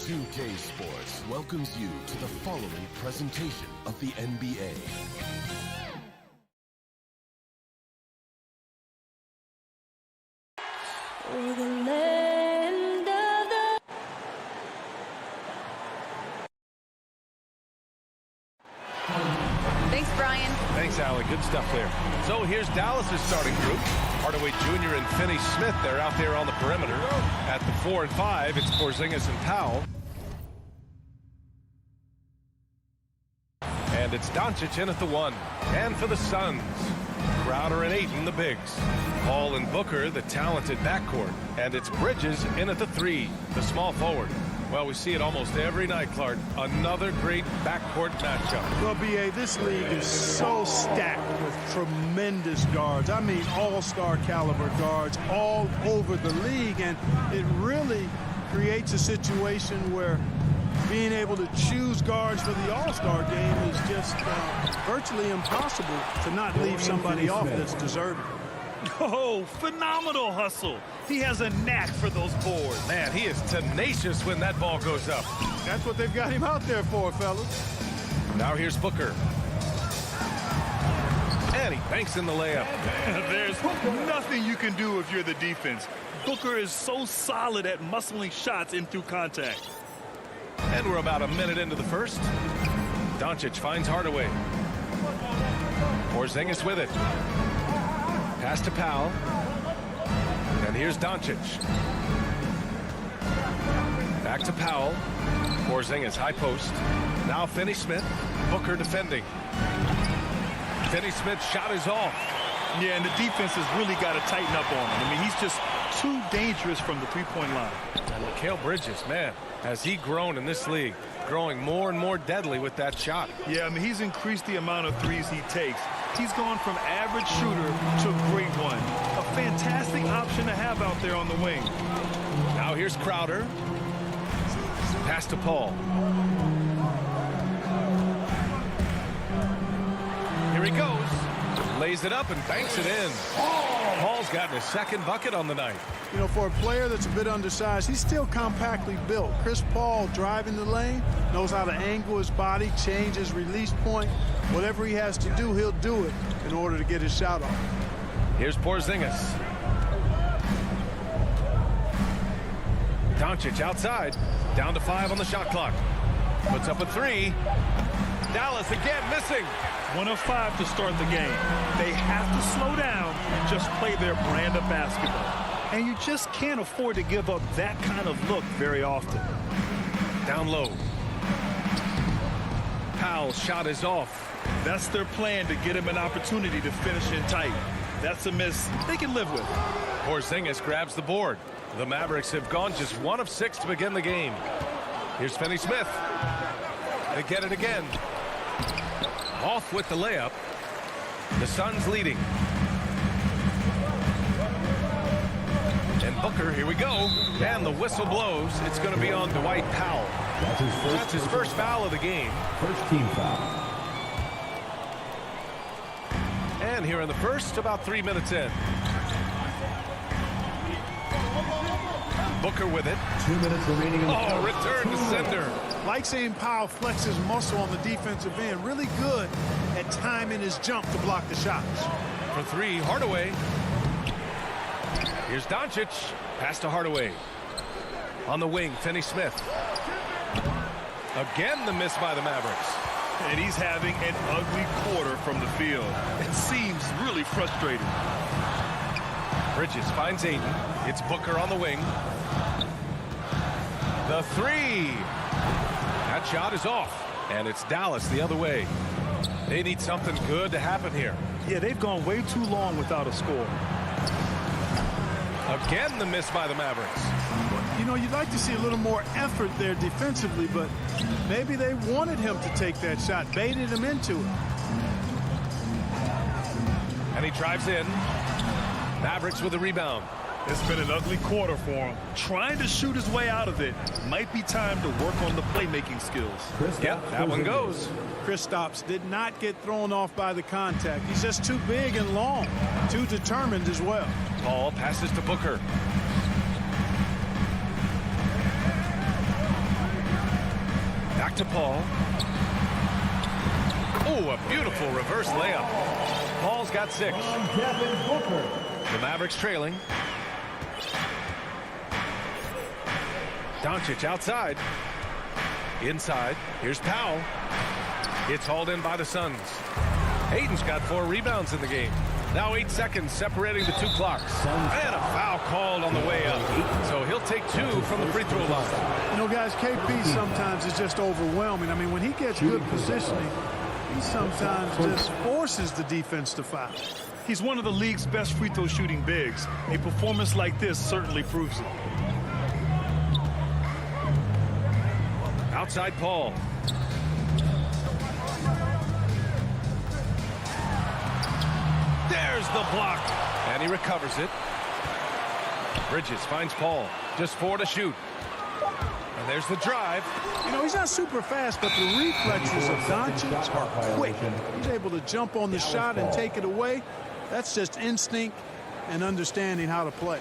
2K Sports welcomes you to the following presentation of the NBA. We're the land of the... Thanks, Brian. Thanks, Allie. Good stuff there. So here's Dallas's starting group. Hardaway Jr. and Finney Smith, they're out there on the perimeter. At the 4 and 5, it's Porzingis and Powell. And it's Doncic in at the 1. And for the Suns, Crowder and Ayton, the bigs. Paul and Booker, the talented backcourt. And it's Bridges in at the 3, the small forward. Well, we see it almost every night, Clark. Another great backcourt matchup. Well, B.A., this league is so stacked with tremendous guards. I mean, all-star caliber guards all over the league. And it really creates a situation where being able to choose guards for the all-star game is just virtually impossible to not leave somebody off that's deserving. Oh, phenomenal hustle. He has a knack for those boards. Man, he is tenacious when that ball goes up. That's what they've got him out there for, fellas. Now here's Booker. And he banks in the layup. There's nothing you can do if you're the defense. Booker is so solid at muscling shots in through contact. And we're about a minute into the first. Doncic finds Hardaway. Porzingis with it. Pass to Powell. And here's Doncic. Back to Powell. Porzingis, high post. Now Finney Smith. Booker defending. Finney Smith's shot is off. Yeah, and the defense has really got to tighten up on him. I mean, he's just too dangerous from the three-point line. And Mikal Bridges, man, has he grown in this league? Growing more and more deadly with that shot. Yeah, I mean, he's increased the amount of threes he takes. He's gone from average shooter to a great one. A fantastic option to have out there on the wing. Now here's Crowder. Pass to Paul. Here he goes. Lays it up and banks it in. Paul's gotten his second bucket on the night. You know, for a player that's a bit undersized, he's still compactly built. Chris Paul driving the lane, knows how to angle his body, change his release point. Whatever he has to do, he'll do it in order to get his shot off. Here's Porzingis. Doncic outside. Down to 5 on the shot clock. Puts up a 3. Dallas again missing. 1 of 5 to start the game. They have to slow down and just play their brand of basketball. And you just can't afford to give up that kind of look very often. Down low. Powell's shot is off. That's their plan, to get him an opportunity to finish in tight. That's a miss they can live with. Porzingis grabs the board. The Mavericks have gone just 1 of 6 to begin the game. Here's Finney Smith. They get it again. Off with the layup. The Suns leading. And Booker, here we go. And the whistle blows. It's going to be on Dwight Powell. That's his first foul of the game. First team foul. And here in the first, about 3 minutes in. Booker with it. 2 minutes remaining in the Oh, return to sender. Like seeing Powell flex his muscle on the defensive end. Really good at timing his jump to block the shots. For 3, Hardaway. Here's Doncic. Pass to Hardaway. On the wing, Finney Smith. Again, the miss by the Mavericks. And he's having an ugly quarter from the field. It seems really frustrating. Bridges finds Ayton. It's Booker on the wing. The 3. That shot is off. And it's Dallas the other way. They need something good to happen here. Yeah, they've gone way too long without a score. Again, the miss by the Mavericks. You know, you'd like to see a little more effort there defensively, but maybe they wanted him to take that shot, baited him into it. And he drives in. Mavericks with a rebound. It's been an ugly quarter for him. Trying to shoot his way out of it. Might be time to work on the playmaking skills. Yep, that one goes. Kristaps did not get thrown off by the contact. He's just too big and long, too determined as well. Paul passes to Booker. Back to Paul. Oh, a beautiful reverse layup. Paul's got 6. The Mavericks trailing. Doncic outside. Inside. Here's Powell. It's hauled in by the Suns. Hayden's got 4 rebounds in the game. Now 8 seconds separating the 2 clocks. And a foul called on the way up. So he'll take 2 from the free throw line. You know, guys, KP sometimes is just overwhelming. I mean, when he gets good positioning, he sometimes just forces the defense to foul. He's one of the league's best free throw shooting bigs. A performance like this certainly proves it. Outside Paul. There's the block. And he recovers it. Bridges finds Paul. Just 4 to shoot. And there's the drive. You know, he's not super fast, but the reflexes of Doncic are quick. He's able to jump on the shot and take it away. That's just instinct and understanding how to play.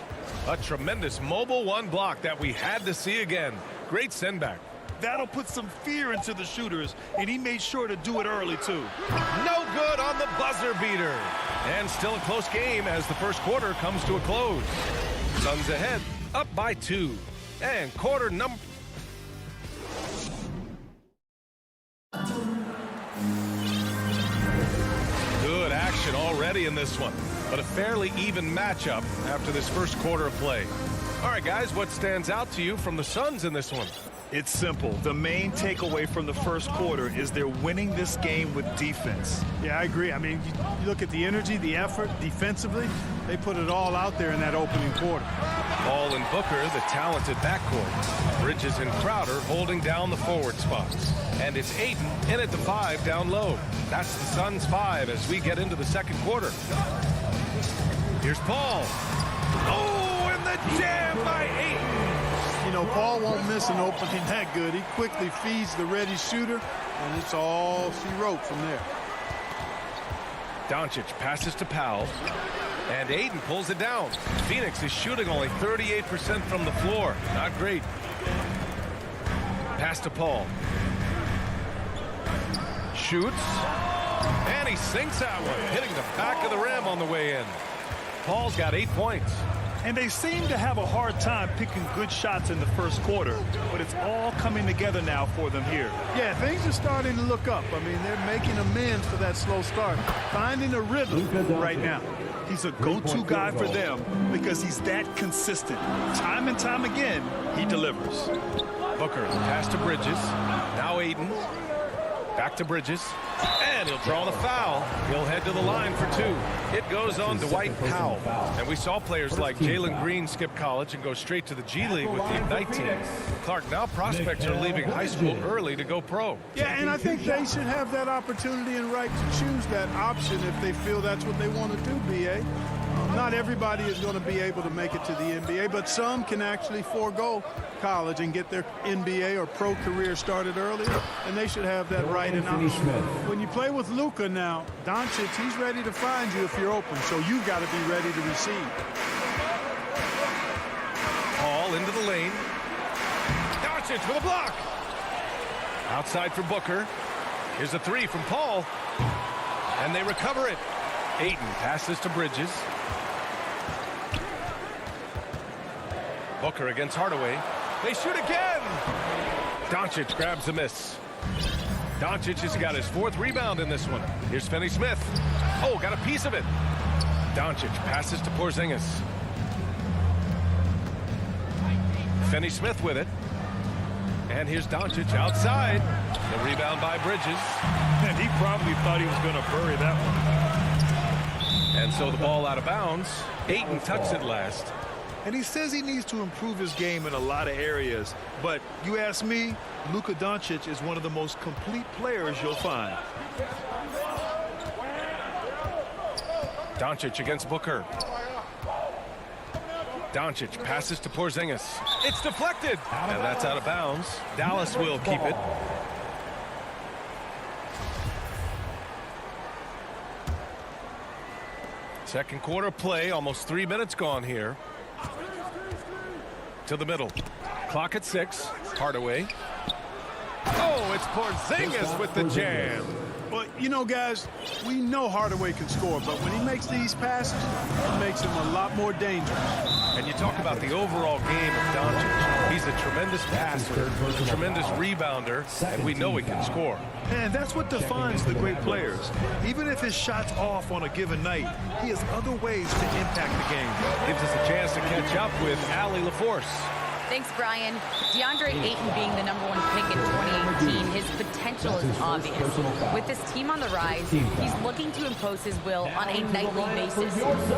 A tremendous mobile 1 block that we had to see again. Great send back. That'll put some fear into the shooters, and he made sure to do it early, too. No good on the buzzer beater. And still a close game as the first quarter comes to a close. Suns ahead, up by 2. And quarter number... Good action already in this one. But a fairly even matchup after this first quarter of play. All right, guys, what stands out to you from the Suns in this one? It's simple. The main takeaway from the first quarter is they're winning this game with defense. Yeah, I agree. I mean, you look at the energy, the effort, defensively, they put it all out there in that opening quarter. Paul and Booker, the talented backcourt. Bridges and Crowder holding down the forward spots. And it's Ayton in at the 5 down low. That's the Suns' 5 as we get into the second quarter. Here's Paul. Oh, and the jam by Ayton. You know, Paul won't miss an opening that good. He quickly feeds the ready shooter, and it's all she wrote from there. Doncic passes to Powell, and Ayton pulls it down. Phoenix is shooting only 38% from the floor. Not great. Pass to Paul. Shoots, and he sinks that one, hitting the back of the rim on the way in. Paul's got 8 points. And they seem to have a hard time picking good shots in the first quarter, but it's all coming together now for them here. Yeah, things are starting to look up. I mean, they're making amends for that slow start, finding a rhythm right now. He's a go-to guy for them because he's that consistent. Time and time again, he delivers. Booker, pass to Bridges. Now Ayton. Back to Bridges. And he'll draw the foul. He'll head to the line for 2. It goes on Dwight Powell. And we saw players like Jalen Green skip college and go straight to the G League with the Ignite team. Clark, now prospects are leaving high school early to go pro. Yeah, and I think they should have that opportunity and right to choose that option if they feel that's what they want to do, B.A. Not everybody is going to be able to make it to the NBA, but some can actually forego college and get their NBA or pro career started earlier, and they should have that right and option. When you play with Luka now, Doncic, he's ready to find you if you're open, so you've got to be ready to receive. Paul into the lane. Doncic with a block. Outside for Booker. Here's a 3 from Paul, and they recover it. Ayton passes to Bridges. Booker against Hardaway. They shoot again. Doncic grabs a miss. Doncic has got his 4th rebound in this one. Here's Finney-Smith. Oh, got a piece of it. Doncic passes to Porzingis. Finney-Smith with it. And here's Doncic outside. The rebound by Bridges. And he probably thought he was going to bury that one. And so the ball out of bounds. Ayton touched it last. And he says he needs to improve his game in a lot of areas. But you ask me, Luka Doncic is one of the most complete players you'll find. Doncic against Booker. Doncic passes to Porzingis. It's deflected. And that's out of bounds. Dallas will keep it. Second quarter play, almost 3 minutes gone here. To the middle. Clock at 6. Hardaway. Oh, it's Porzingis with the jam. Well, you know, guys, we know Hardaway can score, but when he makes these passes, it makes him a lot more dangerous. And you talk about the overall game of Doncic. He's a tremendous passer, a tremendous rebounder, and we know he can score. And that's what defines the great players. Even if his shot's off on a given night, he has other ways to impact the game. Gives us a chance to catch up with Allie LaForce. Thanks, Brian. DeAndre Ayton being the #1 pick in 2018, his potential is obvious. With this team on the rise, he's looking to impose his will on a nightly basis.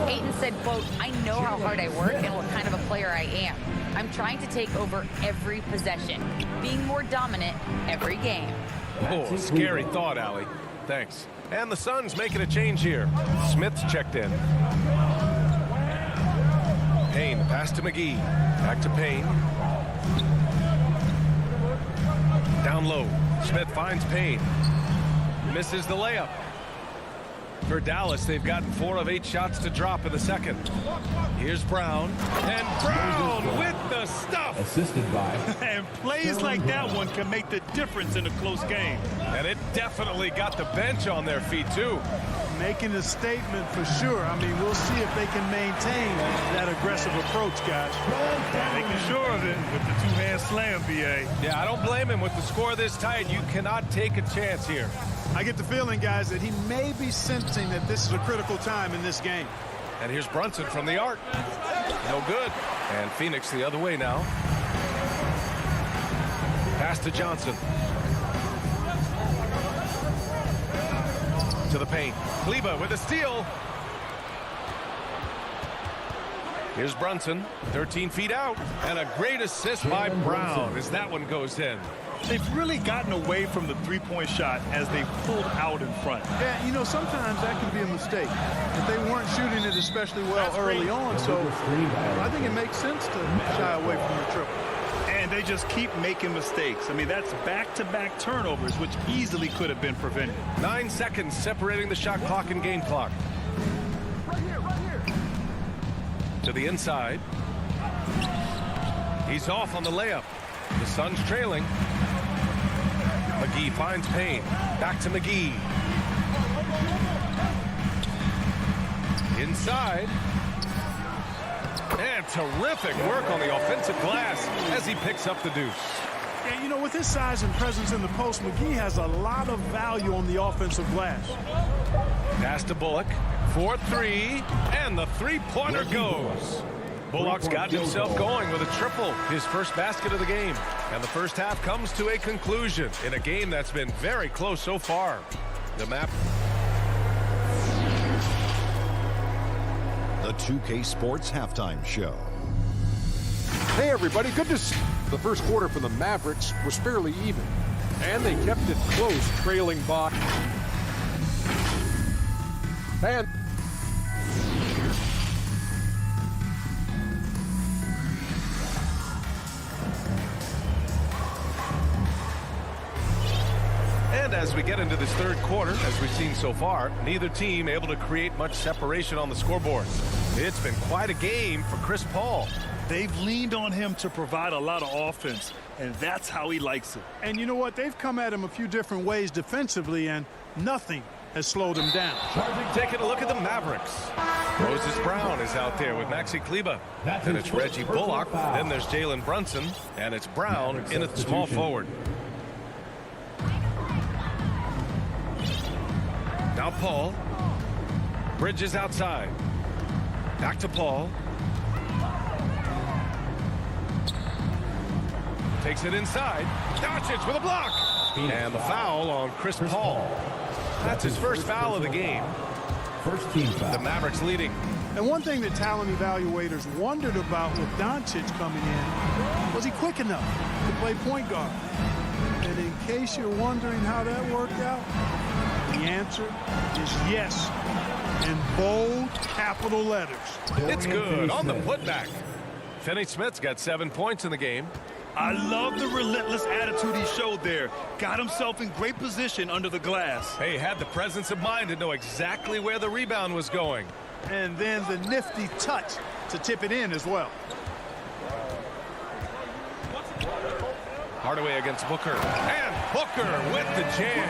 Ayton said, quote, "I know how hard I work and what kind of a player I am. I'm trying to take over every possession, being more dominant every game." Oh, scary thought, Allie. Thanks. And the Suns making a change here. Smith's checked in. Payne, pass to McGee. Back to Payne. Down low. Smith finds Payne. Misses the layup. For Dallas, they've gotten 4 of 8 shots to drop in the second. Here's Brown. And Brown with the stuff. Assisted by. And plays like that one can make the difference in a close game. And it definitely got the bench on their feet, too. Making a statement for sure. I mean, we'll see if they can maintain that aggressive approach, guys. Making sure of it with the two-hand slam, B.A. Yeah, I don't blame him. With the score this tight, you cannot take a chance here. I get the feeling, guys, that he may be sensing that this is a critical time in this game. And here's Brunson from the arc. No good. And Phoenix the other way now. Pass to Johnson. To the paint. Kleber with a steal. Here's Brunson, 13 feet out. And a great assist by Brown as that one goes in. They've really gotten away from the three-point shot as they pulled out in front. Yeah, you know, sometimes that can be a mistake. But they weren't shooting it especially well early on, so I think it makes sense to shy away from the triple. And they just keep making mistakes. I mean, that's back-to-back turnovers, which easily could have been prevented. 9 seconds separating the shot clock and game clock. Right here. To the inside. He's off on the layup. The Suns trailing. McGee finds Payne. Back to McGee. Inside. And terrific work on the offensive glass as he picks up the deuce. Yeah, you know, with his size and presence in the post, McGee has a lot of value on the offensive glass. Pass to Bullock. 4-3. And the three-pointer goes. Bullock's gotten himself going with a triple, his first basket of the game. And the first half comes to a conclusion in a game that's been very close so far. The map. The 2K Sports Halftime Show. Hey everybody, good to see. The first quarter for the Mavericks was fairly even, and they kept it close, trailing by. And as we get into this third quarter, as we've seen so far, neither team able to create much separation on the scoreboard. It's been quite a game for Chris Paul. They've leaned on him to provide a lot of offense, and that's how he likes it. And you know what? They've come at him a few different ways defensively, and nothing has slowed him down. Taking a look at the Mavericks. Moses Brown is out there with Maxi Kleber. Then it's Reggie Bullock. Then there's Jalen Brunson. And it's Brown in at the small forward. Now Paul. Bridges outside. Back to Paul. Takes it inside. Doncic with a block. And the foul on Chris Paul. That's his first foul of the game. First team foul. The Mavericks leading. And one thing that talent evaluators wondered about with Doncic coming in, was he quick enough to play point guard? And in case you're wondering how that worked out, the answer is yes, in bold capital letters. It's good on the putback. Finney-Smith's got 7 points in the game. I love the relentless attitude he showed there. Got himself in great position under the glass. Hey, had the presence of mind to know exactly where the rebound was going. And then the nifty touch to tip it in as well. Hardaway against Booker. And Booker with the jam.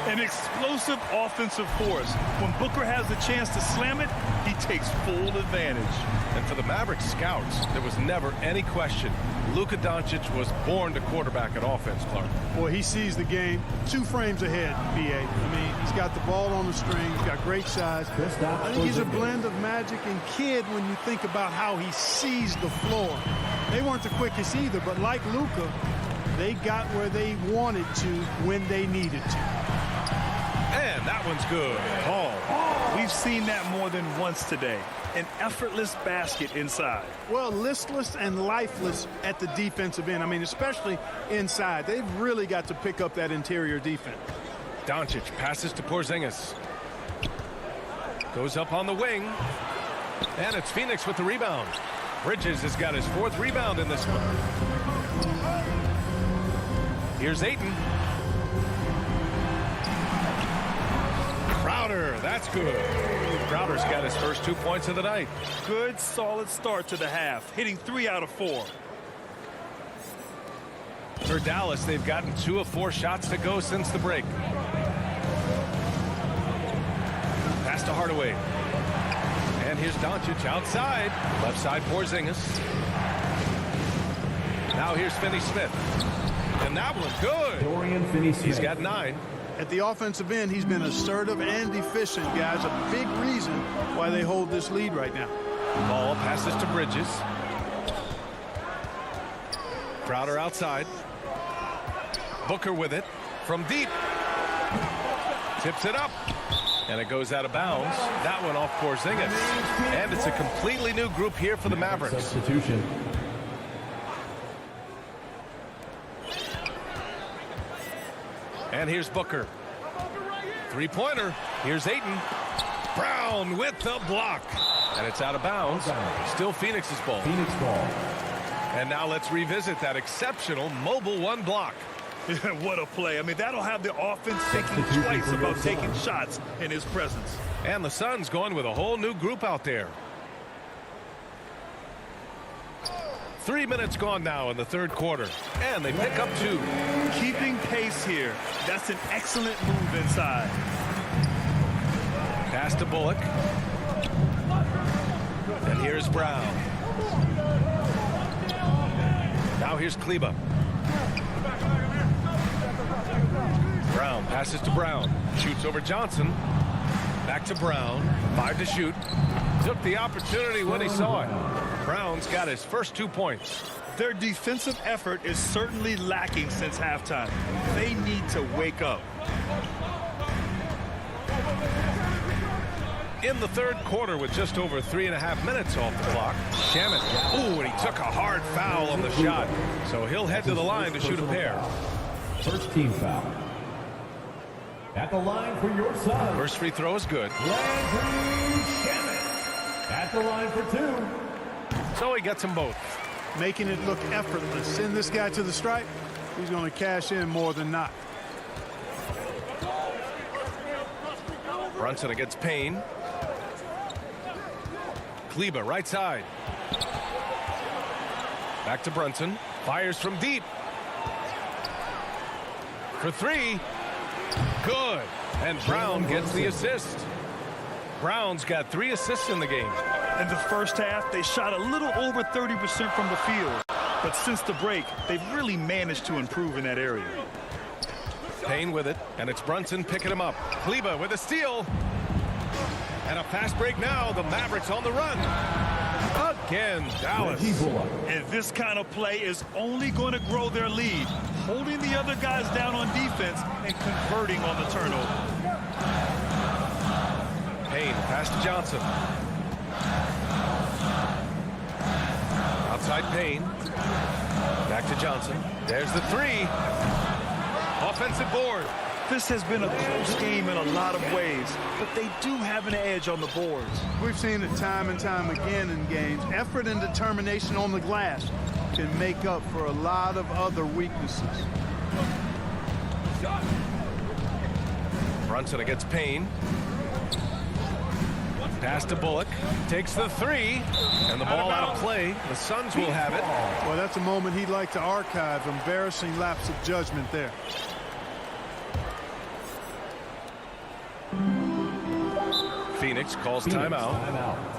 An explosive offensive force. When Booker has the chance to slam it, he takes full advantage. And for the Mavericks scouts, there was never any question. Luka Doncic was born to quarterback an offense, Clark. Boy, he sees the game 2 frames ahead, B.A. I mean, he's got the ball on the string. He's got great size. I think he's a blend of Magic and Kidd when you think about how he sees the floor. They weren't the quickest either, but like Luka, they got where they wanted to when they needed to. And that one's good. Paul. We've seen that more than once today. An effortless basket inside. Well, listless and lifeless at the defensive end. I mean, especially inside. They've really got to pick up that interior defense. Doncic passes to Porzingis. Goes up on the wing. And it's Phoenix with the rebound. Bridges has got his 4th rebound in this one. Here's Ayton. Crowder, that's good. Crowder's got his first 2 points of the night. Good, solid start to the half, hitting 3 out of 4. For Dallas, they've gotten 2 of 4 shots to go since the break. Pass to Hardaway. And here's Doncic outside. Left side Porzingis. Now here's Finney-Smith. And that one's good. Dorian Finney-Smith. He's got 9. At the offensive end, he's been assertive and efficient, guys. A big reason why they hold this lead right now. Ball passes to Bridges. Crowder outside. Booker with it from deep. Tips it up. And it goes out of bounds. That one off Porzingis. And it's a completely new group here for the Mavericks. Substitution. And here's Booker. 3-pointer. Here's Ayton. Brown with the block. And it's out of bounds. Still Phoenix's ball. Phoenix ball. And now let's revisit that exceptional mobile 1 block. What a play. I mean, that'll have the offense thinking twice about taking shots in his presence. And the Suns going with a whole new group out there. 3 minutes gone now in the 3rd quarter. And they pick up 2. Keeping pace here. That's an excellent move inside. Pass to Bullock. And here's Brown. Now here's Kleba. Brown passes to Brown. Shoots over Johnson. Back to Brown. 5 to shoot. Took the opportunity when he saw it. Brown's got his first 2 points. Their defensive effort is certainly lacking since halftime. They need to wake up. In the 3rd quarter with just over 3.5 minutes off the clock, Shamet. Ooh, and he took a hard foul on the shot. So he'll head to the line to shoot a pair. First team foul. At the line for your side. First free throw is good. Landry Shamet. At the line for 2. So he gets them both. Making it look effortless. Send this guy to the stripe. He's going to cash in more than not. Brunson against Payne. Kleba right side. Back to Brunson. Fires from deep. For 3. Good. And Brown gets the assist. Brown's got 3 assists in the game. In the first half, they shot a little over 30% from the field. But since the break, they've really managed to improve in that area. Payne with it, and it's Brunson picking him up. Kleba with a steal. And a fast break now. The Mavericks on the run. Again, Dallas. And this kind of play is only going to grow their lead. Holding the other guys down on defense and converting on the turnover. Payne, pass to Johnson. Outside Payne. Back to Johnson. There's the 3. Offensive board. This has been a close game in a lot of ways, but they do have an edge on the boards. We've seen it time and time again in games. Effort and determination on the glass can make up for a lot of other weaknesses. Brunson against Payne. Pass to Bullock. Takes the three. And the ball out of play. The Suns will have it. Well, that's a moment he'd like to archive. Embarrassing lapse of judgment there. Phoenix calls timeout.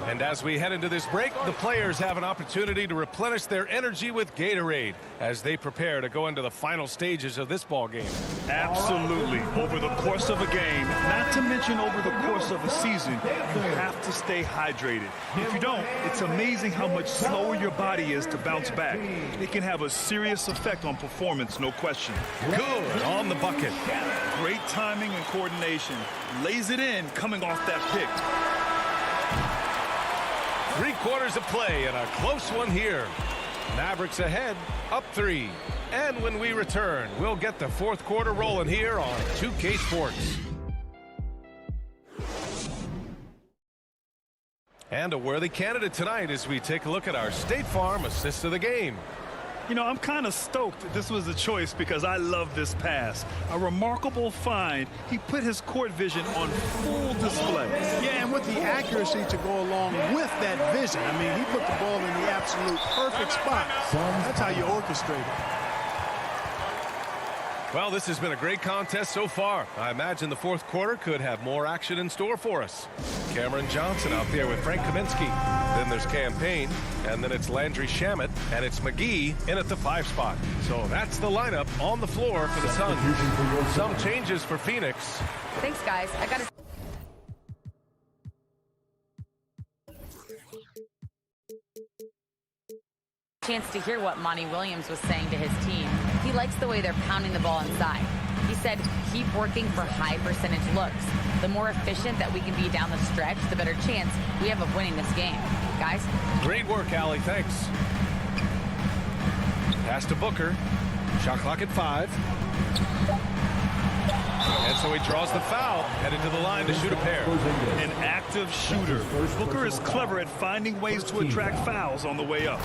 And as we head into this break, the players have an opportunity to replenish their energy with Gatorade as they prepare to go into the final stages of this ball game. Absolutely. Over the course of a game, not to mention over the course of a season, you have to stay hydrated. If you don't, it's amazing how much slower your body is to bounce back. It can have a serious effect on performance, no question. Good on the bucket. Great timing and coordination. Lays it in coming off that pick. 3 quarters of play and a close one here. Mavericks ahead, up 3. And when we return, we'll get the 4th quarter rolling here on 2K Sports. And a worthy candidate tonight as we take a look at our State Farm assist of the game. You know, I'm kind of stoked that this was a choice because I love this pass. A remarkable find. He put his court vision on full display. Yeah, and with the accuracy to go along with that vision. I mean, he put the ball in the absolute perfect spot. That's how you orchestrate it. Well, this has been a great contest so far. I imagine the 4th quarter could have more action in store for us. Cameron Johnson out there with Frank Kaminsky. Then there's Campaign, and then it's Landry Shamet, and it's McGee in at the 5 spot. So that's the lineup on the floor for the Suns. Some changes for Phoenix. Thanks, guys. I got to... chance to hear what Monty Williams was saying to his team. He likes the way they're pounding the ball inside. He said, keep working for high percentage looks. The more efficient that we can be down the stretch, the better chance we have of winning this game. Guys? Great work, Allie. Thanks. Pass to Booker. Shot clock at 5. And so he draws the foul, headed to the line to shoot a pair. An active shooter. Booker is clever at finding ways to attract fouls on the way up.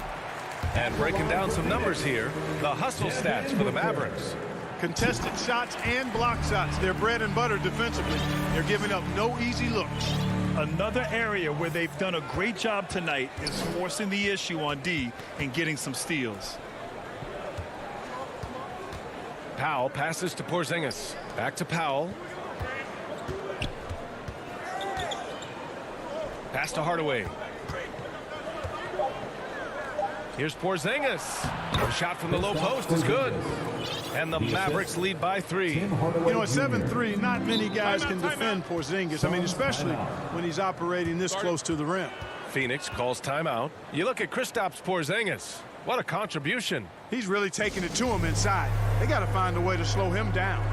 And breaking down some numbers here, the hustle stats for the Mavericks. Contested shots and block shots. They're bread and butter defensively. They're giving up no easy looks. Another area where they've done a great job tonight is forcing the issue on D and getting some steals. Powell passes to Porzingis. Back to Powell. Pass to Hardaway. Here's Porzingis. A shot from the low post is good. And the Mavericks lead by 3. You know, at 7-3, not many guys can defend Porzingis. I mean, especially when he's operating this close to the rim. Phoenix calls timeout. You look at Kristaps Porzingis. What a contribution. He's really taking it to him inside. They got to find a way to slow him down.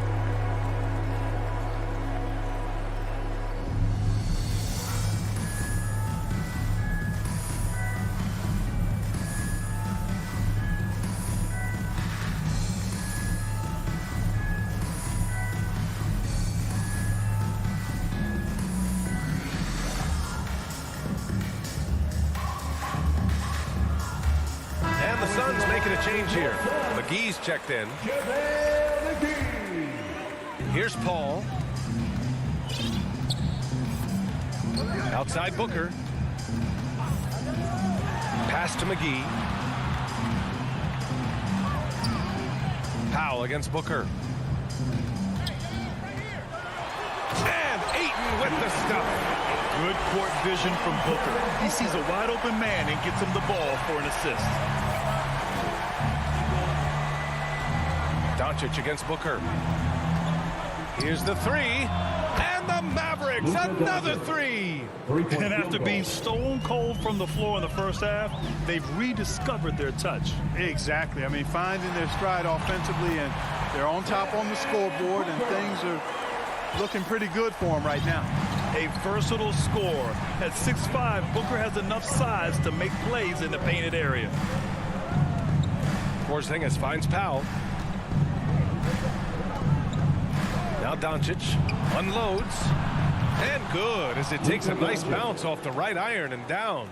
Suns making a change here. McGee's checked in. Here's Paul. Outside Booker. Pass to McGee. Powell against Booker. And Ayton with the stuff. Good court vision from Booker. He sees a wide open man and gets him the ball for an assist. Doncic against Booker. Here's the 3. And the Mavericks, another 3. And after being stone cold from the floor in the first half, they've rediscovered their touch. Exactly. I mean, finding their stride offensively, and they're on top on the scoreboard, and things are looking pretty good for them right now. A versatile scorer. At 6'5", Booker has enough size to make plays in the painted area. Porzingis finds Powell. Now Doncic unloads. And good as it takes a nice bounce off the right iron and down.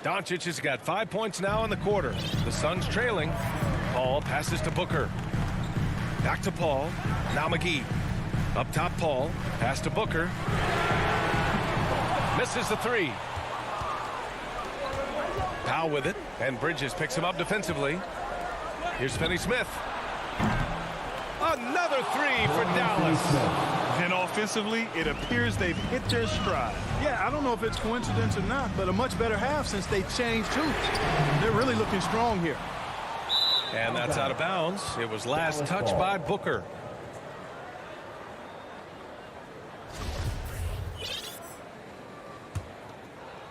Doncic has got 5 points now in the quarter. The Suns trailing. Paul passes to Booker. Back to Paul. Now McGee. Up top Paul. Pass to Booker. Misses the three. Powell with it, and Bridges picks him up defensively. Here's Finney-Smith. Another three for Dallas. And offensively, it appears they've hit their stride. Yeah, I don't know if it's coincidence or not, but a much better half since they changed hoops. They're really looking strong here. And that's out of bounds. It was last touched by Booker.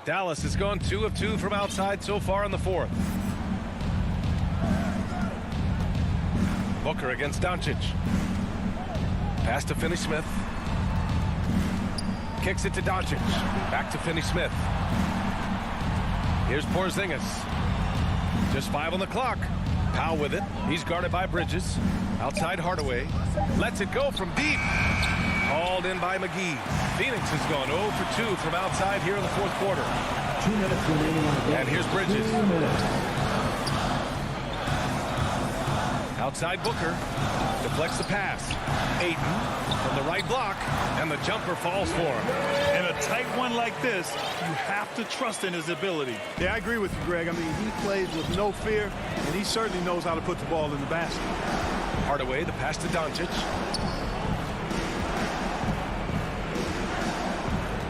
Dallas has gone 2 of 2 from outside so far in the fourth. Booker against Doncic. Pass to Finney-Smith. Kicks it to Doncic. Back to Finney-Smith. Here's Porzingis. Just 5 on the clock. Powell with it. He's guarded by Bridges. Outside Hardaway. Lets it go from deep. Hauled in by McGee. Phoenix has gone 0 for 2 from outside here in the fourth quarter. 2 minutes remaining on the game. And here's Bridges. 2 minutes. Outside Booker. Deflects the pass. Ayton from the right block. And the jumper falls for him. In a tight one like this, you have to trust in his ability. Yeah, I agree with you, Greg. I mean, he plays with no fear, and he certainly knows how to put the ball in the basket. Hardaway, the pass to Doncic.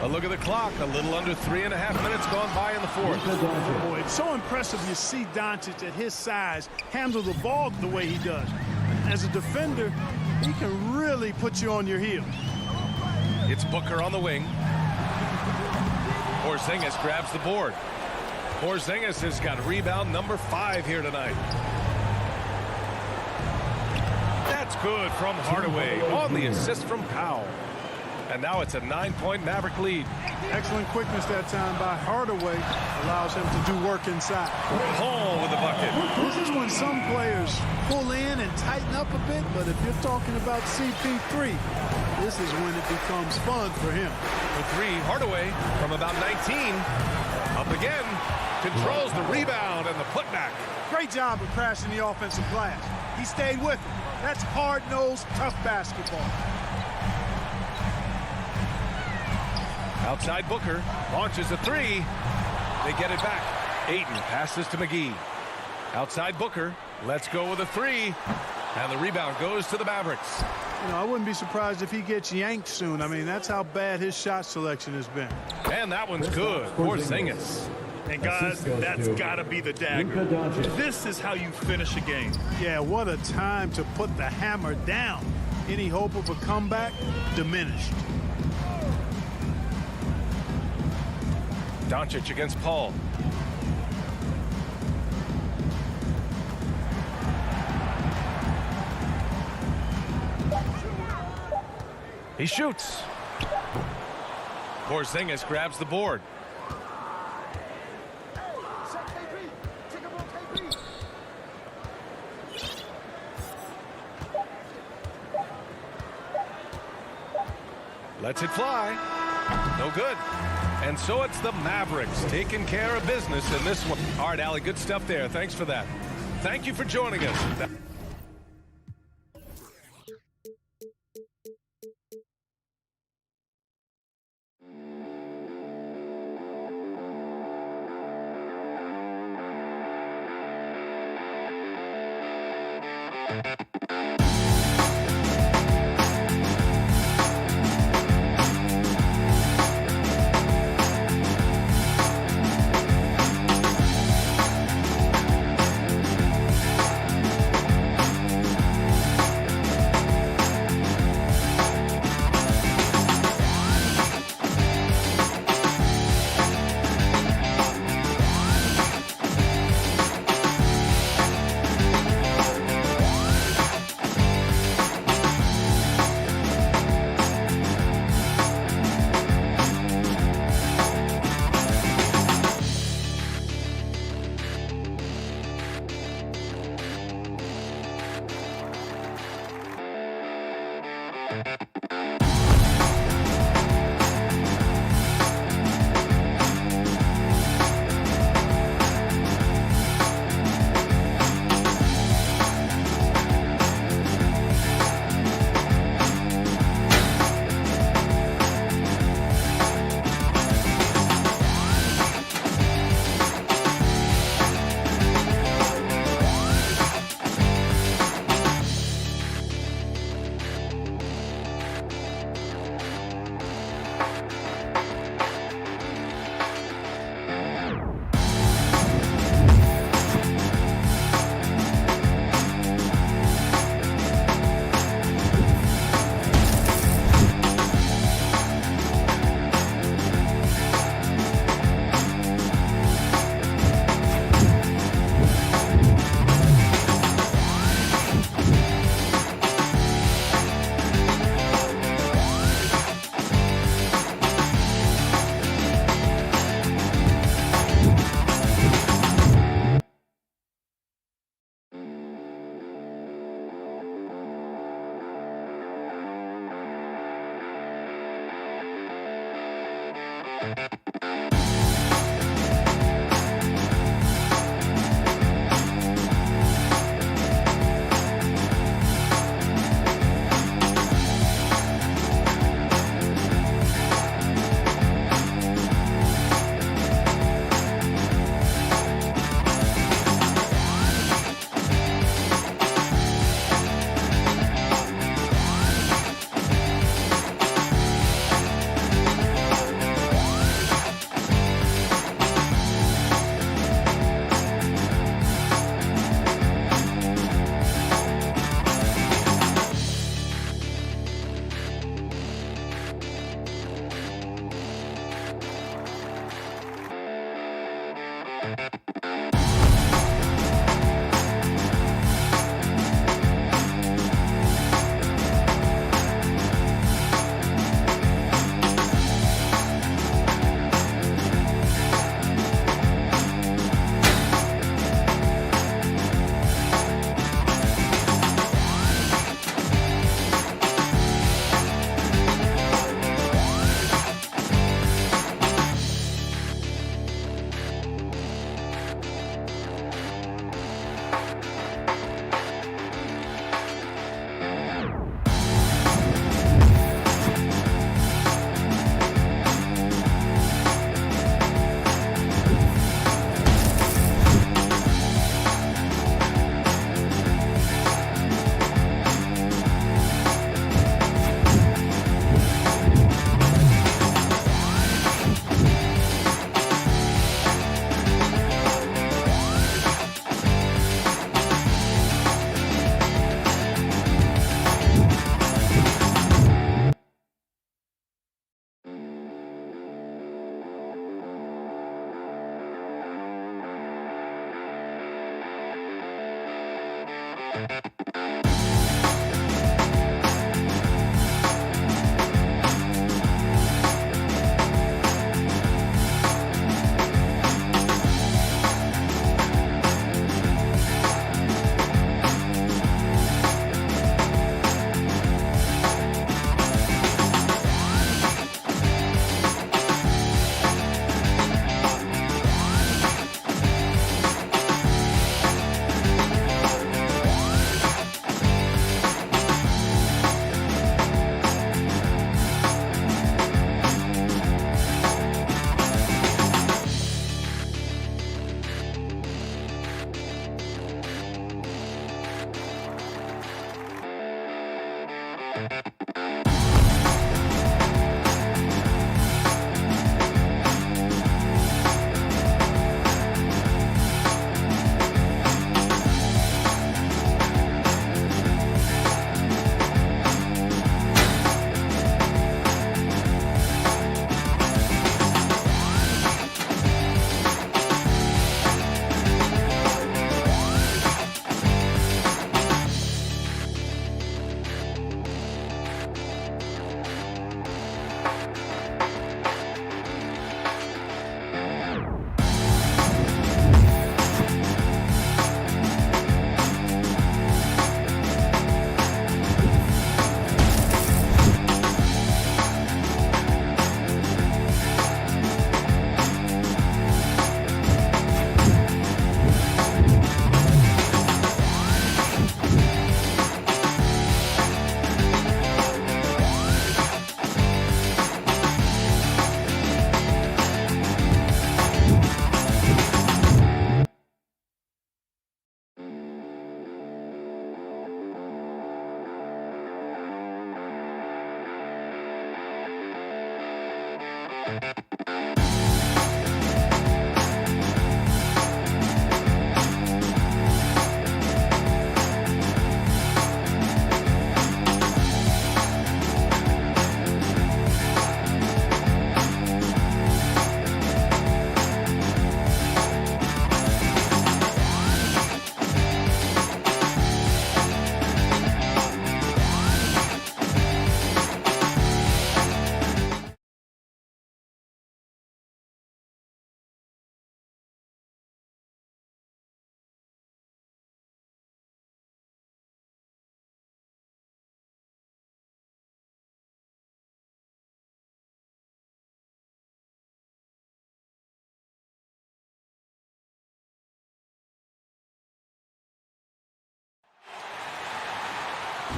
A look at the clock. A little under 3.5 minutes gone by in the fourth. Boy, it's so impressive you see Doncic at his size handle the ball the way he does. As a defender, he can really put you on your heels. It's Booker on the wing. Porzingis grabs the board. Porzingis has got rebound number 5 here tonight. That's good from Hardaway on the assist from Powell. And now it's a 9-point Maverick lead. Excellent quickness that time by Hardaway. Allows him to do work inside. Hall with the bucket. This is when some players pull in and tighten up a bit, but if you're talking about CP3, this is when it becomes fun for him. The three, Hardaway from about 19. Up again. Controls the rebound and the putback. Great job of crashing the offensive glass. He stayed with him. That's hard-nosed, tough basketball. Outside Booker. Launches a three. They get it back. Ayton passes to McGee. Outside Booker. Let's go with a three. And the rebound goes to the Mavericks. You know, I wouldn't be surprised if he gets yanked soon. I mean, that's how bad his shot selection has been. And that one's good. Porzingis. And guys, that's got to be the dagger. This is how you finish a game. Yeah, what a time to put the hammer down. Any hope of a comeback diminished. Doncic against Paul. He shoots. Porzingis grabs the board. Lets it fly. No good. And so it's the Mavericks taking care of business in this one. All right, Allie, good stuff there. Thanks for that. Thank you for joining us.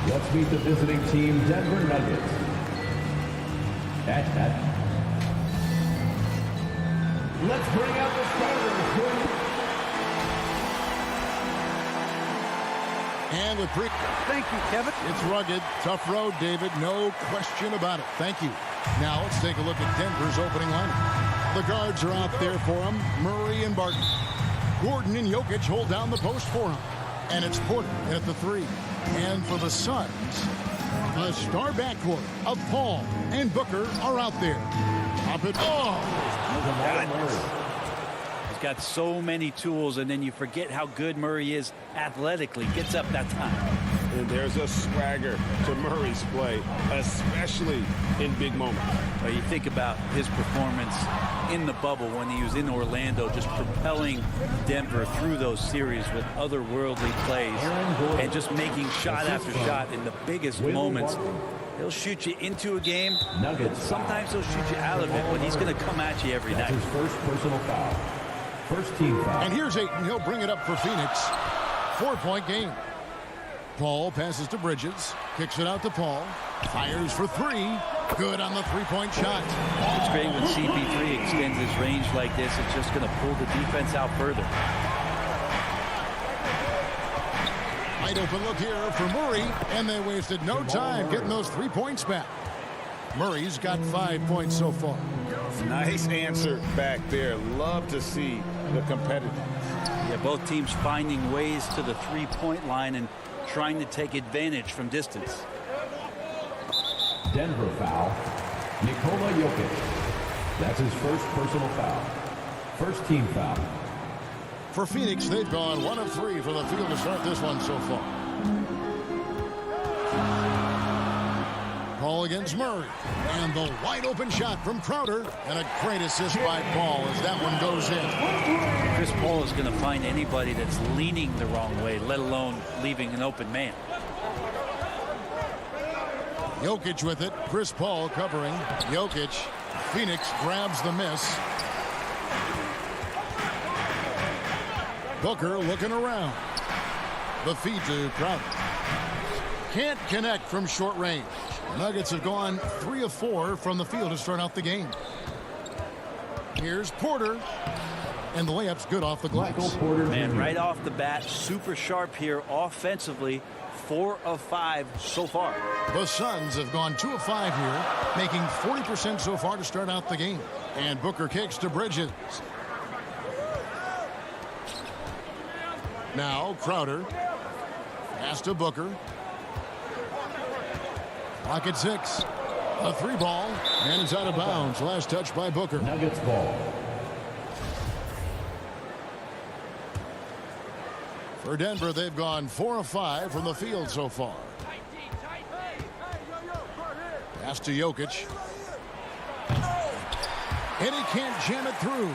Let's meet the visiting team, Denver Nuggets. Let's bring out the starters. And with three. Thank you, Kevin. It's rugged, tough road, David. No question about it. Thank you. Now let's take a look at Denver's opening lineup. The guards are out there for him. Murray and Barton. Gordon and Jokic hold down the post for him. And it's Porter at the three. And for the Suns, the star backcourt of Paul and Booker are out there. Top it. Oh! got so many tools, and then you forget how good Murray is athletically. Gets up that time. And there's a swagger to Murray's play, especially in big moments. Well, you think about his performance in the bubble when he was in Orlando, just propelling Denver through those series with otherworldly plays and just making shot after shot in the biggest moments. He'll shoot you into a game. Sometimes he'll shoot you out of it, but he's going to come at you every night. His first personal foul. First team foul. And here's Ayton. He'll bring it up for Phoenix. 4-point game. Paul passes to Bridges. Kicks it out to Paul. Fires for three. Good on the three-point shot. It's great when CP3 extends his range like this. It's just going to pull the defense out further. Wide open look here for Murray, and they wasted no time getting those 3 points back. Murray's got 5 points so far. Nice answer back there. Love to see the competitiveness. Yeah, both teams finding ways to the three-point line and trying to take advantage from distance. Denver foul. Nikola Jokic. That's his first personal foul. First team foul. For Phoenix, they've gone 1 of 3 from the field to start this one so far. Paul against Murray. And the wide open shot from Crowder. And a great assist by Paul as that one goes in. Chris Paul is going to find anybody that's leaning the wrong way, let alone leaving an open man. Jokic with it. Chris Paul covering. Jokic. Phoenix grabs the miss. Booker looking around. The feed to Crowder. Can't connect from short range. Nuggets have gone 3 of 4 from the field to start out the game. Here's Porter. And the layup's good off the glass. Man, right off the bat, super sharp here offensively. 4 of 5 so far. The Suns have gone 2 of 5 here, making 40% so far to start out the game. And Booker kicks to Bridges. Now Crowder. Pass to Booker. Clock at 6. A 3 ball. And it's out of bounds. Last touch by Booker. Nuggets ball. For Denver, they've gone 4 of 5 from the field so far. Pass to Jokic. And he can't jam it through.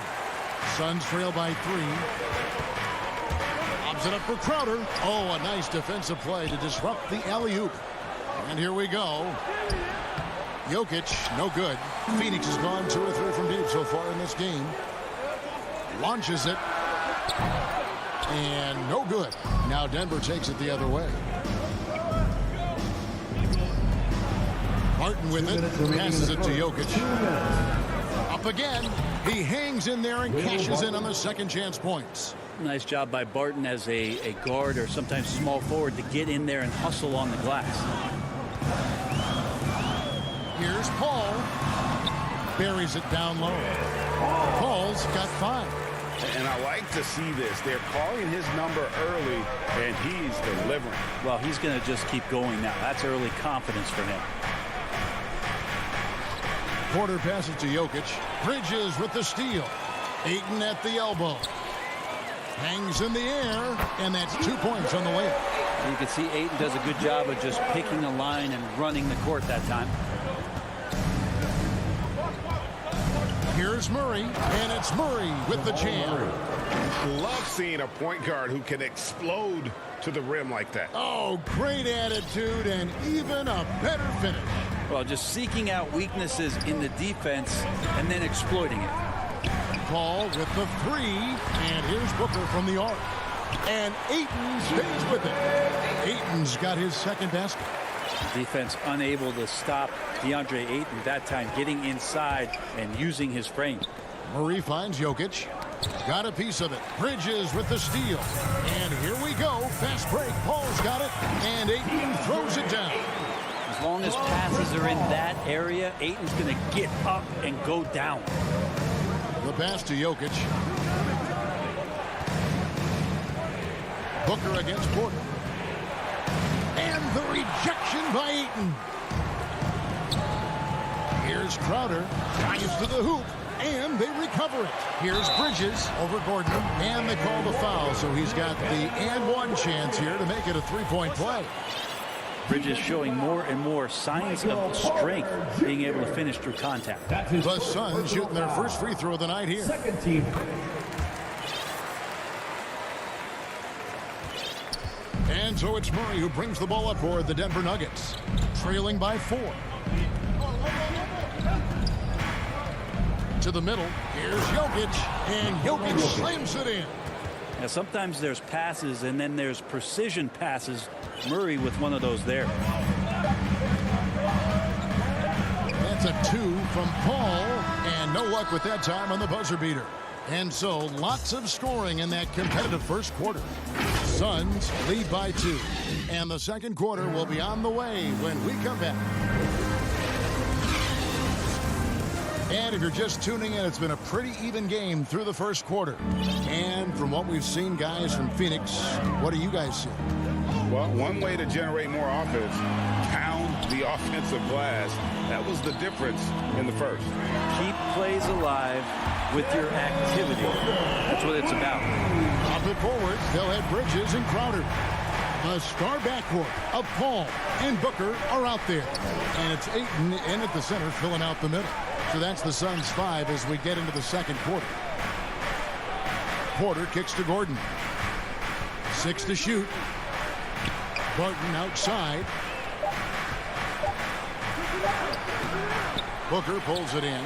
Suns trail by 3. Lobs it up for Crowder. Oh, a nice defensive play to disrupt the alley-oop. And here we go. Jokic, no good. Phoenix has gone 2 or 3 from deep so far in this game. Launches it. And no good. Now Denver takes it the other way. Martin with it. Passes it to Jokic. Up again. He hangs in there and cashes in on the second chance points. Nice job by Barton as a guard or sometimes small forward to get in there and hustle on the glass. Here's Paul. Buries it down low. Paul's got 5. And I like to see this. They're calling his number early, and he's delivering. Well, he's going to just keep going now. That's early confidence for him. Porter passes to Jokic. Bridges with the steal. Ayton at the elbow. Hangs in the air, and that's 2 points on the layup. You can see Ayton does a good job of just picking a line and running the court that time. Here's Murray, and it's Murray with the jam. Love seeing a point guard who can explode to the rim like that. Oh, great attitude and even a better finish. Well, just seeking out weaknesses in the defense and then exploiting it. Paul with the 3, and here's Booker from the arc. And Ayton stays with it. Ayton's got his second basket. Defense unable to stop DeAndre Ayton that time, getting inside and using his frame. Murray finds Jokic. Got a piece of it. Bridges with the steal. And here we go. Fast break. Paul's got it. And Ayton throws it down. As long as passes are in that area, Ayton's going to get up and go down. The pass to Jokic. Booker against Porter. And the rejection by Ayton. Here's Crowder. Drives to the hoop. and they recover it. Here's Bridges over Gordon, and they call the foul, so he's got the and one chance here to make it a three-point play. Bridges showing more and more signs of strength, being able to finish through contact. The Suns shooting their first free throw of the night here. Second team. And so it's Murray who brings the ball up for the Denver Nuggets, trailing by 4. To the middle, here's Jokic, and Jokic slams it in. Now, sometimes there's passes, and then there's precision passes. Murray with one of those there. That's a 2 from Paul, and no luck with that time on the buzzer beater. And so lots of scoring in that competitive first quarter. Suns lead by 2, and the second quarter will be on the way when we come back. And if you're just tuning in, it's been a pretty even game through the first quarter. And from what we've seen, guys, from Phoenix, what do you guys see? Well, one way to generate more offense, pound the offensive glass. That was the difference in the first. Keep plays alive with your activity. That's what it's about. Up and forward, they'll have Bridges and Crowder. The star backcourt of Paul and Booker are out there. And it's Ayton in at the center, filling out the middle. So that's the Suns' 5 as we get into the second quarter. Porter kicks to Gordon. 6 to shoot. Barton outside. Booker pulls it in.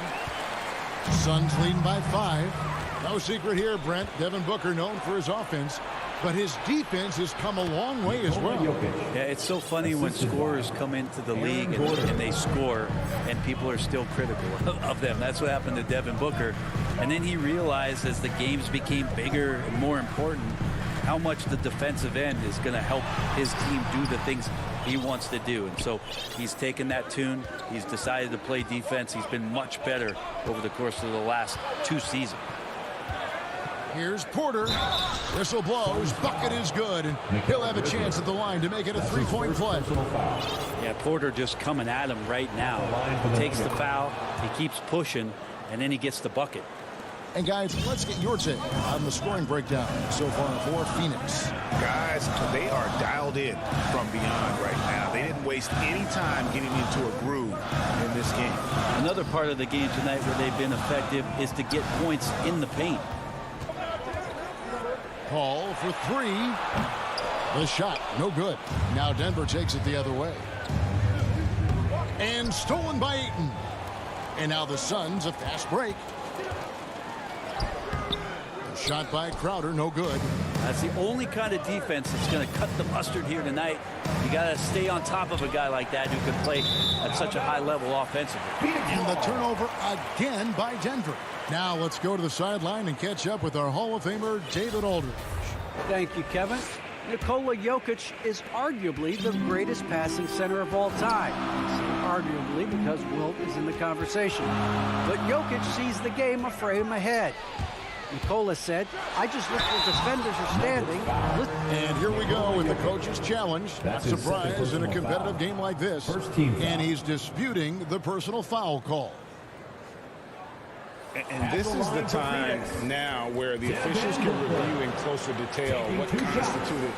Suns leading by 5. No secret here, Brent. Devin Booker known for his offense, but his defense has come a long way as well. Yeah, it's so funny when scorers come into the league and they score, and people are still critical of them. That's what happened to Devin Booker. And then he realized as the games became bigger and more important, how much the defensive end is going to help his team do the things he wants to do. And so he's taken that tune. He's decided to play defense. He's been much better over the course of the last 2 seasons. Here's Porter. Whistle blows. Bucket is good. And he'll have a chance at the line to make it a three-point play. Yeah, Porter just coming at him right now. He takes the foul. He keeps pushing. And then he gets the bucket. And guys, let's get your take on the scoring breakdown so far for Phoenix. Guys, they are dialed in from beyond right now. They didn't waste any time getting into a groove in this game. Another part of the game tonight where they've been effective is to get points in the paint. Paul for 3. The shot, no good. Now Denver takes it the other way. And stolen by Ayton. And now the Suns, a fast break. Shot by Crowder, no good. That's the only kind of defense that's going to cut the mustard here tonight. You got to stay on top of a guy like that who can play at such a high level offensively. And the turnover again by Denver. Now let's go to the sideline and catch up with our Hall of Famer, David Aldridge. Thank you, Kevin. Nikola Jokic is arguably the greatest passing center of all time. Arguably because Wilt is in the conversation. But Jokic sees the game a frame ahead. Nikola said, I just look where defenders are standing. And here we go with the coach's challenge. Not surprise in a competitive game like this. And he's disputing the personal foul call. And this is the time now where the officials can review in closer detail what constituted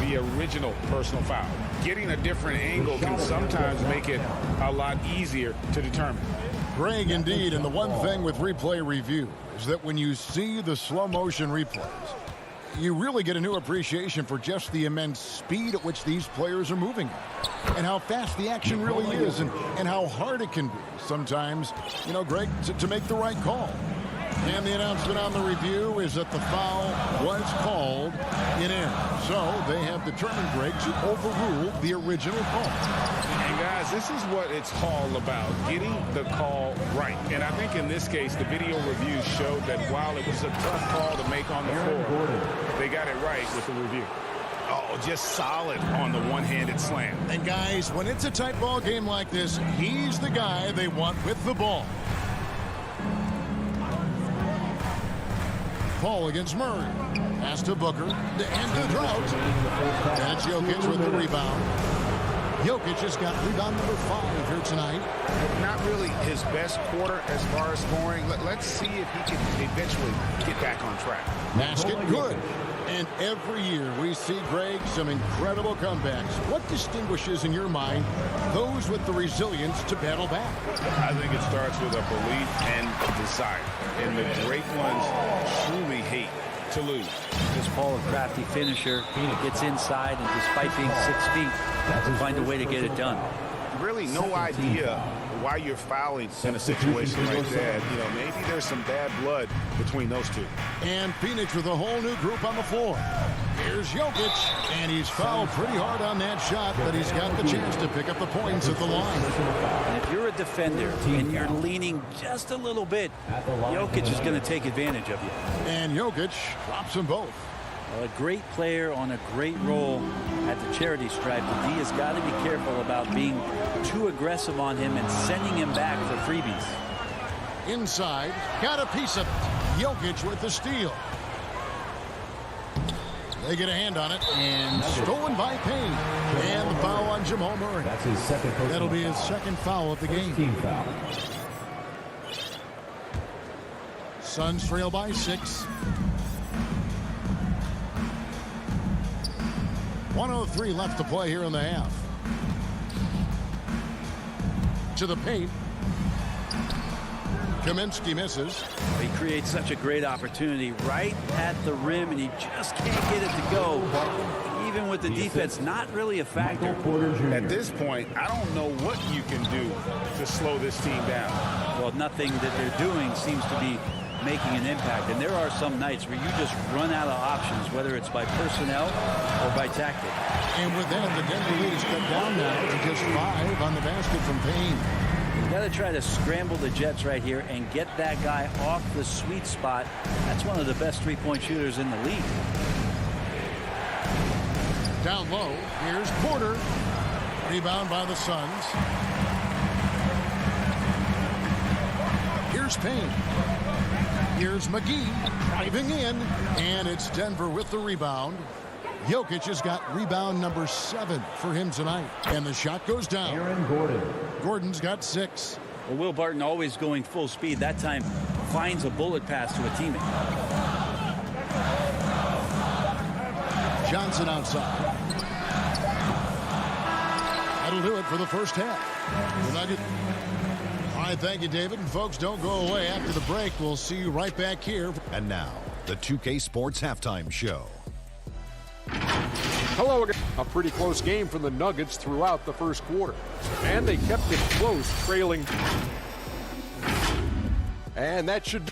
the original personal foul. Getting a different angle can sometimes make it a lot easier to determine. Greg, indeed, and the one thing with replay review is that when you see the slow motion replays, you really get a new appreciation for just the immense speed at which these players are moving and how fast the action really is and how hard it can be sometimes, you know, Greg, to make the right call. And the announcement on the review is that the foul was called in air. So they have determined, Greg, to overrule the original call. And guys, this is what it's all about, getting the call right. And I think in this case, the video review showed that while it was a tough call to make on the floor, they got it right with the review. Oh, just solid on the one-handed slam. And guys, when it's a tight ball game like this, he's the guy they want with the ball. Paul against Murray. Pass to Booker. To end the drought. That's Jokic with the rebound. Jokic has got rebound number 5 here tonight. Not really his best quarter as far as scoring. Let's see if he can eventually get back on track. Basket good. And every year we see, Greg, some incredible comebacks. What distinguishes, in your mind, those with the resilience to battle back? I think it starts with a belief and a desire. And the great ones truly hate to lose. This Paul, a crafty finisher, gets inside, and despite being 6 feet, find a way to get it done. Really no idea why you're fouling in a situation like that. You know, maybe there's some bad blood between those two. And Phoenix with a whole new group on the floor. Here's Jokic, and he's fouled pretty hard on that shot, but he's got the chance to pick up the points at the line. And if you're a defender and you're leaning just a little bit, Jokic is going to take advantage of you. And Jokic drops them both. A great player on a great role at the charity stripe. The D has got to be careful about being too aggressive on him and sending him back for freebies. Inside, got a piece of it. Jokic with the steal. They get a hand on it, and stolen by Payne. And the foul on Jamal Murray. That's his second. That'll be his second foul of the game. Team foul. Suns trail by 6. 1:03 left to play here in the half. To the paint. Kaminsky misses. He creates such a great opportunity right at the rim, and he just can't get it to go. Even with the defense, not really a factor. At this point, I don't know what you can do to slow this team down. Well, nothing that they're doing seems to be making an impact. And there are some nights where you just run out of options, whether it's by personnel or by tactic. And with that, the Denver lead is cut down now to just 5 on the basket from Payne. You got to try to scramble the Jets right here and get that guy off the sweet spot. That's one of the best three-point shooters in the league. Down low, here's Porter. Rebound by the Suns. Here's Payne. Here's McGee driving in, and it's Denver with the rebound. Jokic has got rebound number 7 for him tonight, and the shot goes down. Aaron Gordon. Gordon's got 6. Well, Will Barton always going full speed. That time finds a bullet pass to a teammate. Johnson outside. That'll do it for the first half. All right, thank you, David. And folks, don't go away. After the break, we'll see you right back here. And now, the 2K Sports Halftime Show. Hello again. A pretty close game for the Nuggets throughout the first quarter. And they kept it close, trailing. And that should be...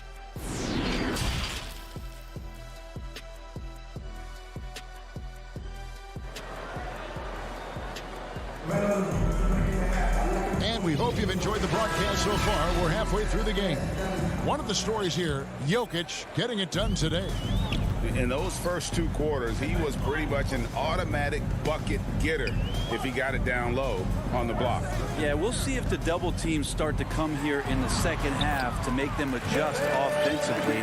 And we hope you've enjoyed the broadcast so far. We're halfway through the game. One of the stories here, Jokic getting it done today. In those first 2 quarters, he was pretty much an automatic bucket getter if he got it down low on the block. Yeah, we'll see if the double teams start to come here in the second half to make them adjust offensively.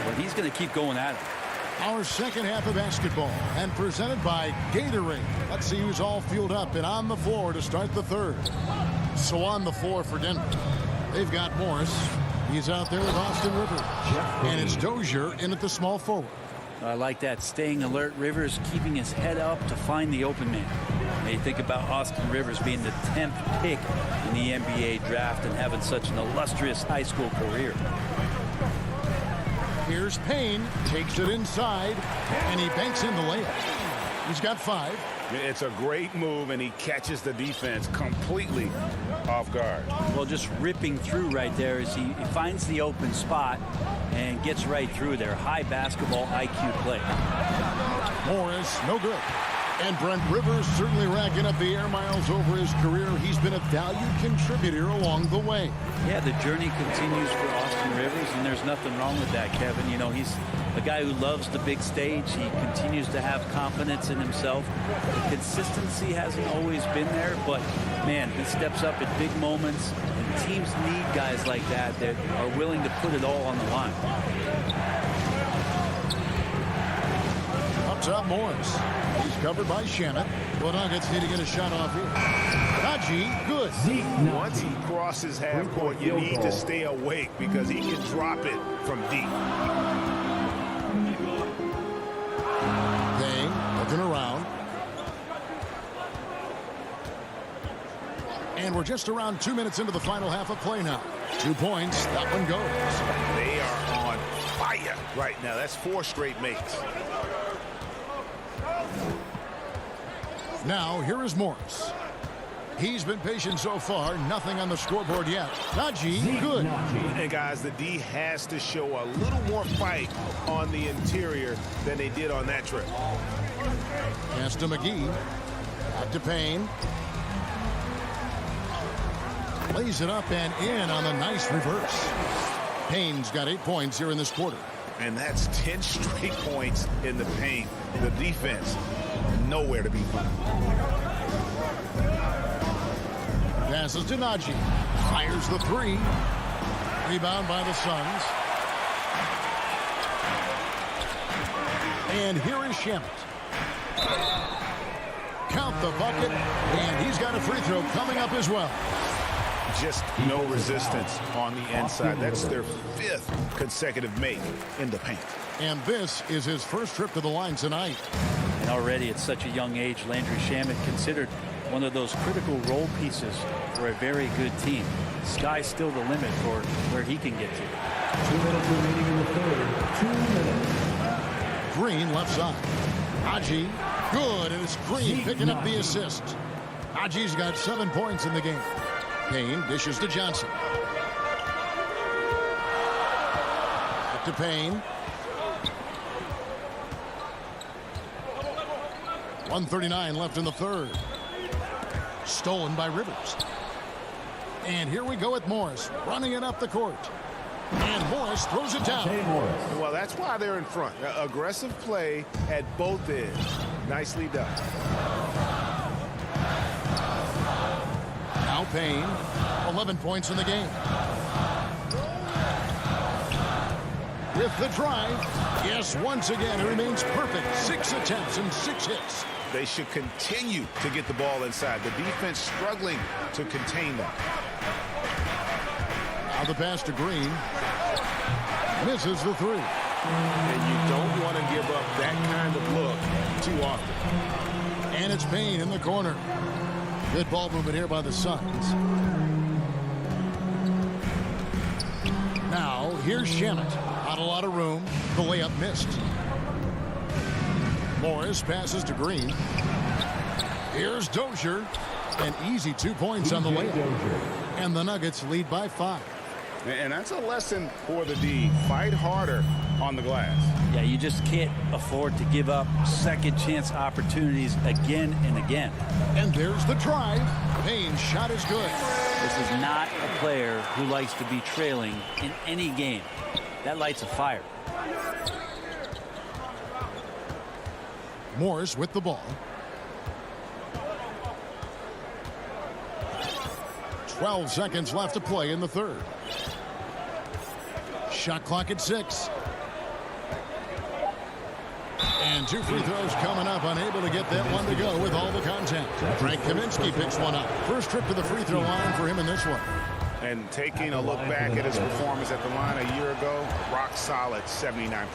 But he's going to keep going at it. Our second half of basketball, and presented by Gatorade. Let's see who's all fueled up and on the floor to start the third. So on the floor for Denver, they've got Morris. He's out there with Austin Rivers. And it's Dozier in at the small forward. I like that, staying alert. Rivers keeping his head up to find the open man. And you think about Austin Rivers being the 10th pick in the NBA draft and having such an illustrious high school career. Here's Payne, takes it inside, and he banks in the layup. He's got 5. It's a great move, and he catches the defense completely off guard. Well, just ripping through right there as he finds the open spot and gets right through there. High basketball IQ play. Morris, no good. And Brent Rivers certainly racking up the air miles over his career. He's been a valued contributor along the way. Yeah, the journey continues for Austin Rivers, and there's nothing wrong with that, Kevin. You know, he's a guy who loves the big stage. He continues to have confidence in himself. The consistency hasn't always been there, but, man, he steps up at big moments, and teams need guys like that that are willing to put it all on the line. Up top, Morris. He's covered by Shannon. The Nuggets need to get a shot off here. Najee, good. Once he crosses half court, you need to stay awake because he can drop it from deep. Payne looking around. And we're just around 2 minutes into the final half of play now. 2 points, that one goes. They are on fire right now. That's 4 straight makes. Now, here is Morris. He's been patient so far. Nothing on the scoreboard yet. Najee, good. And, guys, the D has to show a little more fight on the interior than they did on that trip. Pass to McGee. Back to Payne. Lays it up and in on the nice reverse. Payne's got 8 points here in this quarter. And that's 10 straight points in the paint. The defense, nowhere to be found. Passes to Najee. Fires the 3. Rebound by the Suns. And here is Shamet. Count the bucket. And he's got a free throw coming up as well. Just no resistance on the inside. That's their 5th consecutive make in the paint. And this is his first trip to the line tonight. And already at such a young age, Landry Shamet considered one of those critical role pieces for a very good team. Sky's still the limit for where he can get to. 2 minutes remaining in the third. 2 minutes. Green left side. Najee, good, and it's Green picking up the assist. Najee's got 7 points in the game. Payne dishes to Johnson. Back to Payne. 1:39 left in the third. Stolen by Rivers. And here we go with Morris running it up the court. And Morris throws it down. Well, that's why they're in front. Aggressive play at both ends. Nicely done. Now Payne, 11 points in the game. With the drive, yes, once again, it remains perfect. 6 attempts and 6 hits. They should continue to get the ball inside. The defense struggling to contain them. Now the pass to Green. Misses the 3. And you don't want to give up that kind of look too often. And it's Payne in the corner. Good ball movement here by the Suns. Now, here's Shamet. Not a lot of room. The layup missed. Morris passes to Green. Here's Dozier. An easy 2 points on the layup. And the Nuggets lead by 5. And that's a lesson for the D. Fight harder on the glass. Yeah, you just can't afford to give up second chance opportunities again and again. And there's the drive. Payne's shot is good. This is not a player who likes to be trailing in any game. That lights a fire. Morris with the ball. 12 seconds left to play in the third. Shot clock at 6. And 2 free throws coming up. Unable to get that one to go with all the contact. Frank Kaminsky picks one up. First trip to the free throw line for him in this one. And taking a look back at his performance at the line a year ago, rock solid 79%.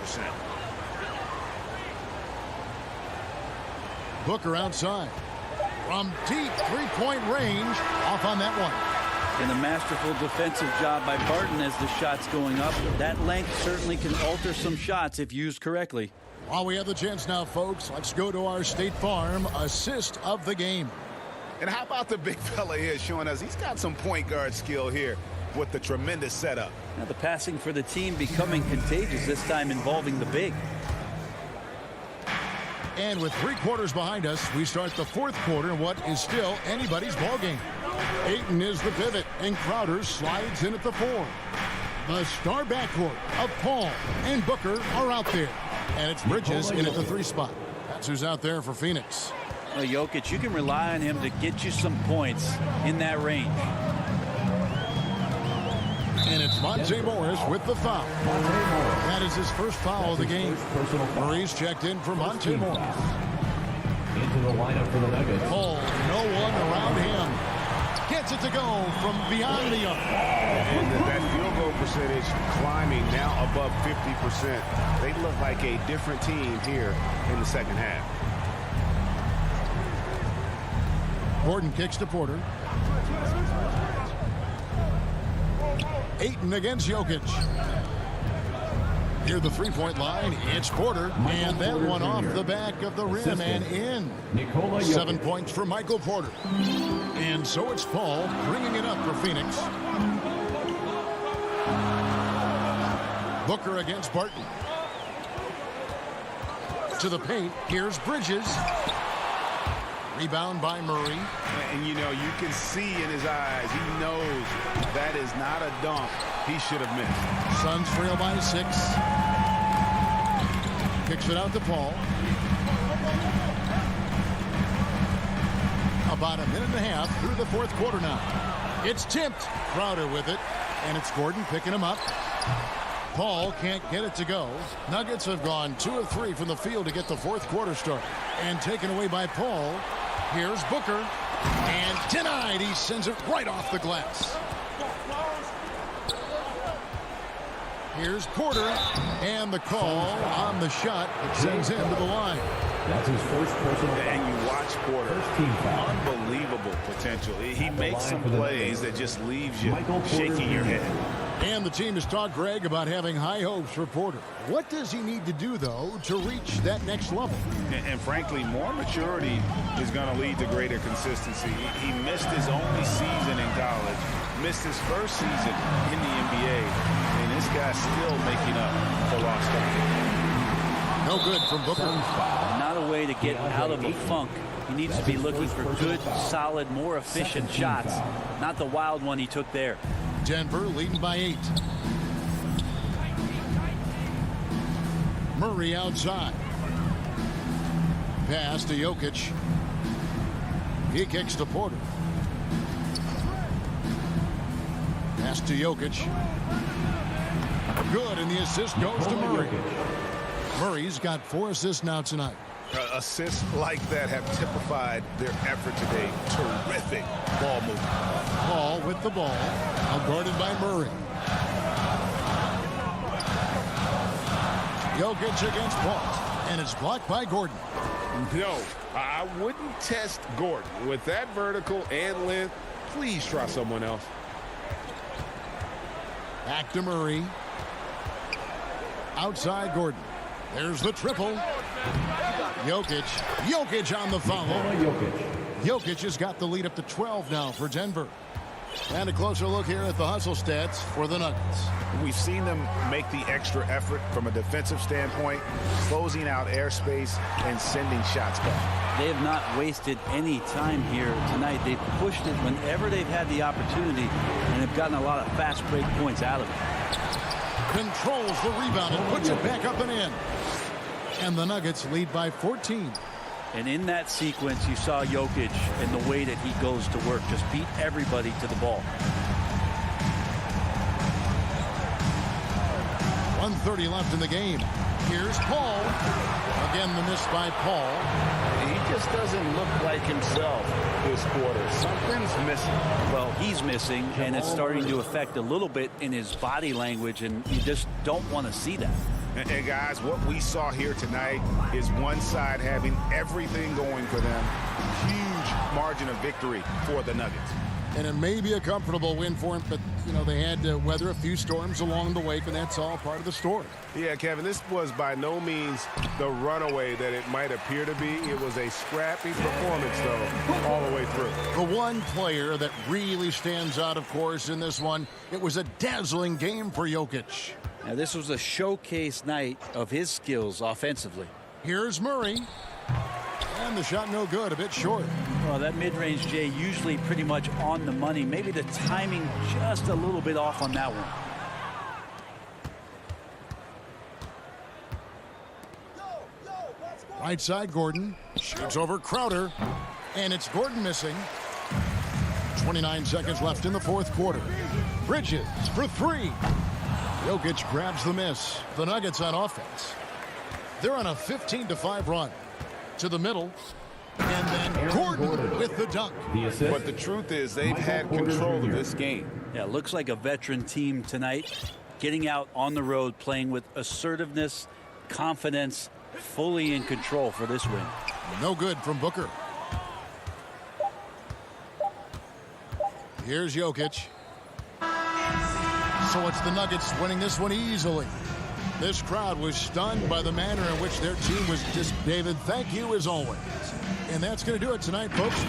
Booker outside. From deep three-point range. Off on that one. And a masterful defensive job by Barton as the shot's going up. That length certainly can alter some shots if used correctly. While we have the chance now, folks, let's go to our State Farm assist of the game. And how about the big fella here showing us he's got some point guard skill here with the tremendous setup. Now the passing for the team becoming contagious, this time involving the big. And with 3 quarters behind us, we start the fourth quarter in what is still anybody's ball game. Ayton is the pivot, and Crowder slides in at the 4. The star backcourt of Paul and Booker are out there. And it's Bridges in at the 3 spot. That's who's out there for Phoenix. Well, Jokic, you can rely on him to get you some points in that range. And it's Monte Morris with the foul. That is his first foul of the game. Murray's checked in for Monte Morris. Into the lineup for the Nuggets. Paul, no one around him. Gets it to go from beyond the arc. And that field goal percentage climbing now above 50%. They look like a different team here in the second half. Gordon kicks to Porter. Ayton against Jokic. Near the three-point line, it's Porter. And that one off the back of the rim and in. 7 points for Michael Porter. And so it's Paul bringing it up for Phoenix. Booker against Barton. To the paint, here's Bridges. Rebound by Murray. And, you know, you can see in his eyes, he knows that is not a dunk he should have missed. Suns trail by 6. Kicks it out to Paul. About a minute and a half through the fourth quarter now. It's tipped. Crowder with it. And it's Gordon picking him up. Paul can't get it to go. Nuggets have gone 2 of 3 from the field to get the fourth quarter started. And taken away by Paul. Here's Booker. And denied. He sends it right off the glass. Here's Porter. And the call on the shot that sends him to the line. That's his first personal foul. And you watch Porter. Unbelievable potential. He makes some plays that just leaves you shaking your head. And the team has talked, Greg, about having high hopes for Porter. What does he need to do, though, to reach that next level? And frankly, more maturity is going to lead to greater consistency. He missed his only season in college, missed his first season in the NBA, and this guy's still making up for lost time. No good from Booker. Not a way to get out of a funk. He needs to be looking for good, solid, more efficient shots. Not the wild one he took there. Denver leading by 8. Murray outside. Pass to Jokic. He kicks to Porter. Pass to Jokic. Good, and the assist goes to Murray. Murray's got 4 assists now tonight. Assists like that have typified their effort today. Terrific ball movement. Paul with the ball. Now guarded by Murray. Jokic against Paul. And it's blocked by Gordon. No, I wouldn't test Gordon. With that vertical and length, please try someone else. Back to Murray. Outside Gordon. There's the triple. Jokic on the foul. Jokic has got the lead up to 12 now for Denver. And a closer look here at the hustle stats for the Nuggets. We've seen them make the extra effort from a defensive standpoint, closing out airspace and sending shots back. They have not wasted any time here tonight. They've pushed it whenever they've had the opportunity and have gotten a lot of fast break points out of it. Controls the rebound and puts it back up and in. And the Nuggets lead by 14. And in that sequence, you saw Jokic and the way that he goes to work. Just beat everybody to the ball. 1:30 left in the game. Here's Paul. Again, the miss by Paul. He just doesn't look like himself this quarter. Something's missing. Well, he's missing, and it's starting to affect a little bit in his body language, and you just don't want to see that. And guys, what we saw here tonight is one side having everything going for them. Huge margin of victory for the Nuggets. And it may be a comfortable win for them, but, you know, they had to weather a few storms along the way, and that's all part of the story. Yeah, Kevin, this was by no means the runaway that it might appear to be. It was a scrappy performance, though, all the way through. The one player that really stands out, of course, in this one, it was a dazzling game for Jokic. Now, this was a showcase night of his skills offensively. Here's Murray. And the shot no good, a bit short. Well, that mid-range, Jay, usually pretty much on the money. Maybe the timing just a little bit off on that one. Right side, Gordon. Shoots over Crowder. And it's Gordon missing. 29 seconds left in the fourth quarter. Bridges for 3. Jokic grabs the miss. The Nuggets on offense. They're on a 15-5 run. To the middle. And then Gordon with the dunk. But the truth is they've had control of this game. Yeah, looks like a veteran team tonight, getting out on the road, playing with assertiveness, confidence, fully in control for this win. No good from Booker. Here's Jokic. So it's the Nuggets winning this one easily. This crowd was stunned by the manner in which their team was just, David, thank you as always. And that's going to do it tonight, folks.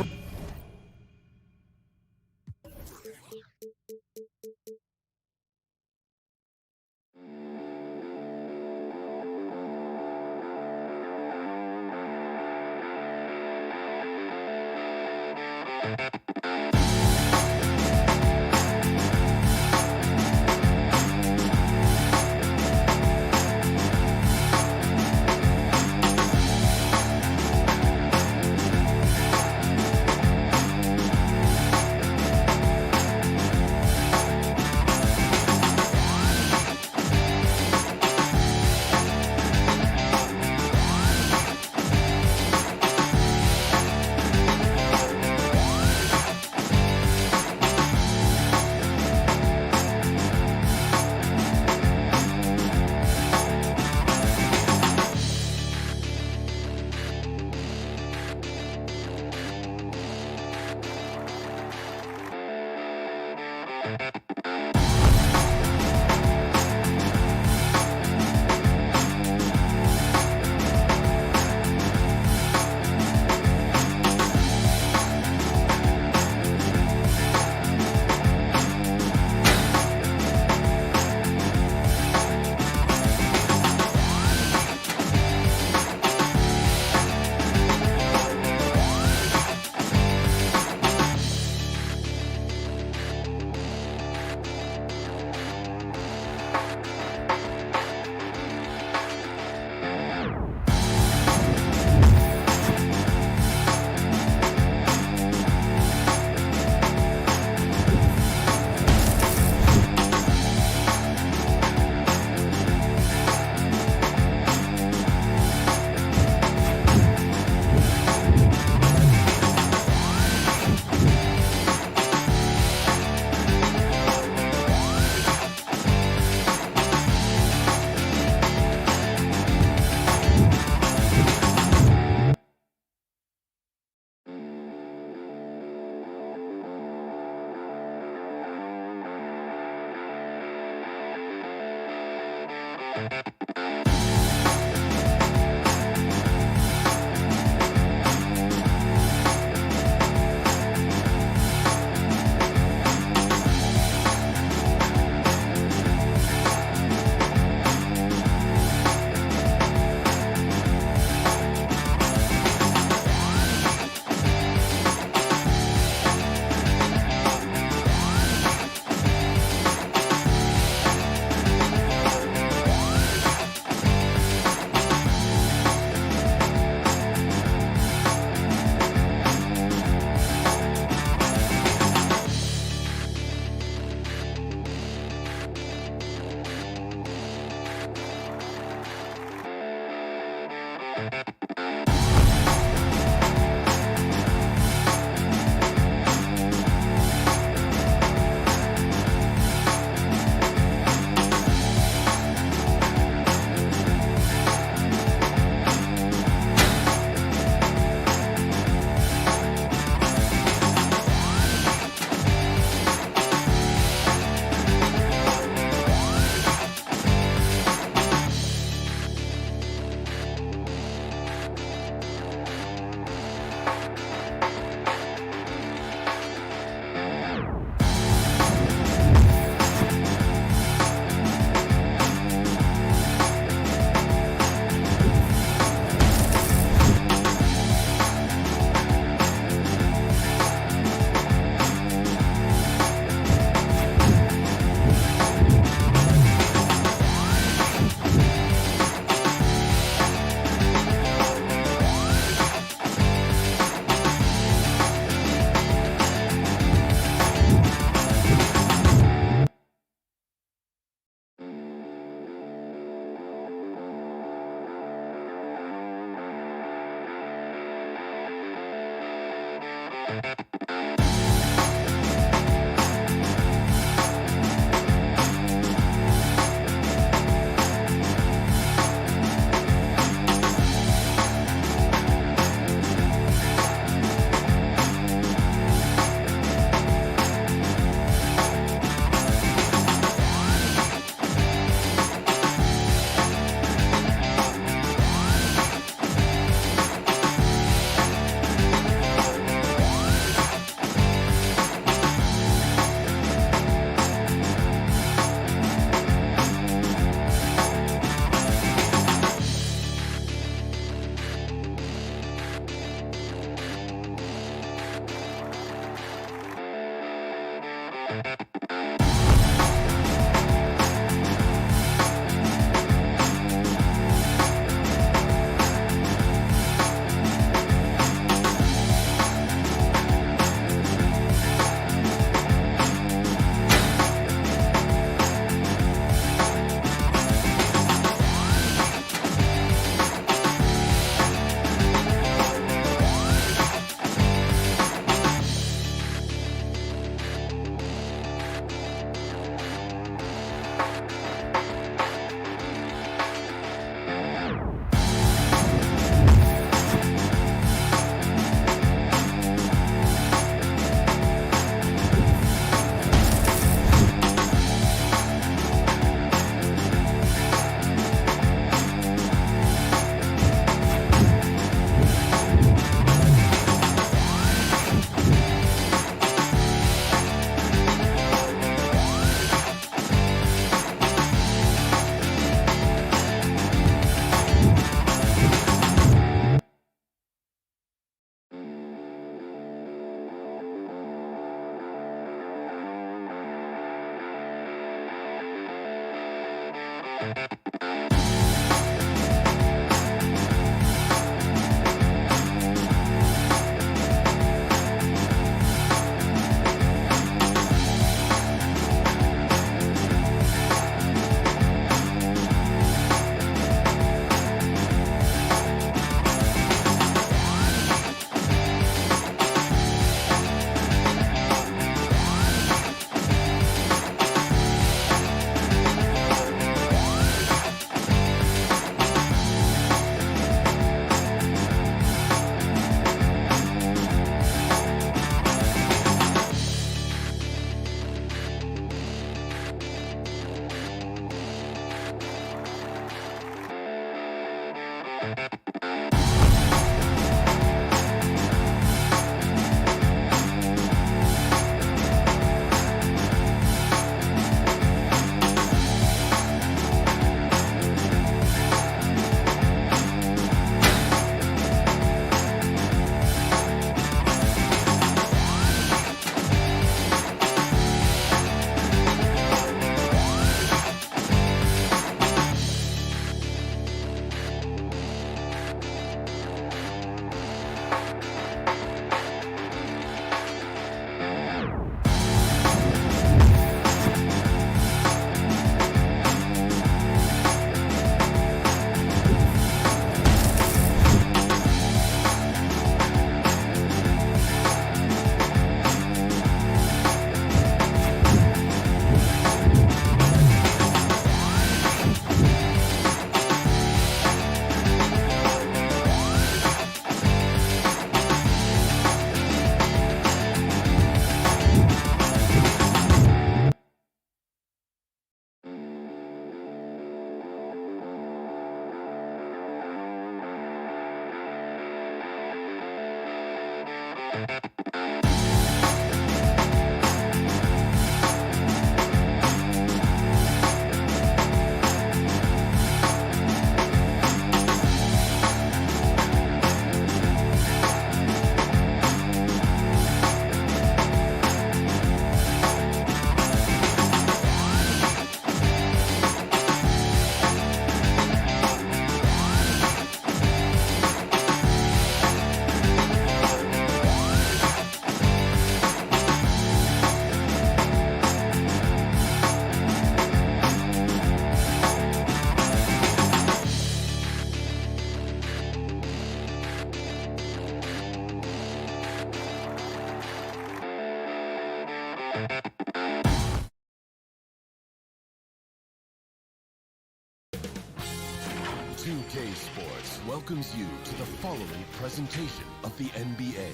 Sports welcomes you to the following presentation of the NBA.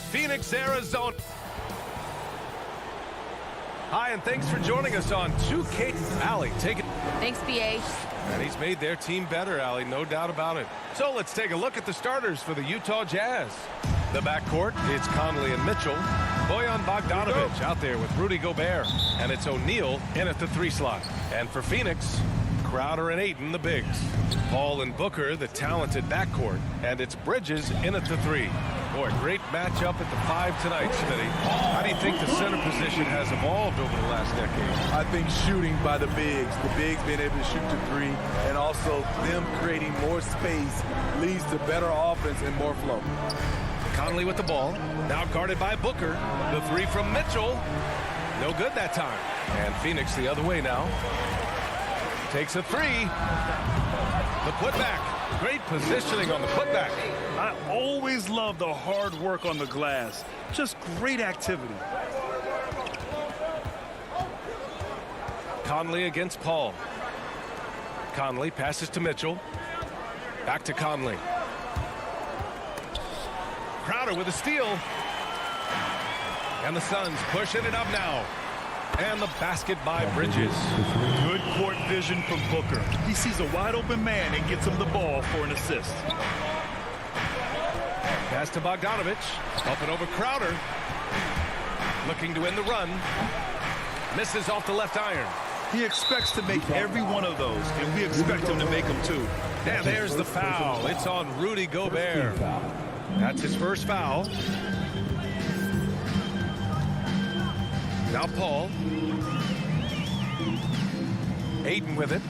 Phoenix, Arizona. Hi, and thanks for joining us on 2K. Allie, take it. Thanks, BA. And he's made their team better, Allie, no doubt about it. So let's take a look at the starters for the Utah Jazz. The backcourt, it's Conley and Mitchell. Bojan Bogdanovic out there with Rudy Gobert. And it's O'Neal in at the 3 slot. And for Phoenix, Crowder and Ayton, the bigs. Paul and Booker, the talented backcourt. And it's Bridges in at the 3. Boy, great matchup at the 5 tonight, Smitty. How do you think the center position has evolved over the last decade? I think shooting by the bigs being able to shoot to 3, and also them creating more space leads to better offense and more flow. Conley with the ball, now guarded by Booker. The 3 from Mitchell, no good that time. And Phoenix the other way now. Takes a 3. The putback. Great positioning on the putback. I always love the hard work on the glass. Just great activity. Conley against Paul. Conley passes to Mitchell. Back to Conley. Crowder with a steal. And the Suns pushing it up now. And the basket by Bridges. Good court vision from Booker. He sees a wide open man and gets him the ball for an assist. Pass to Bogdanovic. Up and over Crowder. Looking to end the run. Misses off the left iron. He expects to make every one of those, and we expect him to make them too. And there's the foul. It's on Rudy Gobert. That's his first foul. Now Paul. Ayton with it.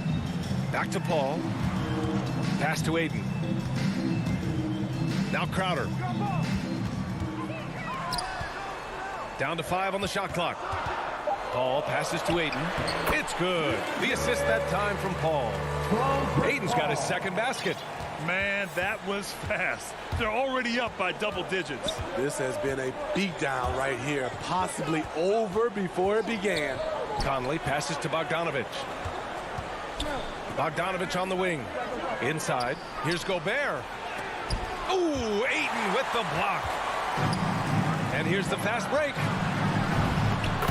Back to Paul. Pass to Ayton. Now Crowder. Down to 5 on the shot clock. Paul passes to Ayton. It's good. The assist that time from Paul. Ayton's got his second basket. Man, that was fast. They're already up by double digits. This has been a beatdown right here, possibly over before it began. Conley passes to Bogdanovic. Bogdanovic on the wing. Inside. Here's Gobert. Ooh, Ayton with the block. And here's the fast break.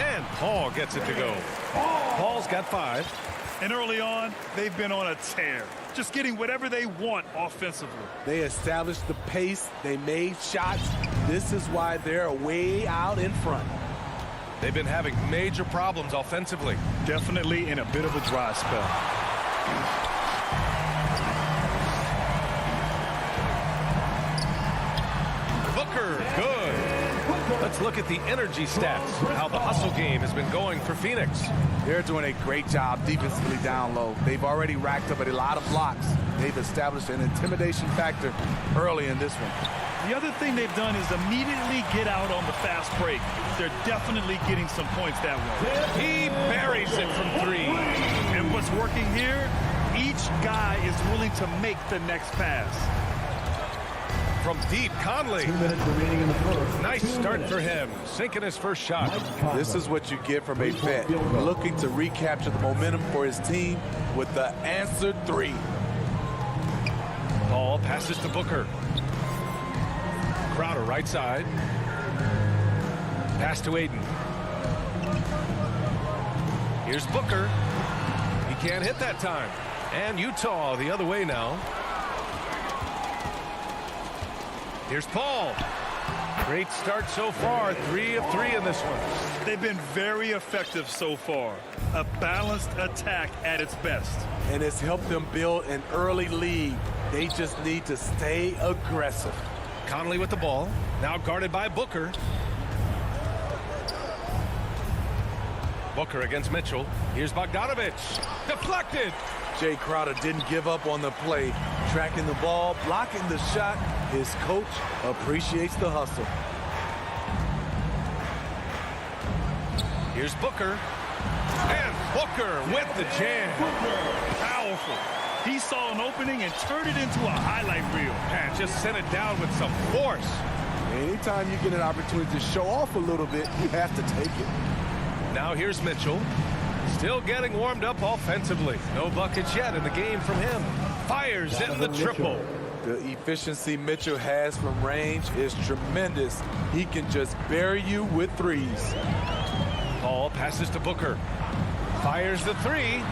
And Paul gets it to go. Paul's got 5. And early on, they've been on a tear. Just getting whatever they want offensively. They established the pace. They made shots. This is why they're way out in front. They've been having major problems offensively. Definitely in a bit of a dry spell. Booker, good. Let's look at the energy stats, how the hustle game has been going for Phoenix. They're doing a great job defensively down low. They've already racked up a lot of blocks. They've established an intimidation factor early in this one. The other thing they've done is immediately get out on the fast break. They're definitely getting some points that way. He buries it from 3. And what's working here, each guy is willing to make the next pass. From deep, Conley. 2 minutes remaining in the first. Nice start for him, sinking his first shot. This is what you get from a vet, looking to recapture the momentum for his team with the answered 3. Paul passes to Booker. Crowder right side. Pass to Ayton. Here's Booker. He can't hit that time. And Utah the other way now. Here's Paul. Great start so far. 3 of 3 in this one. They've been very effective so far. A balanced attack at its best. And it's helped them build an early lead. They just need to stay aggressive. Conley with the ball. Now guarded by Booker. Booker against Mitchell. Here's Bogdanovic. Deflected. Jay Crowder didn't give up on the play. Tracking the ball, blocking the shot. His coach appreciates the hustle. Here's Booker. And Booker with the jam. Powerful. He saw an opening and turned it into a highlight reel. And just sent it down with some force. Anytime you get an opportunity to show off a little bit, you have to take it. Now here's Mitchell. Still getting warmed up offensively. No buckets yet in the game from him. Fires in the triple. The efficiency Mitchell has from range is tremendous. He can just bury you with threes. Paul passes to Booker. Fires the three.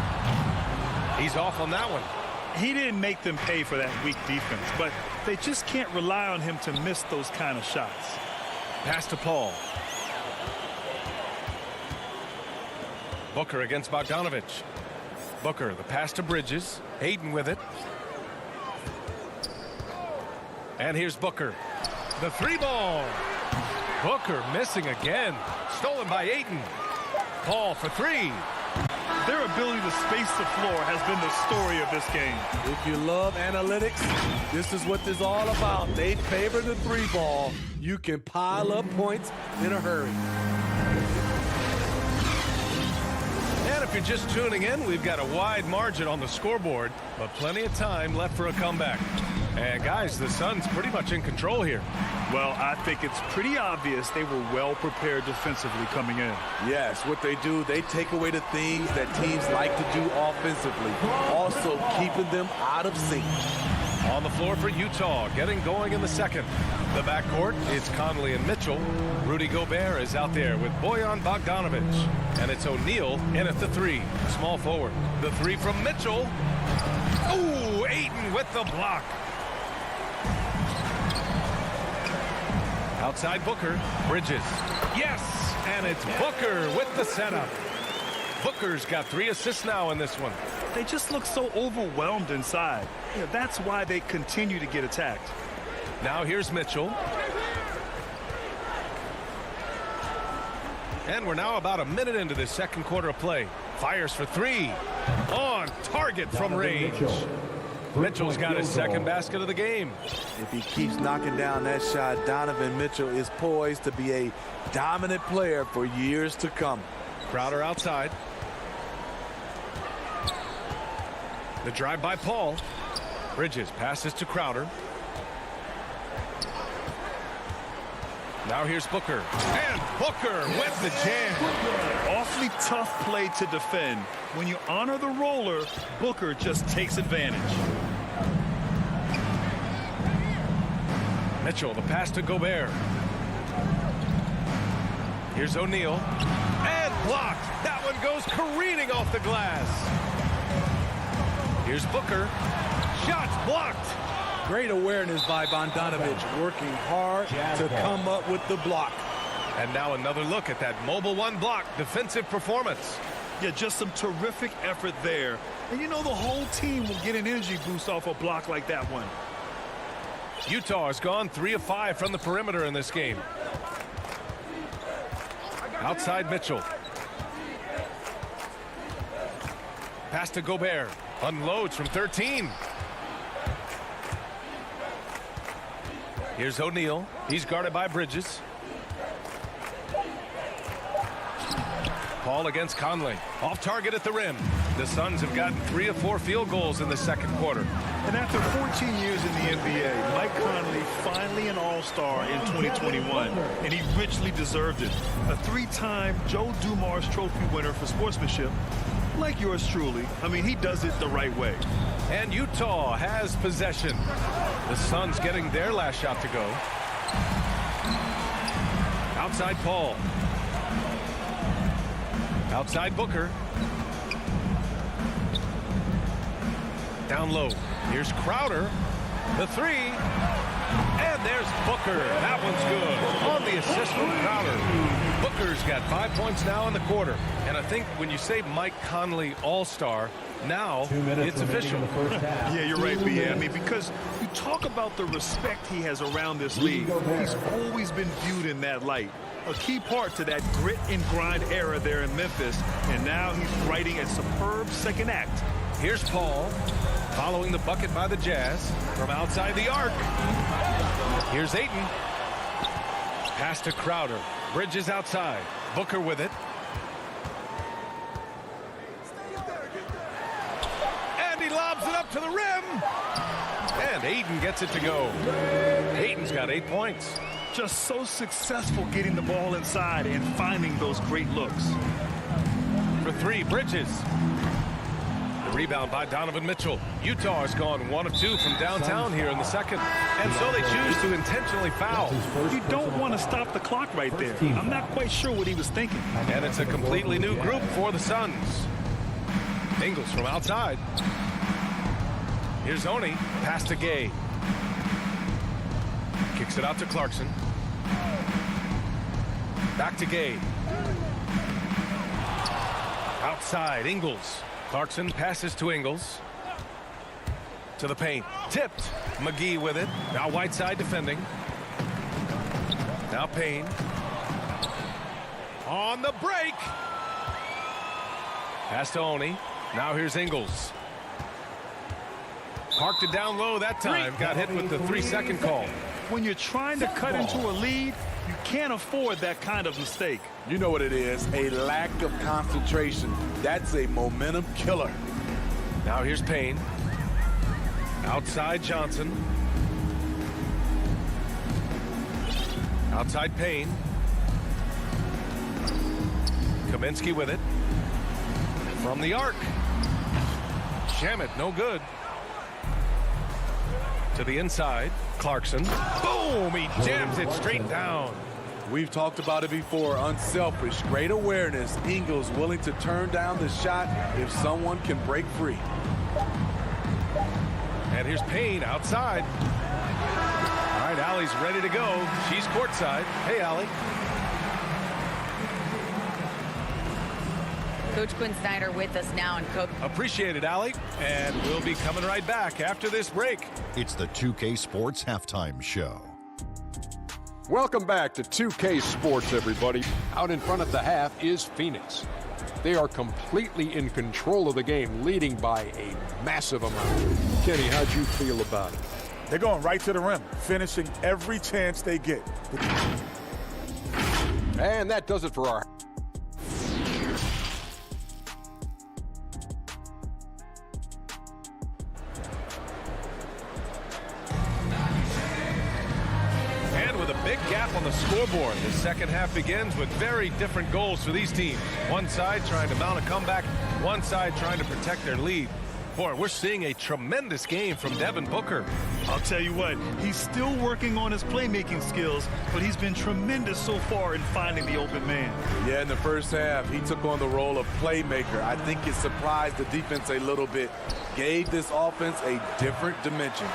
He's off on that one. He didn't make them pay for that weak defense, but they just can't rely on him to miss those kind of shots. Pass to Paul. Booker against Bogdanovich. Booker, the pass to Bridges. Hayden with it. And here's Booker. The three ball. Booker missing again. Stolen by Ayton. Paul for three. Their ability to space the floor has been the story of this game. If you love analytics, this is what this is all about. They favor the three ball. You can pile up points in a hurry. And if you're just tuning in, we've got a wide margin on the scoreboard, but plenty of time left for a comeback. And guys, the Suns pretty much in control here. Well, I think it's pretty obvious they were well prepared defensively coming in. Yes, what they do, they take away the things that teams like to do offensively, also keeping them out of sync. On the floor for Utah, getting going in the second. The backcourt is Conley and Mitchell. Rudy Gobert is out there with Bojan Bogdanovich. And it's O'Neal in at the three, small forward. The three from Mitchell. Ooh, Ayton with the block. Outside Booker, Bridges. Yes, and it's Booker with the setup. Booker's got 3 assists now in this one. They just look so overwhelmed inside. You know, that's why they continue to get attacked. Now here's Mitchell. And we're now about a minute into this second quarter of play. Fires for three. On target from range. Mitchell's got his second basket of the game. If he keeps knocking down that shot, Donovan Mitchell is poised to be a dominant player for years to come. Crowder outside. The drive by Paul. Bridges passes to Crowder. Now here's Booker. And Booker with the jam. Awfully tough play to defend. When you honor the roller, Booker just takes advantage. Mitchell, the pass to Gobert. Here's O'Neal. And blocked. That one goes careening off the glass. Here's Booker. Shots blocked. Great awareness by Bogdanovich, working hard to come up with the block. And now another look at that mobile one block defensive performance. Yeah, just some terrific effort there. And you know the whole team will get an energy boost off a block like that one. Utah has gone 3 of 5 from the perimeter in this game. Outside Mitchell. Pass to Gobert. Unloads from 13. Here's O'Neal. He's guarded by Bridges. Paul against Conley. Off target at the rim. The Suns have gotten 3 of 4 field goals in the second quarter. And after 14 years in the NBA, Mike Conley finally an all-star in 2021, and he richly deserved it. A 3-time Joe Dumars Trophy winner for sportsmanship, like yours truly. I mean, he does it the right way. And Utah has possession. The Suns getting their last shot to go. Outside Paul. Outside Booker. Down low. Here's Crowder. The three. And there's Booker. That one's good. On the assist from Crowder. Booker's got 5 points now in the quarter. And I think when you say Mike Conley All-Star, now it's official. Yeah, you're right, B.A. I mean, because you talk about the respect he has around this league. He's always been viewed in that light. A key part to that grit and grind era there in Memphis. And now he's writing a superb second act. Here's Paul following the bucket by the Jazz from outside the arc. Here's Ayton. Pass to Crowder. Bridges outside. Booker with it. And he lobs it up to the rim. And Ayton gets it to go. Ayton's got 8 points. Just so successful getting the ball inside and finding those great looks. for three. Bridges. The rebound by Donovan Mitchell. Utah has gone 1 of 2 from downtown here in the second. And so they choose to intentionally foul. You don't want to stop the clock right there. I'm not quite sure what he was thinking. And it's a completely new group for the Suns. Ingles from outside. Here's Oni. Pass to Gay. Kicks it out to Clarkson. Back to Gay. Outside, Ingles. Clarkson passes to Ingles. To the paint. Tipped. McGee with it. Now Whiteside defending. Now Payne. On the break. Pass to Oni. Now here's Ingles. Parked it down low that time. Got hit with the 3-second call. When you're trying to cut into a lead, you can't afford that kind of mistake. You know what it is, a lack of concentration. That's a momentum killer. Now here's Payne. Outside Johnson. Outside Payne. Kaminsky with it. From the arc. Shamet, no good. To the inside. Clarkson. Boom! He jams it straight down. We've talked about it before. Unselfish, great awareness. Ingles willing to turn down the shot if someone can break free. And here's Payne outside. All right, Allie's ready to go. She's courtside. Hey, Allie. Coach Quinn Snyder with us now. And Coach, appreciate it, Allie. And we'll be coming right back after this break. It's the 2K Sports Halftime Show. Welcome back to 2K Sports, everybody. Out in front at the half is Phoenix. They are completely in control of the game, leading by a massive amount. Kenny, how'd you feel about it? They're going right to the rim, finishing every chance they get. And that does it for our... Big gap on the scoreboard. The second half begins with very different goals for these teams. One side trying to mount a comeback, one side trying to protect their lead. Boy, we're seeing a tremendous game from Devin Booker. I'll tell you what, he's still working on his playmaking skills, but he's been tremendous so far in finding the open man. Yeah, in the first half, he took on the role of playmaker. I think it surprised the defense a little bit, gave this offense a different dimension.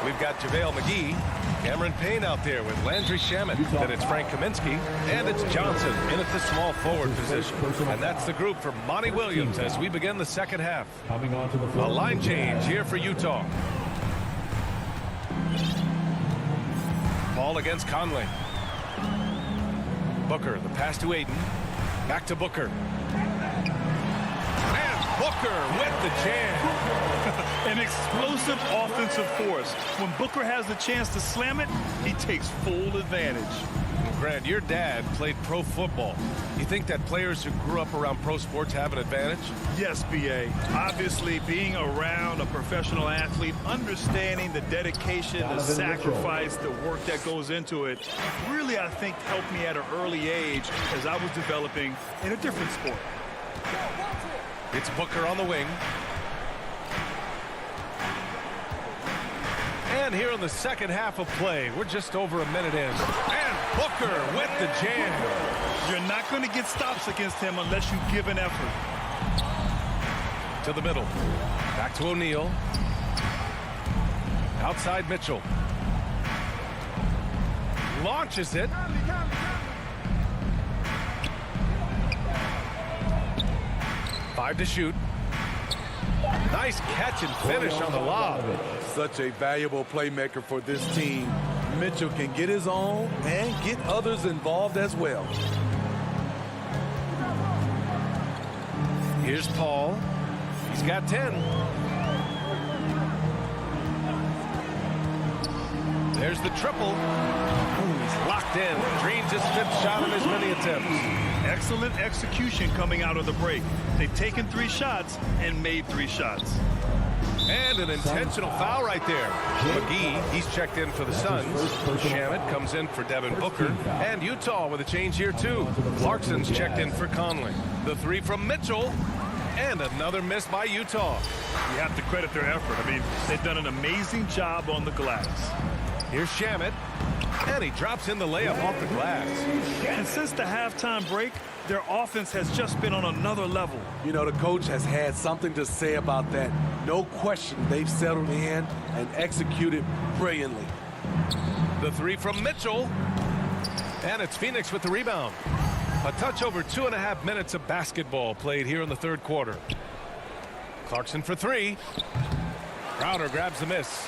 We've got JaVale McGee, Cameron Payne out there with Landry Shamet. Then it's Frank Kaminsky, and it's Johnson in at the small forward position. And that's the group for Monty Williams as we begin the second half. A line change here for Utah. Ball against Conley. Booker, the pass to Aiden. Back to Booker. And Booker with the jam. An explosive offensive force. When Booker has the chance to slam it, he takes full advantage. Grant, your dad played pro football. You think that players who grew up around pro sports have an advantage? Yes, B.A. Obviously, being around a professional athlete, understanding the dedication, the sacrifice, the work that goes into it, really, I think, helped me at an early age as I was developing in a different sport. It's Booker on the wing. And here in the second half of play, we're just over a minute in. And Booker with the jam. You're not going to get stops against him unless you give an effort. To the middle. Back to O'Neal. Outside Mitchell. Launches it. Five to shoot. Nice catch and finish on the lob. Such a valuable playmaker for this team. Mitchell can get his own and get others involved as well. Here's Paul. He's got 10. There's the triple. He's locked in. Dreams his fifth shot in as many attempts. Excellent execution coming out of the break. They've taken 3 shots and made 3 shots. And an intentional foul right there. McGee, he's checked in for the Suns. Shamet comes in for Devin Booker. And Utah with a change here, too. Clarkson's checked in for Conley. The three from Mitchell. And another miss by Utah. You have to credit their effort. I mean, they've done an amazing job on the glass. Here's Shamet. And he drops in the layup off the glass. And since the halftime break, their offense has just been on another level. You know, the coach has had something to say about that. No question, they've settled in and executed brilliantly. The three from Mitchell. And it's Phoenix with the rebound. A touch over 2.5 minutes of basketball played here in the third quarter. Clarkson for three. Crowder grabs the miss.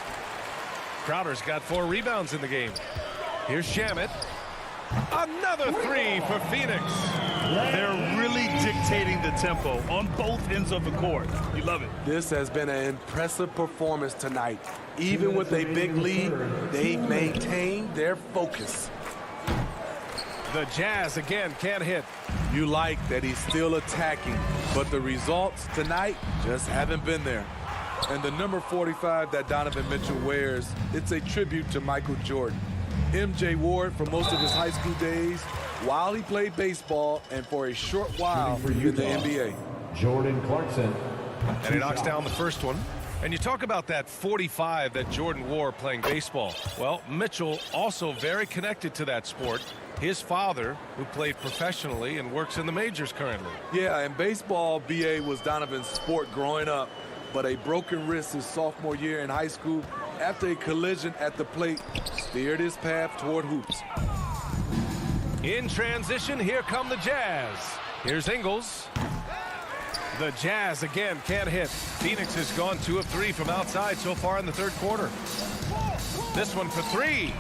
Crowder's got 4 rebounds in the game. Here's Shamet. Another three for Phoenix. They're really dictating the tempo on both ends of the court. You love it. This has been an impressive performance tonight. Even with a big lead, they've maintained their focus. The Jazz again can't hit. You like that he's still attacking, but the results tonight just haven't been there. And the number 45 that Donovan Mitchell wears, it's a tribute to Michael Jordan. MJ wore it for most of his high school days while he played baseball and for a short while in the NBA. Jordan Clarkson. And he knocks down the first one. And you talk about that 45 that Jordan wore playing baseball. Well, Mitchell also very connected to that sport. His father, who played professionally and works in the majors currently. Yeah, and baseball, BA, was Donovan's sport growing up. But a broken wrist his sophomore year in high school after a collision at the plate steered his path toward hoops. In transition, here come the Jazz. Here's Ingles. The Jazz again can't hit. Phoenix has gone 2 of 3 from outside so far in the third quarter. This one for 3.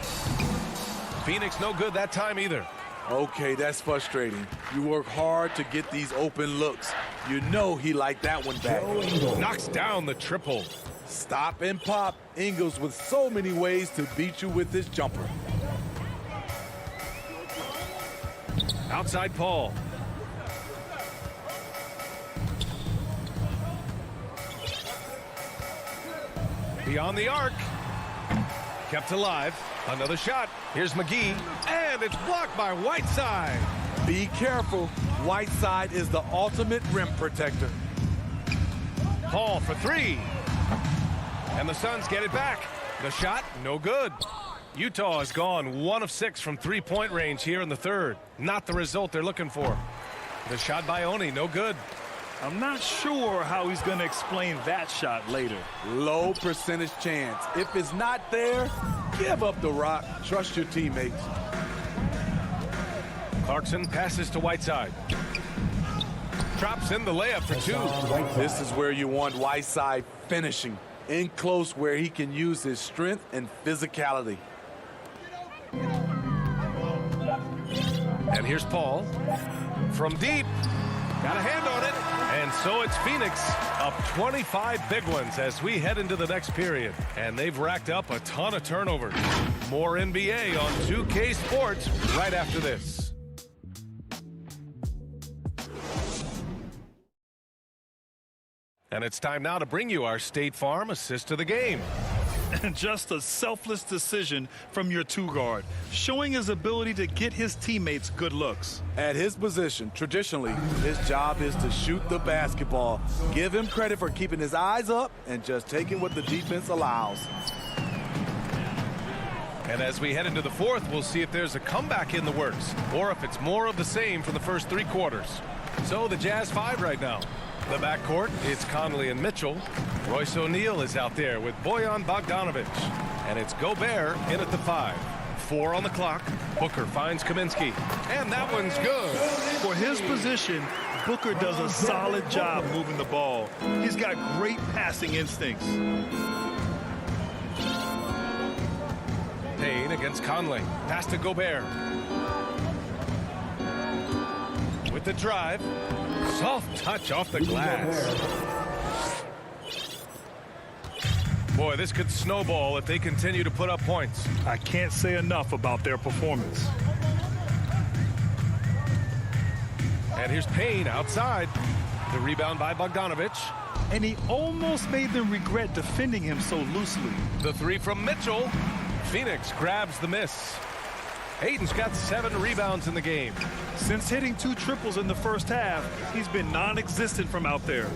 Phoenix no good that time either. Okay, that's frustrating. You work hard to get these open looks. You know he liked that one back. Knocks down the triple. Stop and pop. Ingles with so many ways to beat you with his jumper. Outside Paul. Beyond the arc. Kept alive. Another shot. Here's McGee. And it's blocked by Whiteside. Be careful. Whiteside is the ultimate rim protector. Paul for 3. And the Suns get it back. The shot, no good. Utah has gone 1 of 6 from 3-point range here in the third. Not the result they're looking for. The shot by Oni, no good. I'm not sure how he's going to explain that shot later. Low percentage chance. If it's not there, give up the rock. Trust your teammates. Clarkson passes to Whiteside. Drops in the layup for 2. This is where you want Whiteside finishing. In close where he can use his strength and physicality. And here's Paul. From deep. Got a hand on it. And so it's Phoenix up 25 big ones as we head into the next period. And they've racked up a ton of turnovers. More NBA on 2K Sports right after this. And it's time now to bring you our State Farm assist to the game. And just a selfless decision from your 2-guard, showing his ability to get his teammates good looks. At his position, traditionally, his job is to shoot the basketball. Give him credit for keeping his eyes up and just taking what the defense allows. And as we head into the fourth, we'll see if there's a comeback in the works or if it's more of the same from the first 3 quarters. So the Jazz 5 right now. The backcourt, it's Conley and Mitchell. Royce O'Neal is out there with Bojan Bogdanovic. And it's Gobert in at the 5. 4 on the clock. Booker finds Kaminsky. And that one's good. For his position, Booker does a solid job moving the ball. He's got great passing instincts. Payne against Conley. Pass to Gobert. With the drive. Soft touch off the glass. Boy, this could snowball if they continue to put up points. I can't say enough about their performance. And here's Payne outside. The rebound by Bogdanovic. and he almost made them regret defending him so loosely. The three from Mitchell. Phoenix grabs the miss. Aiden's got 7 rebounds in the game. Since hitting 2 triples in the first half, he's been non-existent from out there.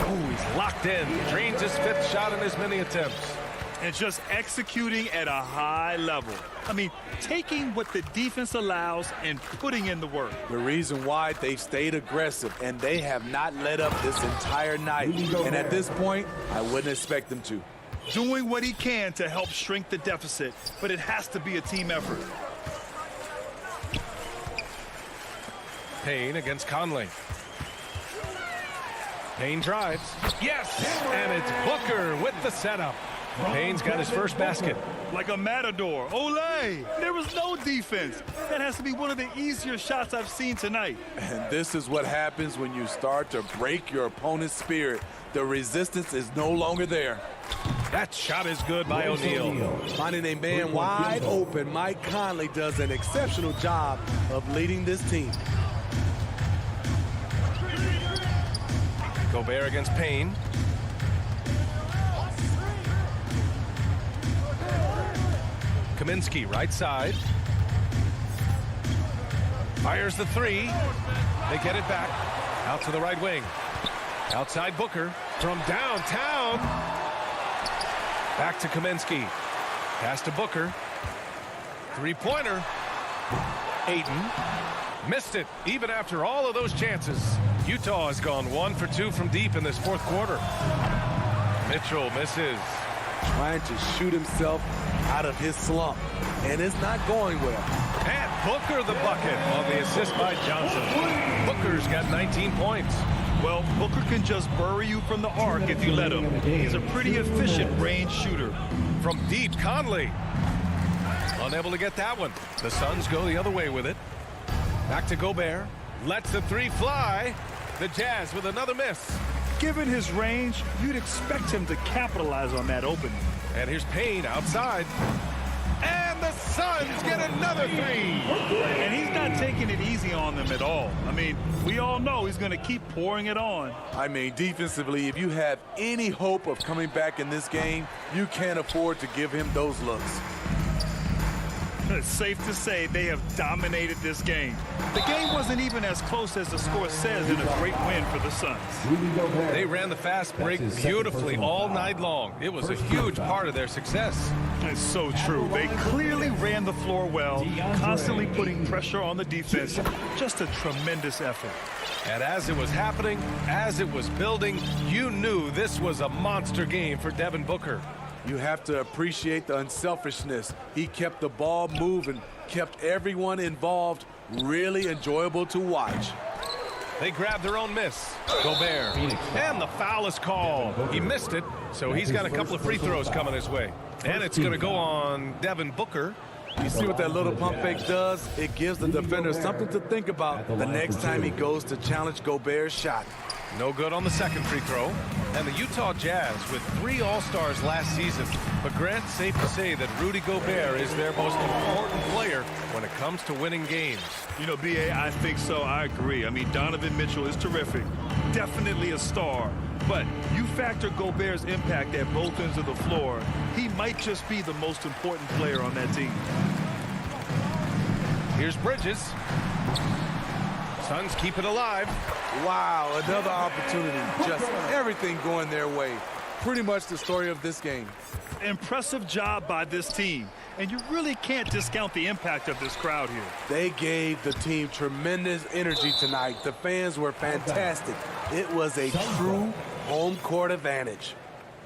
Oh, he's locked in. Drains his 5th shot in as many attempts. And just executing at a high level. I mean, taking what the defense allows and putting in the work. The reason why they've stayed aggressive, and they have not let up this entire night. And at this point, I wouldn't expect them to. Doing what he can to help shrink the deficit, but it has to be a team effort. Payne against Conley. Payne drives. Yes! And it's Booker with the setup. Payne's got his first basket. Like a matador. Olé! There was no defense. That has to be one of the easier shots I've seen tonight. And this is what happens when you start to break your opponent's spirit. The resistance is no longer there. That shot is good by O'Neal. Finding a man wide open, Mike Conley does an exceptional job of leading this team. Gobert against Payne. Kaminsky, right side. Fires the 3. They get it back. Out to the right wing. Outside Booker. From downtown. Back to Kaminsky. Pass to Booker. 3-pointer. Aiden. Missed it, even after all of those chances. Utah has gone 1 for 2 from deep in this 4th quarter. Mitchell misses. Trying to shoot himself out of his slump, and it's not going well. And Booker the bucket on the assist by Johnson. Booker's got 19 points. Well, Booker can just bury you from the arc if you let him. He's a pretty efficient range shooter. From deep, Conley. Unable to get that one. The Suns go the other way with it. Back to Gobert. Lets the 3 fly. The Jazz with another miss. Given his range, you'd expect him to capitalize on that opening. And here's Payne outside. And the Suns get another 3. And he's not taking it easy on them at all. I mean, we all know he's going to keep pouring it on. I mean, defensively, if you have any hope of coming back in this game, you can't afford to give him those looks. It's safe to say they have dominated this game. The game wasn't even as close as the score says in a great win for the Suns. They ran the fast break beautifully all night long. It was a huge part of their success. It's so true. They clearly ran the floor well, constantly putting pressure on the defense. Just a tremendous effort. And as it was happening, as it was building, you knew this was a monster game for Devin Booker. You have to appreciate the unselfishness. He kept the ball moving, kept everyone involved, really enjoyable to watch. They grabbed their own miss. Gobert. And the foul is called. He missed it, so he's got a couple of free throws coming his way. And it's going to go on Devin Booker. You see what that little pump fake does? It gives the defender something to think about the next time he goes to challenge Gobert's shot. No good on the second free throw. And the Utah Jazz with 3 All-Stars last season. But Grant, safe to say that Rudy Gobert is their most important player when it comes to winning games. You know, B.A., I think so. I agree. I mean, Donovan Mitchell is terrific. Definitely a star. But you factor Gobert's impact at both ends of the floor, he might just be the most important player on that team. Here's Bridges. Suns keep it alive. Wow, another opportunity. Just everything going their way. Pretty much the story of this game. Impressive job by this team. And you really can't discount the impact of this crowd here. They gave the team tremendous energy tonight. The fans were fantastic. It was a true home court advantage.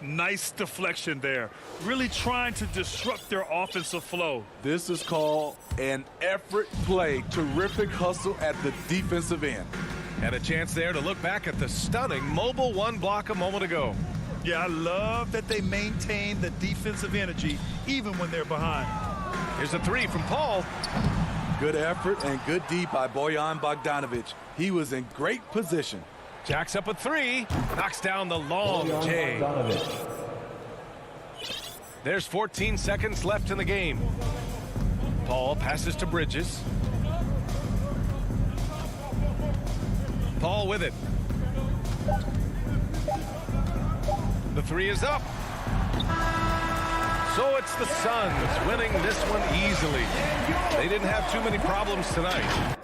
Nice deflection there. Really trying to disrupt their offensive flow. This is called an effort play. Terrific hustle at the defensive end. And a chance there to look back at the stunning mobile 1 block a moment ago. Yeah, I love that they maintain the defensive energy even when they're behind. Here's a 3 from Paul. Good effort and good D by Bojan Bogdanovic. He was in great position. Jacks up a 3. Knocks down the long J. There's 14 seconds left in the game. Paul passes to Bridges. Paul with it. The three is up. So it's the Suns winning this one easily. They didn't have too many problems tonight.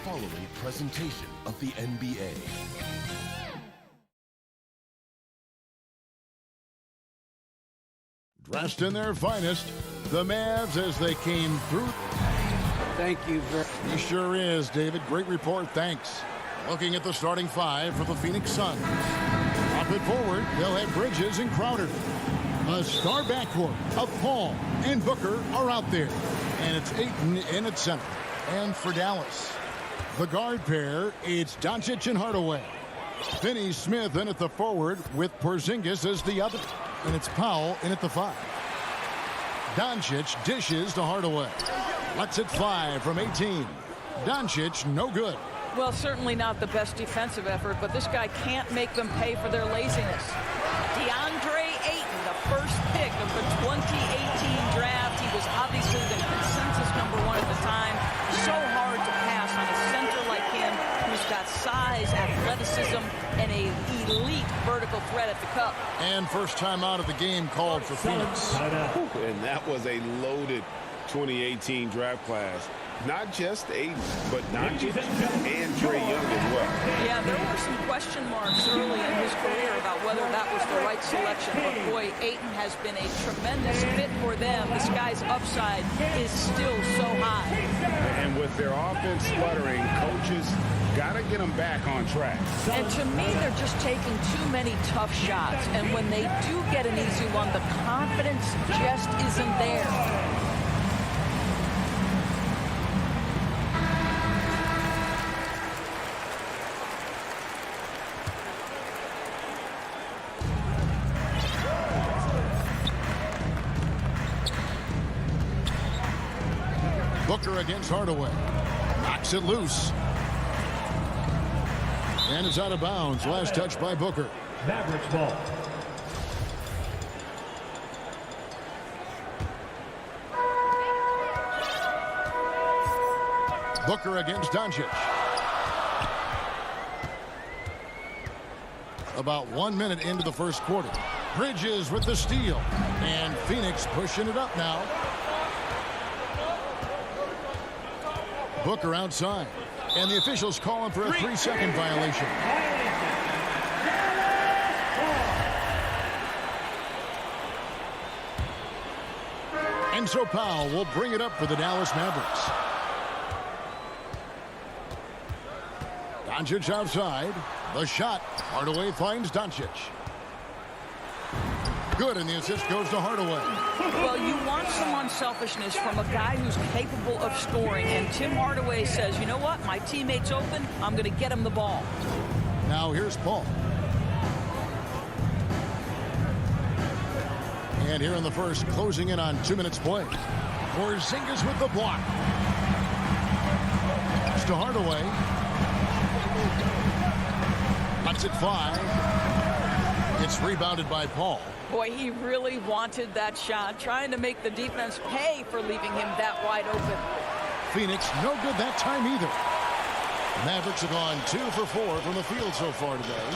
following presentation of the NBA. Dressed in their finest, the Mavs as they came through. Thank you very much. He sure is, David. Great report, thanks. Looking at the starting five for the Phoenix Suns. Up and forward, they'll have Bridges and Crowder. A star backcourt of Paul and Booker are out there. And it's Ayton in at center. And for Dallas, the guard pair, it's Doncic and Hardaway. Finney-Smith in at the forward with Porzingis as the other. And it's Powell in at the 5. Doncic dishes to Hardaway. Lets it fly from 18. Doncic, no good. Well, certainly not the best defensive effort, but this guy can't make them pay for their laziness. DeAndre Ayton, the first pick of the 2018 draft. He was obviously the consensus #1 at the time. So hard to pass on a center like him who's got size, athleticism, and an elite vertical threat at the cup. And first time out of the game called for Phoenix. And that was a loaded 2018 draft class. Not just Ayton, but Doncic and Trae Young as well. Yeah, there were some question marks early in his career about whether that was the right selection. But boy, Ayton has been a tremendous fit for them. This guy's upside is still so high. And with their offense sputtering, coaches got to get them back on track. And to me, they're just taking too many tough shots. And when they do get an easy one, the confidence just isn't there. Booker against Hardaway. Knocks it loose. And it's out of bounds. Last touch by Booker. Mavericks ball. Booker against Doncic. About 1 minute into the first quarter. Bridges with the steal. And Phoenix pushing it up now. Booker outside. And the officials calling for a 3-second violation. And so Powell will bring it up for the Dallas Mavericks. Doncic outside. The shot. Hardaway finds Doncic. Good, and the assist goes to Hardaway. Well, you want some unselfishness from a guy who's capable of scoring, and Tim Hardaway says, you know what, my teammate's open, I'm going to get him the ball. Now here's Paul. And here in the first, closing in on 2 minutes play. Porzingis with the block. It's to Hardaway. Lets it fly. It's rebounded by Paul. Boy, he really wanted that shot, trying to make the defense pay for leaving him that wide open. Phoenix, no good that time either. Mavericks have gone 2 for 4 from the field so far today.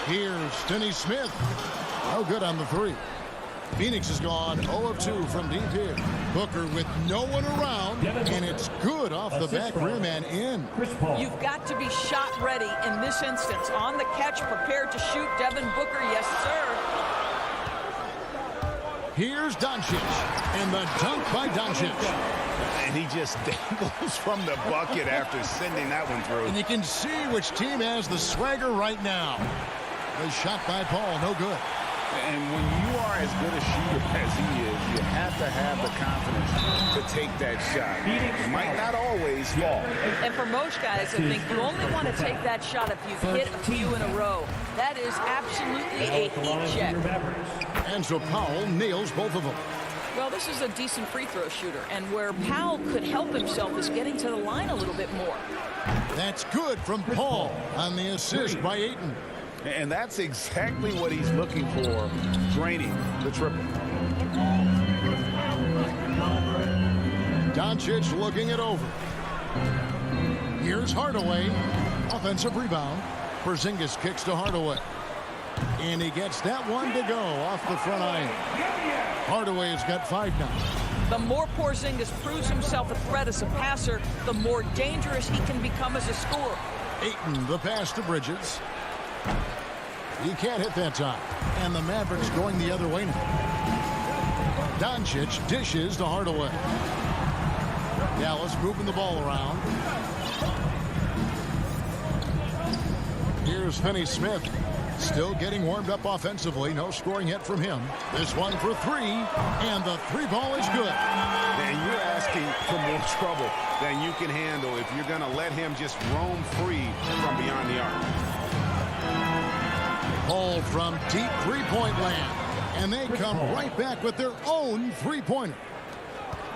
Here's Finney-Smith. No good on the 3. Phoenix has gone 0 of 2 from deep here. Booker with no one around, and it's good off the back rim and in. You've got to be shot ready in this instance. On the catch, prepared to shoot. Devin Booker, yes, sir. Here's Doncic, and the dunk by Doncic. And he just dangles from the bucket after sending that one through. And you can see which team has the swagger right now. The shot by Paul, no good. And when you are as good a shooter as he is, you have to have the confidence to take that shot. It might not always fall. And for most guys, I think you only want to take that shot if you've hit a few in a row. That is absolutely a heat check. And so Powell nails both of them. Well, this is a decent free throw shooter, and where Powell could help himself is getting to the line a little bit more. That's good from Paul on the assist by Ayton. And that's exactly what he's looking for, draining the triple. Doncic looking it over. Here's Hardaway. Offensive rebound. Porzingis kicks to Hardaway. And he gets that one to go off the front iron. Hardaway's got 5 now. The more Porzingis proves himself a threat as a passer, the more dangerous he can become as a scorer. Ayton, the pass to Bridges. He can't hit that time. And the Mavericks going the other way now. Doncic dishes to Hardaway. Dallas moving the ball around. Here's Finney-Smith. Still getting warmed up offensively. No scoring yet from him. This one for three. And the three ball is good. And you're asking for more trouble than you can handle if you're going to let him just roam free from beyond the arc. Ball from deep three-point land. And they come right back with their own three-pointer.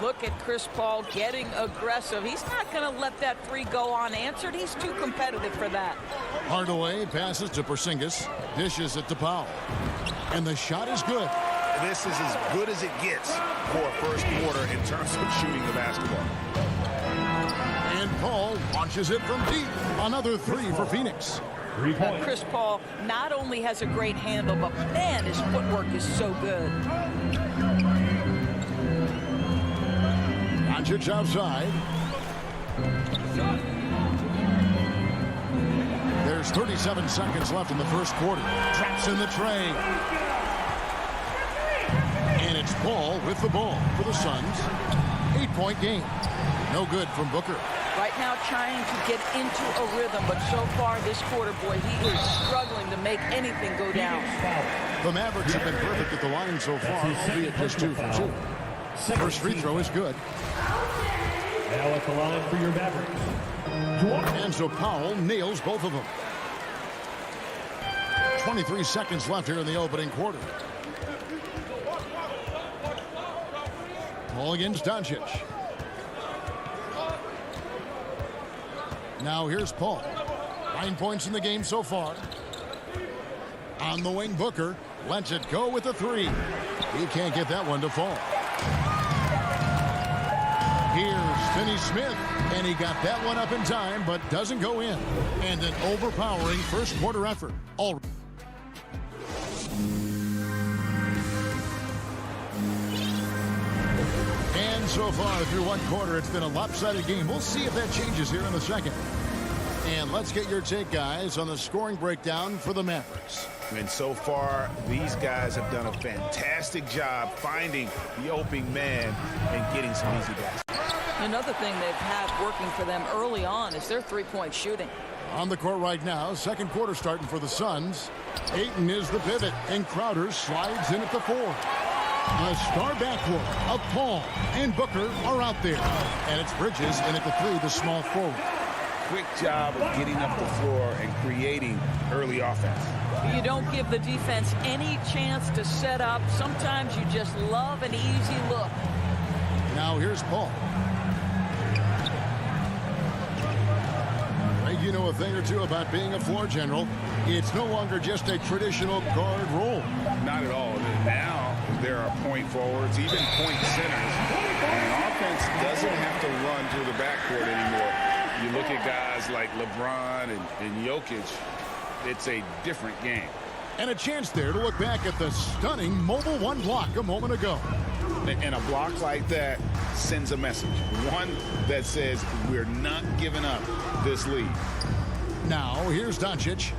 Look at Chris Paul getting aggressive. He's not going to let that three go unanswered. He's too competitive for that. Hardaway passes to Porzingis. Dishes it to Powell. And the shot is good. This is as good as it gets for a first quarter in terms of shooting the basketball. And Paul launches it from deep. Another three for Phoenix. Chris Paul not only has a great handle, but man, his footwork is so good. Doncic outside. There's 37 seconds left in the first quarter. Traps in the tray. And it's Paul with the ball for the Suns. 8-point game. No good from Booker. Right now trying to get into a rhythm, but so far this quarter, boy, he is struggling to make anything go down. The Mavericks have been perfect at the line so far, albeit just 2 for 2. First free throw is good. Now at the line for your Mavericks. And so Powell nails both of them. 23 seconds left here in the opening quarter. Ball against Doncic. Now here's Paul. 9 points in the game so far. On the wing, Booker lets it go with the three. He can't get that one to fall. Here's Finney-Smith, and he got that one up in time, but doesn't go in. And an overpowering first quarter effort. And so far through one quarter, it's been a lopsided game. We'll see if that changes here in the second. And let's get your take, guys, on the scoring breakdown for the Mavericks. And so far, these guys have done a fantastic job finding the opening man and getting some easy baskets. Another thing they've had working for them early on is their three-point shooting. On the court right now, second quarter starting for the Suns. Ayton is the pivot, and Crowder slides in at the 4. A star backcourt of Paul and Booker are out there. And it's Bridges in at the 3, the small forward. Quick job of getting up the floor and creating early offense. You don't give the defense any chance to set up. Sometimes you just love an easy look. Now here's Paul. You know a thing or two about being a floor general. It's no longer just a traditional guard role. Not at all. Now there are point forwards, even point centers. And offense doesn't have to run through the backcourt anymore. You look at guys like LeBron and Jokic, it's a different game. And a chance there to look back at the stunning mobile one block a moment ago. And a block like that sends a message. One that says we're not giving up this lead. Now here's Doncic.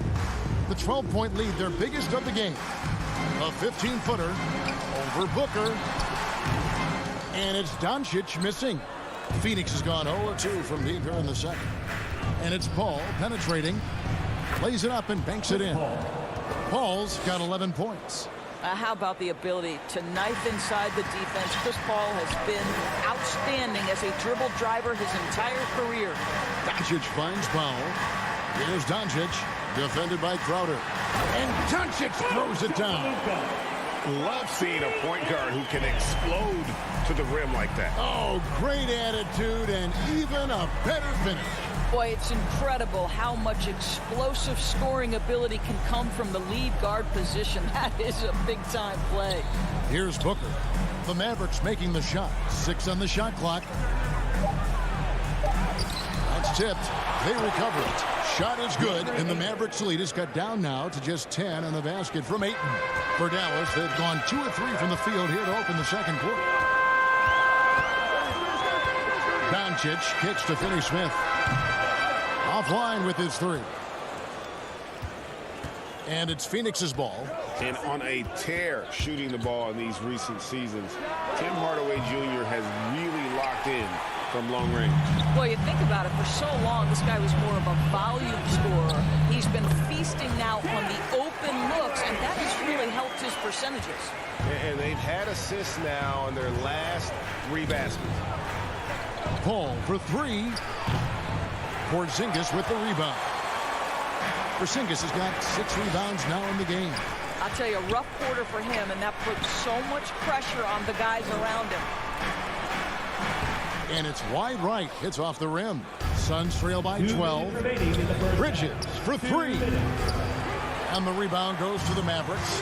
The 12-point lead, their biggest of the game. A 15-footer over Booker. And it's Doncic missing. Phoenix has gone 0-2 from deep here in the second. And it's Paul penetrating. Lays it up and banks it in. Paul's got 11 points. How about the ability to knife inside the defense? Chris Paul has been outstanding as a dribble driver his entire career. Doncic finds Powell. Here's Doncic, defended by Crowder. And Doncic throws it down. Love seeing a point guard who can explode to the rim like that. Oh, great attitude and even a better finish. Boy, it's incredible how much explosive scoring ability can come from the lead guard position. That is a big-time play. Here's Booker. The Mavericks making the shot. 6 on the shot clock. That's tipped. They recover it. Shot is good, and the Mavericks lead is cut down now to just 10 on the basket from Ayton. For Dallas, they've gone 2 of 3 from the field here to open the second quarter. Doncic kicks to Finney-Smith. Offline with his three. And it's Phoenix's ball. And on a tear shooting the ball in these recent seasons, Tim Hardaway Jr. has really locked in from long range. Well, you think about it, for so long, this guy was more of a volume scorer. He's been feasting now on the open looks, and that has really helped his percentages. And they've had assists now in their last 3 baskets. Paul for three. Porzingis with the rebound. Porzingis has got 6 rebounds now in the game. I'll tell you, a rough quarter for him, and that puts so much pressure on the guys around him. And it's wide right. Hits off the rim. Suns trail by 12. Bridges for three. And the rebound goes to the Mavericks.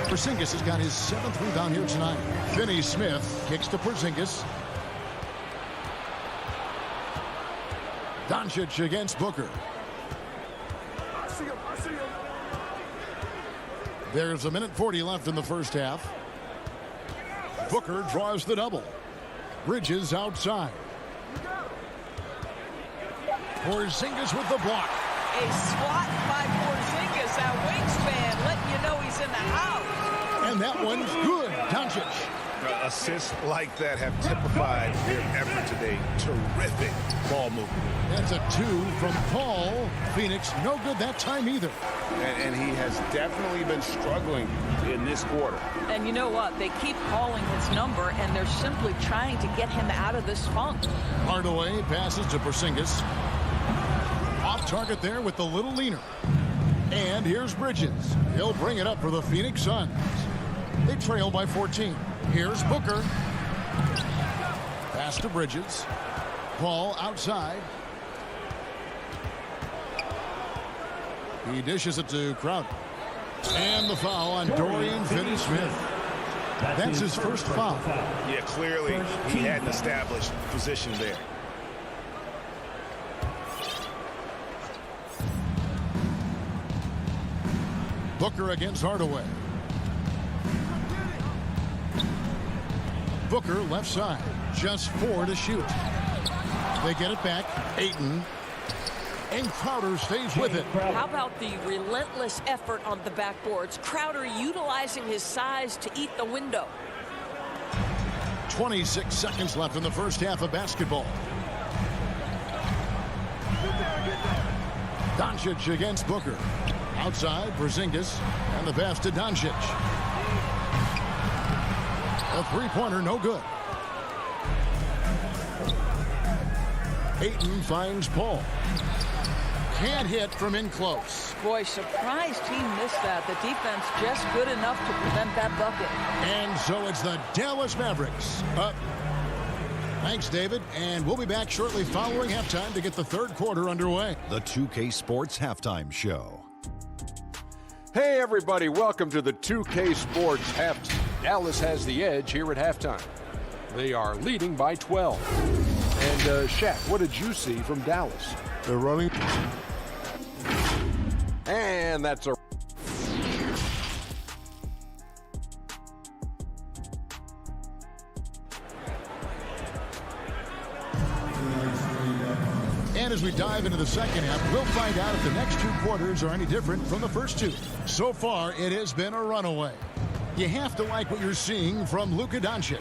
Porzingis has got his 7th rebound here tonight. Finney-Smith kicks to Porzingis. Doncic against Booker. There's 1:40 left in the first half. Booker draws the double. Bridges outside. Porzingis with the block. A swat by Porzingis, that wingspan, letting you know he's in the house. And that one's good. Doncic. Assists like that have typified their effort today. Terrific ball movement. That's a 2 from Paul. Phoenix, no good that time either. And he has definitely been struggling in this quarter. And you know what? They keep calling his number, and they're simply trying to get him out of this funk. Hardaway passes to Porzingis. Off target there with the little leaner. And here's Bridges. He'll bring it up for the Phoenix Suns. They trail by 14. Here's Booker. Pass to Bridges. Paul outside. He dishes it to Crowder. And the foul on Dorian Finney-Smith. That's his first foul. Yeah, clearly he had an established position there. Booker against Hardaway. Booker left side. Just 4 to shoot. They get it back. Ayton. And Crowder stays with it. How about the relentless effort on the backboards? Crowder utilizing his size to eat the window. 26 seconds left in the first half of basketball. Doncic against Booker. Outside, Porzingis. And the pass to Doncic. A three-pointer, no good. Ayton finds Paul. Can't hit from in close. Boy, surprised he missed that. The defense just good enough to prevent that bucket. And so it's the Dallas Mavericks up. Thanks, David. And we'll be back shortly following halftime to get the third quarter underway. The 2K Sports Halftime Show. Hey, everybody. Welcome to the 2K Sports Halftime. Dallas has the edge here at halftime. They are leading by 12. And, Shaq, what did you see from Dallas? They're running. And that's a... And as we dive into the second half, we'll find out if the next 2 quarters are any different from the first 2. So far, it has been a runaway. You have to like what you're seeing from Luka Doncic.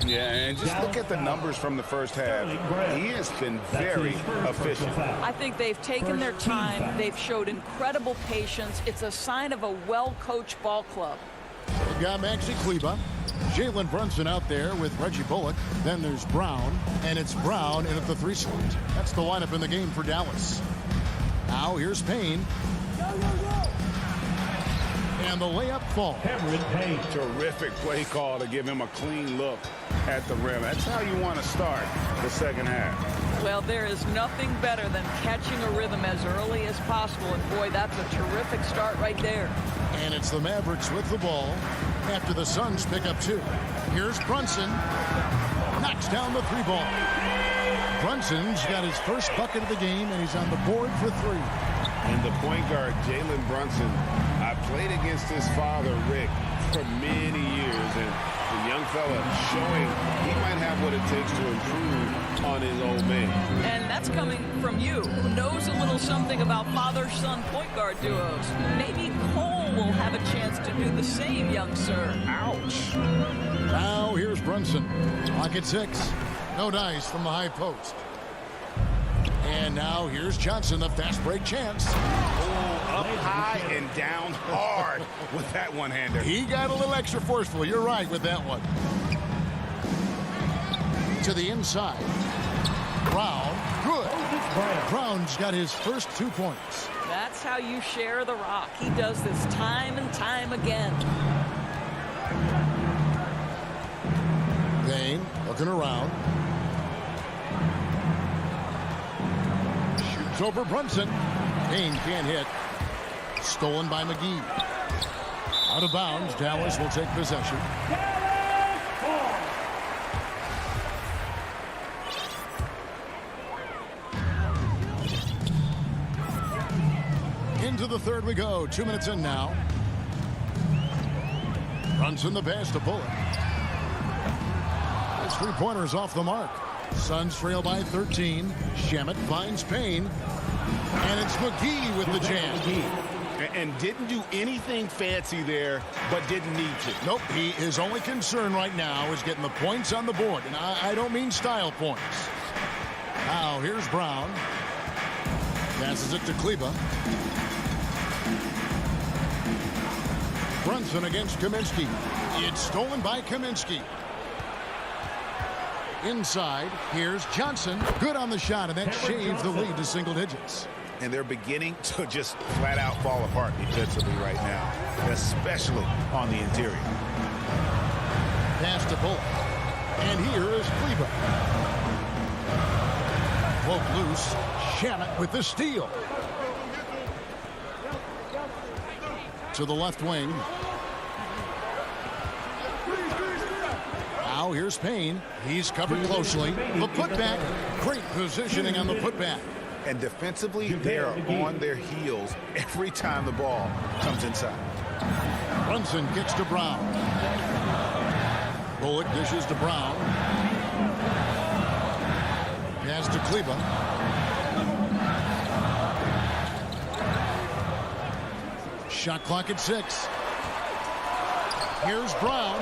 Yeah, and just look at the numbers from the first half. He has been very efficient. I think they've taken their time. They've showed incredible patience. It's a sign of a well-coached ball club. They've got Maxi Kleber. Jalen Brunson out there with Reggie Bullock. Then there's Brown, and it's Brown in at the 3 slot. That's the lineup in the game for Dallas. Now here's Payne. And the layup falls. Terrific play call to give him a clean look at the rim. That's how you want to start the second half. Well, there is nothing better than catching a rhythm as early as possible. And, boy, that's a terrific start right there. And it's the Mavericks with the ball after the Suns pick up 2. Here's Brunson. Knocks down the 3 ball. Brunson's got his first bucket of the game, and he's on the board for 3. And the point guard, Jalen Brunson, I played against his father, Rick, for many years. And the young fella showing he might have what it takes to improve on his old man. And that's coming from you, who knows a little something about father-son point guard duos. Maybe Cole will have a chance to do the same, young sir. Ouch. Now here's Brunson. Clock at 6. No dice from the high post. And now here's Johnson, the fast break chance. Oh, up high and down hard with that one-hander. He got a little extra forceful. You're right with that one. To the inside. Brown, good. Brown's got his first 2 points. That's how you share the rock. He does this time and time again. Payne looking around. Shoots over Brunson. Payne can't hit. Stolen by McGee. Out of bounds. Dallas will take possession. Into the third we go. 2 minutes in now. Brunson the pass to Bullock. His three-pointer is off the mark. Suns trail by 13. Shamet finds Payne. And it's McGee with the jam. And didn't do anything fancy there, but didn't need to. Nope, his only concern right now is getting the points on the board. And I don't mean style points. Now, here's Brown. Passes it to Kleba. Brunson against Kaminsky. It's stolen by Kaminsky. Inside, here's Johnson. Good on the shot, and that shaves the lead to single digits. And they're beginning to just flat out fall apart defensively right now, especially on the interior. Pass to Bullock. And here is Kleba. Poke loose. Shamet with the steal. To the left wing. Now here's Payne. He's covered closely. The putback. Great positioning on the putback. And defensively, they are on their heels every time the ball comes inside. Brunson kicks to Brown. Bullock dishes to Brown. Pass to Kleba. Shot clock at 6. Here's Brown.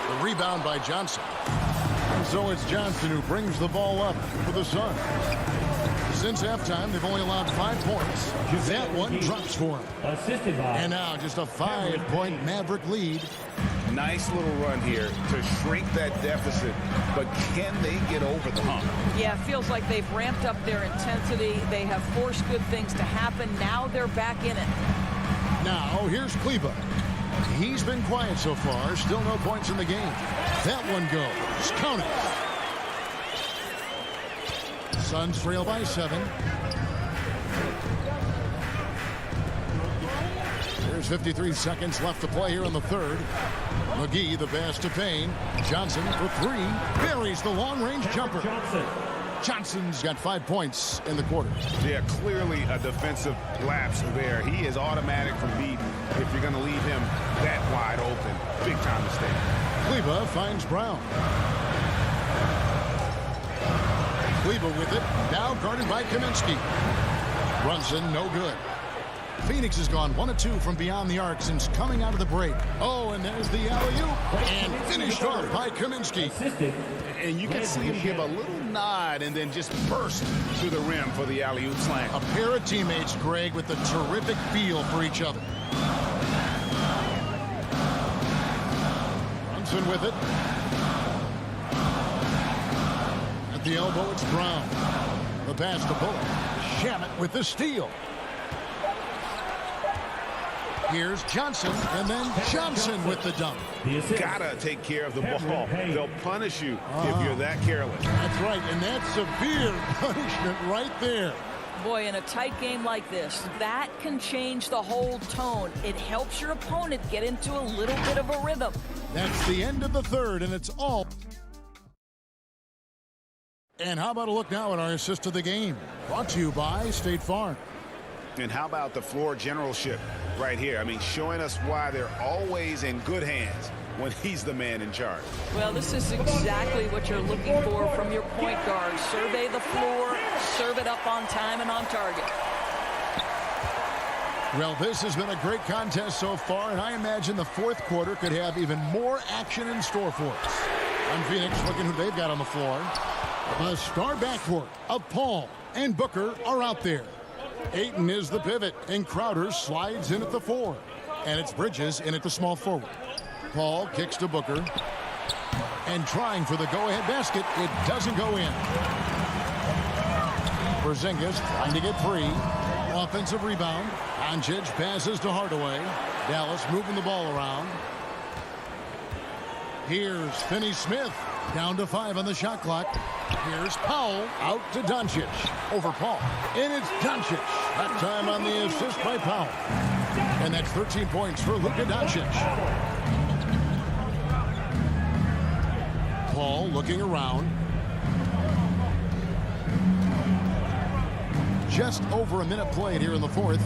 The rebound by Johnson. And so it's Johnson who brings the ball up for the Suns. Since halftime, they've only allowed 5 points. That one drops for him. And now just a 5-point Maverick lead. Nice little run here to shrink that deficit, but can they get over the hump? Yeah, it feels like they've ramped up their intensity. They have forced good things to happen. Now they're back in it. Now here's Kleba. He's been quiet so far. Still no points in the game. That one goes. Count it. Suns trail by 7. There's 53 seconds left to play here in the third. McGee the pass to Payne. Johnson for 3. Buries the long-range jumper. Johnson's got 5 points in the quarter. Yeah, clearly a defensive lapse there. He is automatic for beat if you're going to leave him that wide open. Big time mistake. Kleba finds Brown. Kleba with it. Now guarded by Kaminsky. Brunson no good. Phoenix has gone 1 of 2 from beyond the arc since coming out of the break. Oh, and there's the alley-oop. And finished off by Kaminsky. And you can see him give a little nod and then just burst to the rim for the alley-oop slam. A pair of teammates, Greg, with a terrific feel for each other. Brunson with it. At the elbow, it's Brown. The pass to Bullock. Shamet with the steal. Here's Johnson, and then Johnson with the dunk. Gotta take care of the ball. They'll punish you if you're that careless. That's right, and that's severe punishment right there. Boy, in a tight game like this, that can change the whole tone. It helps your opponent get into a little bit of a rhythm. That's the end of the third, and it's all. And how about a look now at our assist of the game? Brought to you by State Farm. And how about the floor generalship right here? I mean, showing us why they're always in good hands when he's the man in charge. Well, this is exactly what you're looking for from your point guard. Survey the floor, serve it up on time and on target. Well, this has been a great contest so far, and I imagine the fourth quarter could have even more action in store for us. On Phoenix, looking who they've got on the floor. The star backcourt of Paul and Booker are out there. Ayton is the pivot, and Crowder slides in at the 4. And it's Bridges in at the small forward. Paul kicks to Booker. And trying for the go-ahead basket, it doesn't go in. Porzingis trying to get free. Offensive rebound. Doncic passes to Hardaway. Dallas moving the ball around. Here's Finney-Smith. Down to 5 on the shot clock. Here's Powell out to Doncic. Over Paul. And it's Doncic. That time on the assist by Powell. And that's 13 points for Luka Doncic. Paul looking around. Just over a minute played here in the fourth.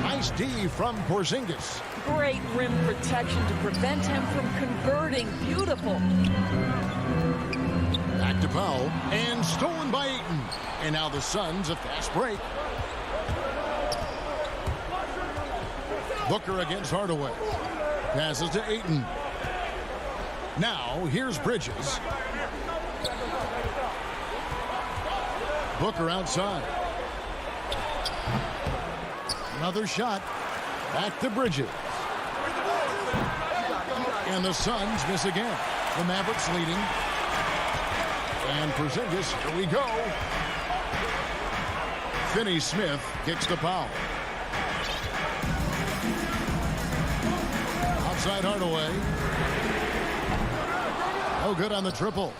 Nice D from Porzingis. Great rim protection to prevent him from converting. Beautiful. Back to Powell. And stolen by Ayton. And now the Suns a fast break. Booker against Hardaway. Passes to Ayton. Now here's Bridges. Booker outside. Another shot. Back to Bridges. And the Suns miss again. The Mavericks leading. And Porzingis, here we go. Finney-Smith kicks to Powell. Outside Hardaway. Oh, good on the triple.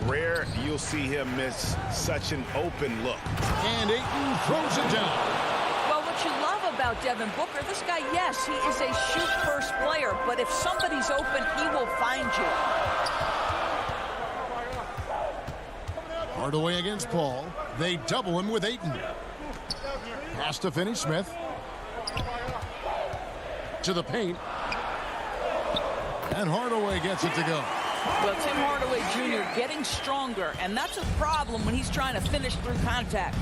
Rare you'll see him miss such an open look. And Ayton throws it down. Well, what you love about Devin Booker, this guy, yes, he is a shoot-first player, but if somebody's open, he will find you. Hardaway against Paul. They double him with Ayton. Pass to Finney-Smith. To the paint. And Hardaway gets it to go. Well, Tim Hardaway Jr. getting stronger, and that's a problem when he's trying to finish through contact.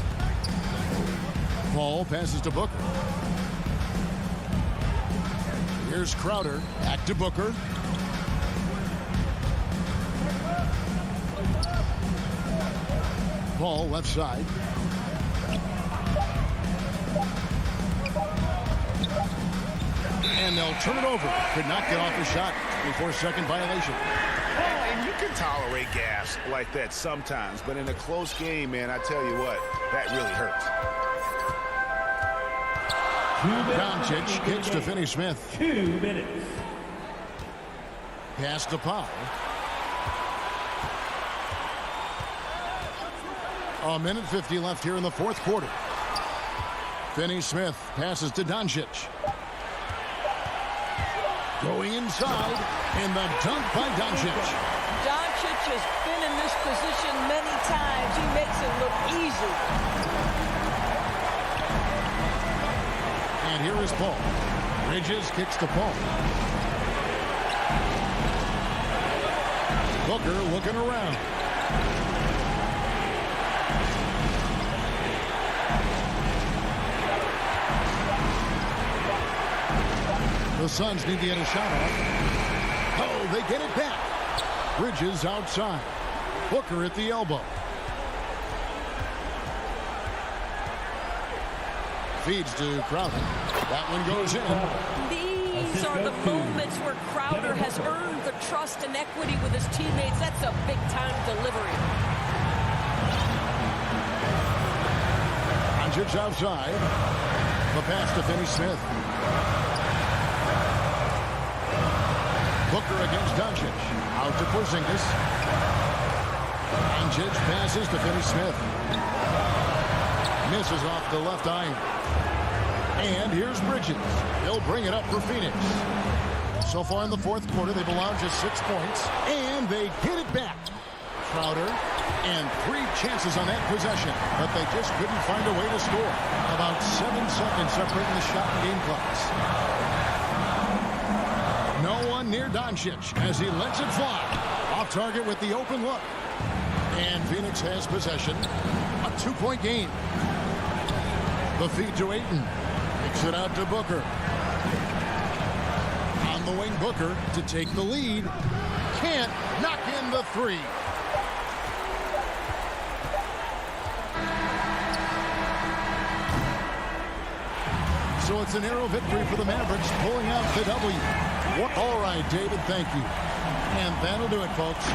Paul passes to Booker. Here's Crowder. Back to Booker. Paul left side. And they'll turn it over. Could not get off the shot. 24-second violation. And you can tolerate gas like that sometimes, but in a close game, man, I tell you what, that really hurts. Doncic kicks to Finney-Smith. 2 minutes. Pass to Powell. A minute 50 left here in the fourth quarter. Finney-Smith passes to Doncic. Going inside, and the dunk by Doncic. Doncic has been in this position many times. He makes it look easy. And here is Paul. Bridges kicks to Paul. Booker looking around. The Suns need to get a shot off. Oh, they get it back. Bridges outside. Booker at the elbow. Feeds to Crowder. That one goes in. These are the moments where Crowder has earned the trust and equity with his teammates. That's a big-time delivery. Doncic outside. The pass to Finney-Smith. Booker against Doncic. Out to Porzingis. Doncic passes to Finney-Smith. Misses off the left iron. And here's Bridges. He'll bring it up for Phoenix. So far in the fourth quarter, they've allowed just 6 points. And they get it back. Crowder And 3 chances on that possession, but they just couldn't find a way to score. About 7 seconds separating the shot and game clocks. No one near Doncic as he lets it fly. Off target with the open look. And Phoenix has possession. A 2-point game. The feed to Ayton. Kicks it out to Booker. On the wing, Booker to take the lead. Can't knock in the 3. So it's a narrow victory for the Mavericks, pulling out the W. All right, David, thank you. And that'll do it, folks.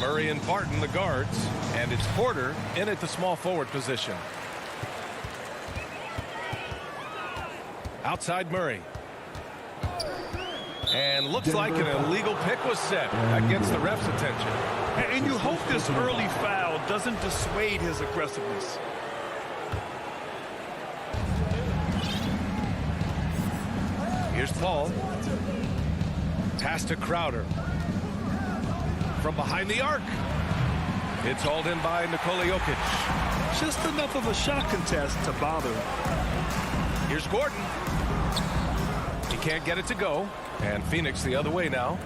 Murray and Barton, the guards, and it's Porter in at the small forward position. Outside Murray. And looks like an illegal pick was set. That gets the ref's attention. And you hope this early foul doesn't dissuade his aggressiveness. Here's Paul. Pass to Crowder. From behind the arc. It's hauled in by Nikola Jokic. Just enough of a shot contest to bother him. Here's Gordon. He can't get it to go. And Phoenix the other way now.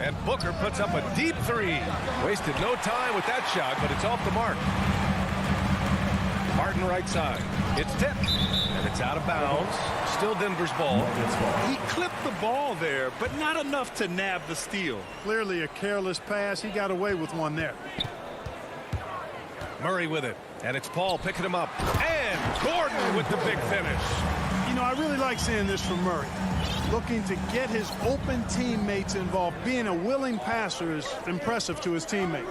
And Booker puts up a deep three. Wasted no time with that shot, but it's off the mark. Martin right side. It's tipped. And it's out of bounds. Still Denver's ball. He clipped the ball there, but not enough to nab the steal. Clearly a careless pass. He got away with one there. Murray with it. And it's Paul picking him up. And Gordon with the big finish. You know, I really like seeing this from Murray. Looking to get his open teammates involved. Being a willing passer is impressive to his teammates.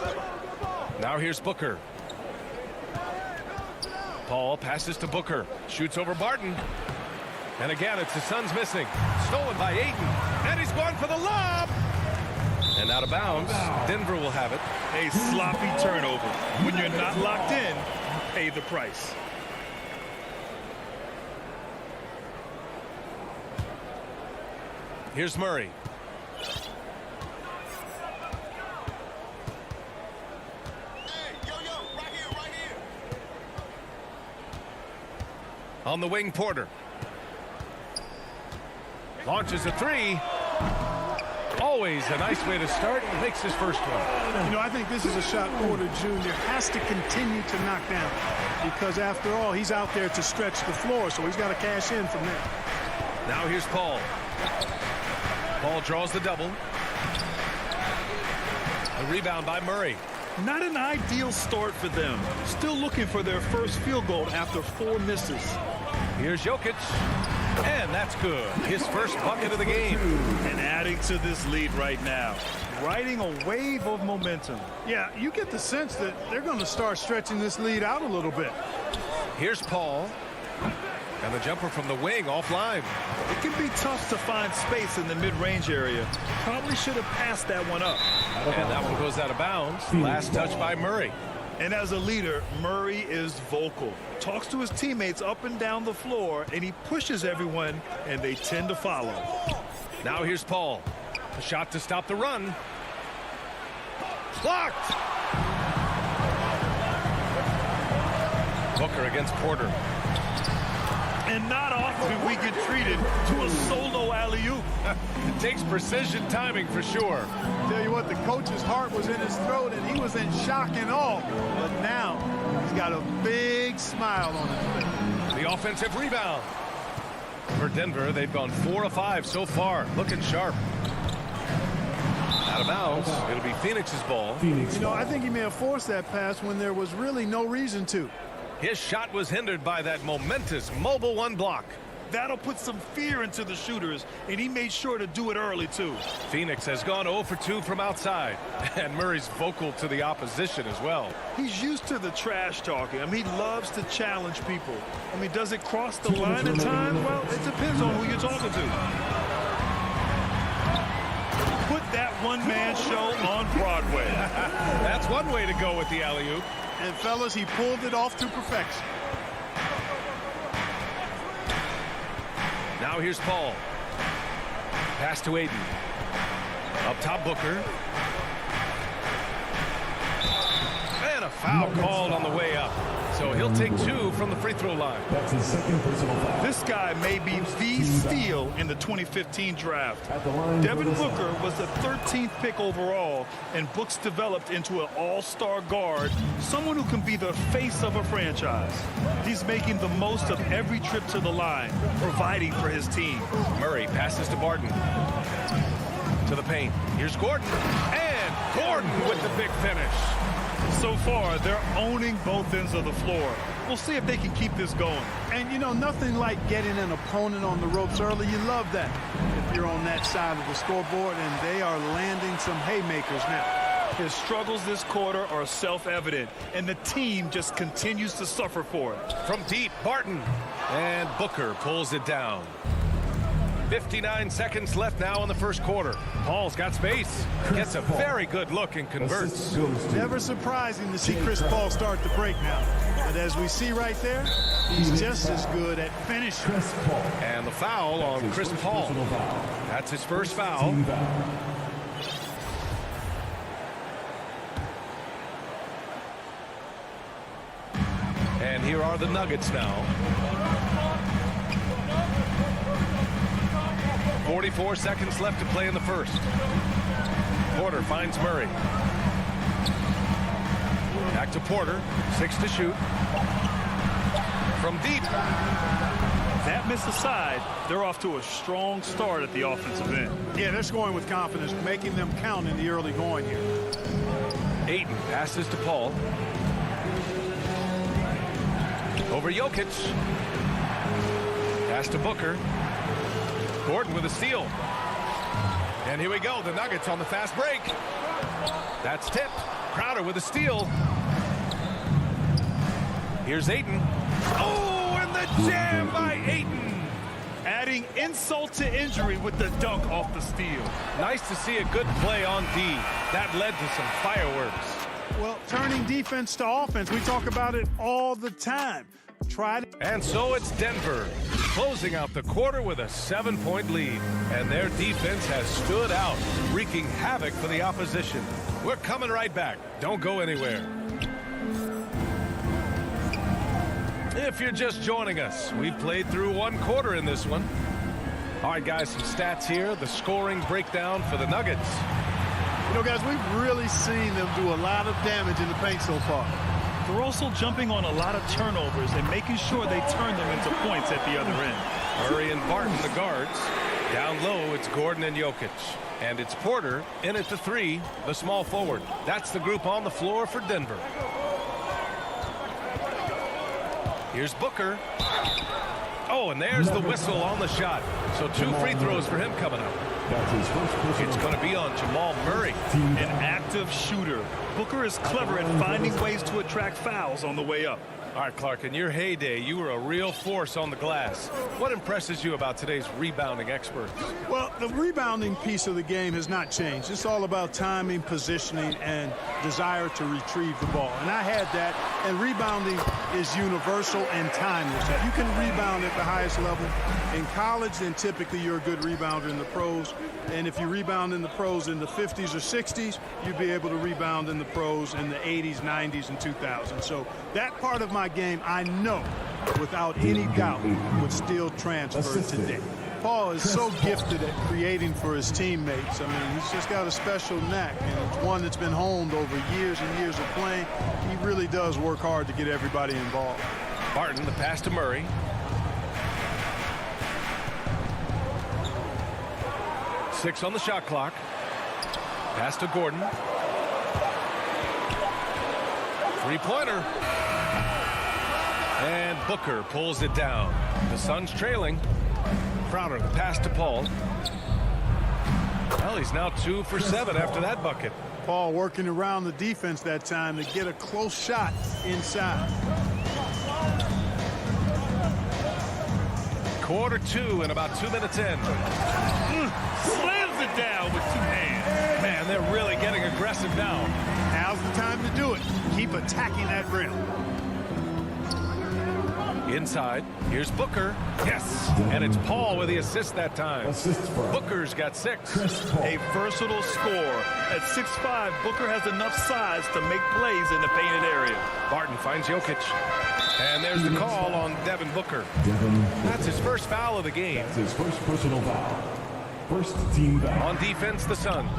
Now here's Booker. Paul passes to Booker. Shoots over Barton. And again, it's the Suns missing. Stolen by Ayton. And he's going for the lob. And out of bounds. Denver will have it. A sloppy turnover. When you're not locked in, you pay the price. Here's Murray. On the wing, Porter. Launches a three. Always a nice way to start. Makes his first one. You know, I think this is a shot Porter Jr. has to continue to knock down. Because after all, he's out there to stretch the floor, so he's got to cash in from there. Now here's Paul. Paul draws the double. A rebound by Murray. Not an ideal start for them. Still looking for their first field goal after 4 misses. Here's Jokic. And that's good. His first bucket of the game. And adding to this lead right now. Riding a wave of momentum. Yeah, you get the sense that they're going to start stretching this lead out a little bit. Here's Paul. And the jumper from the wing offline. It can be tough to find space in the mid-range area. Probably should have passed that one up. And that one goes out of bounds. Last touch by Murray. And as a leader, Murray is vocal. Talks to his teammates up and down the floor, and he pushes everyone, and they tend to follow. Now here's Paul. A shot to stop the run. Blocked! Booker against Porter. And not often we get treated to a solo alley-oop. It takes precision timing for sure. Tell you what, the coach's heart was in his throat and he was in shock and awe. But now he's got a big smile on his face. The offensive rebound. For Denver, they've gone 4 of 5 so far. Looking sharp. Out of bounds. It'll be Phoenix's ball. You know, I think he may have forced that pass when there was really no reason to. His shot was hindered by that momentous mobile one block. That'll put some fear into the shooters, and he made sure to do it early, too. Phoenix has gone 0 for 2 from outside, and Murray's vocal to the opposition as well. He's used to the trash talking. I mean, he loves to challenge people. I mean, does it cross the line at times? Well, it depends on who you're talking to. Put that one-man show on Broadway. That's one way to go with the alley-oop. And fellas, he pulled it off to perfection. Now here's Paul. Pass to Aiden. Up top, Booker. And a foul called on the way up. So he'll take 2 from the free throw line. That's his second personal foul. This guy may be the steal in the 2015 draft. Devin Booker was the 13th pick overall, and Books developed into an all-star guard, someone who can be the face of a franchise. He's making the most of every trip to the line, providing for his team. Murray passes to Barton. To the paint. Here's Gordon. And Gordon with the big finish. So far, they're owning both ends of the floor. We'll see if they can keep this going. And, you know, nothing like getting an opponent on the ropes early. You love that if you're on that side of the scoreboard, and they are landing some haymakers now. His struggles this quarter are self-evident, and the team just continues to suffer for it. From deep, Barton. And Booker pulls it down. 59 seconds left now in the first quarter. Paul's got space. Gets a very good look and converts. Never surprising to see Chris Paul start the break now. But as we see right there, he's just as good at finishing. And the foul on Chris Paul. That's his first foul. And here are the Nuggets now. 44 seconds left to play in the first. Porter finds Murray. Back to Porter. 6 to shoot. From deep. That missed aside, they're off to a strong start at the offensive end. Yeah, they're scoring with confidence, making them count in the early going here. Ayton passes to Paul. Over Jokic. Pass to Booker. Gordon with a steal. And here we go. The Nuggets on the fast break. That's tipped. Crowder with a steal. Here's Ayton. Oh, and the jam by Ayton. Adding insult to injury with the dunk off the steal. Nice to see a good play on D. That led to some fireworks. Well, turning defense to offense, we talk about it all the time. And so it's Denver closing out the quarter with a 7-point lead. And their defense has stood out, wreaking havoc for the opposition. We're coming right back. Don't go anywhere. If you're just joining us, we've played through 1 quarter in this one. All right, guys, some stats here. The scoring breakdown for the Nuggets. You know, guys, we've really seen them do a lot of damage in the paint so far. They're also jumping on a lot of turnovers and making sure they turn them into points at the other end. Murray and Barton, the guards. Down low, it's Gordon and Jokic. And it's Porter in at the 3, the small forward. That's the group on the floor for Denver. Here's Booker. Oh, and there's the whistle on the shot. So 2 free throws for him coming up. It's going to be on Jamal Murray. An active shooter. Booker is clever at finding ways to attract fouls on the way up. All right, Clark, in your heyday, you were a real force on the glass. What impresses you about today's rebounding experts? Well, the rebounding piece of the game has not changed. It's all about timing, positioning, and desire to retrieve the ball. And I had that, and rebounding is universal and timeless. If you can rebound at the highest level in college, then typically you're a good rebounder in the pros. And if you rebound in the pros in the 50s or 60s, you'd be able to rebound in the pros in the 80s, 90s, and 2000s. So that part of my game, I know, without any doubt, would still transfer today. Paul is so gifted at creating for his teammates. I mean, he's just got a special knack, and it's one that's been honed over years and years of playing. He really does work hard to get everybody involved. Barton, the pass to Murray. Six on the shot clock. Pass to Gordon. Three-pointer. And Booker pulls it down. The Suns trailing. Crowder, the pass to Paul. Well, he's now 2 for 7 after that bucket. Paul working around the defense that time to get a close shot inside. Quarter 2 and about 2 minutes in. Slams it down with 2 hands. Man, keep attacking that rim. Inside, here's Booker. Yes, and it's Paul with the assist that time. Booker's got 6. A versatile scorer. At 6'5", Booker has enough size to make plays in the painted area. Barton finds Jokic. And there's the call on Devin Booker. That's his first foul of the game. That's his first personal foul. First team foul. On defense, the Suns.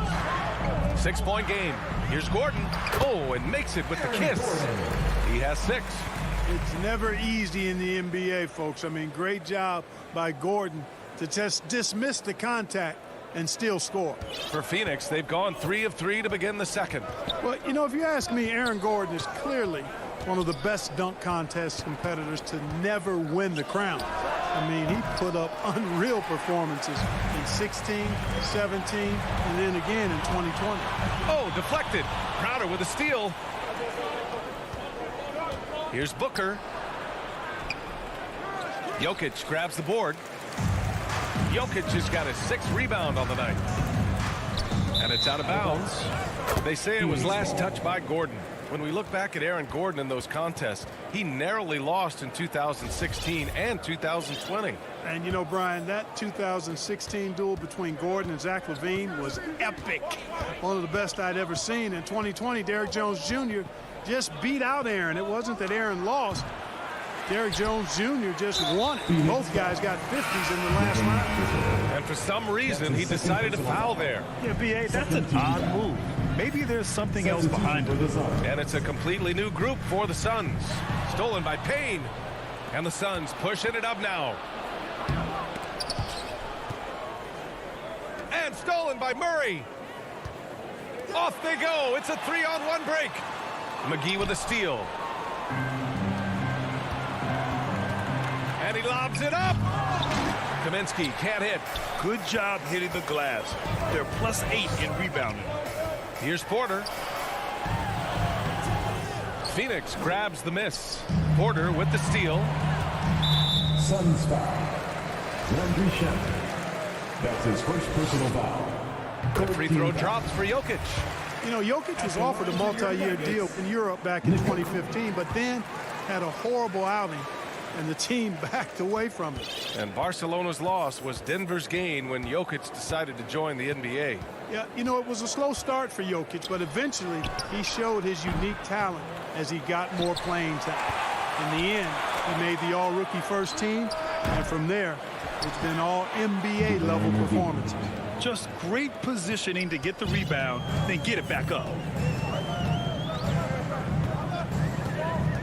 6-point game. Here's Gordon. Oh, and makes it with the kiss. He has 6. It's never easy in the NBA, folks. I mean, great job by Gordon to just dismiss the contact and still score. For Phoenix, they've gone 3 of 3 to begin the second. Well, you know, if you ask me, Aaron Gordon is clearly one of the best dunk contest competitors to never win the crown. I mean, he put up unreal performances in 16, 17, and then again in 2020. Oh, deflected. Crowder with a steal. Here's Booker. Jokic grabs the board. Jokic has got his 6th rebound on the night. And it's out of bounds. They say it was last touched by Gordon. When we look back at Aaron Gordon in those contests, he narrowly lost in 2016 and 2020. And, you know, Brian, that 2016 duel between Gordon and Zach LaVine was epic. One of the best I'd ever seen. In 2020, Derrick Jones Jr. just beat out Aaron. It wasn't that Aaron lost. Derrick Jones Jr. just won it. Both guys got 50s in the last round. And for some reason, he decided to foul there. Yeah, B.A., that's an odd move. Maybe there's something else behind it. And it's a completely new group for the Suns. Stolen by Payne. And the Suns pushing it up now. And stolen by Murray. Off they go. It's a 3-on-1 break. McGee with a steal. And he lobs it up. Kaminsky can't hit. Good job hitting the glass. They're +8 in rebounding. Here's Porter. Phoenix grabs the miss. Porter with the steal. Suns foul. Landry Shamet. That's his first personal foul. Good free throw drops for Jokic. You know, Jokic was offered a multi-year deal in Europe back in 2015, but then had a horrible outing, and the team backed away from it. And Barcelona's loss was Denver's gain when Jokic decided to join the NBA. Yeah, you know, it was a slow start for Jokic, but eventually he showed his unique talent as he got more playing time. In the end, he made the all-rookie first team, and from there, it's been all NBA level performances. Just great positioning to get the rebound, then get it back up.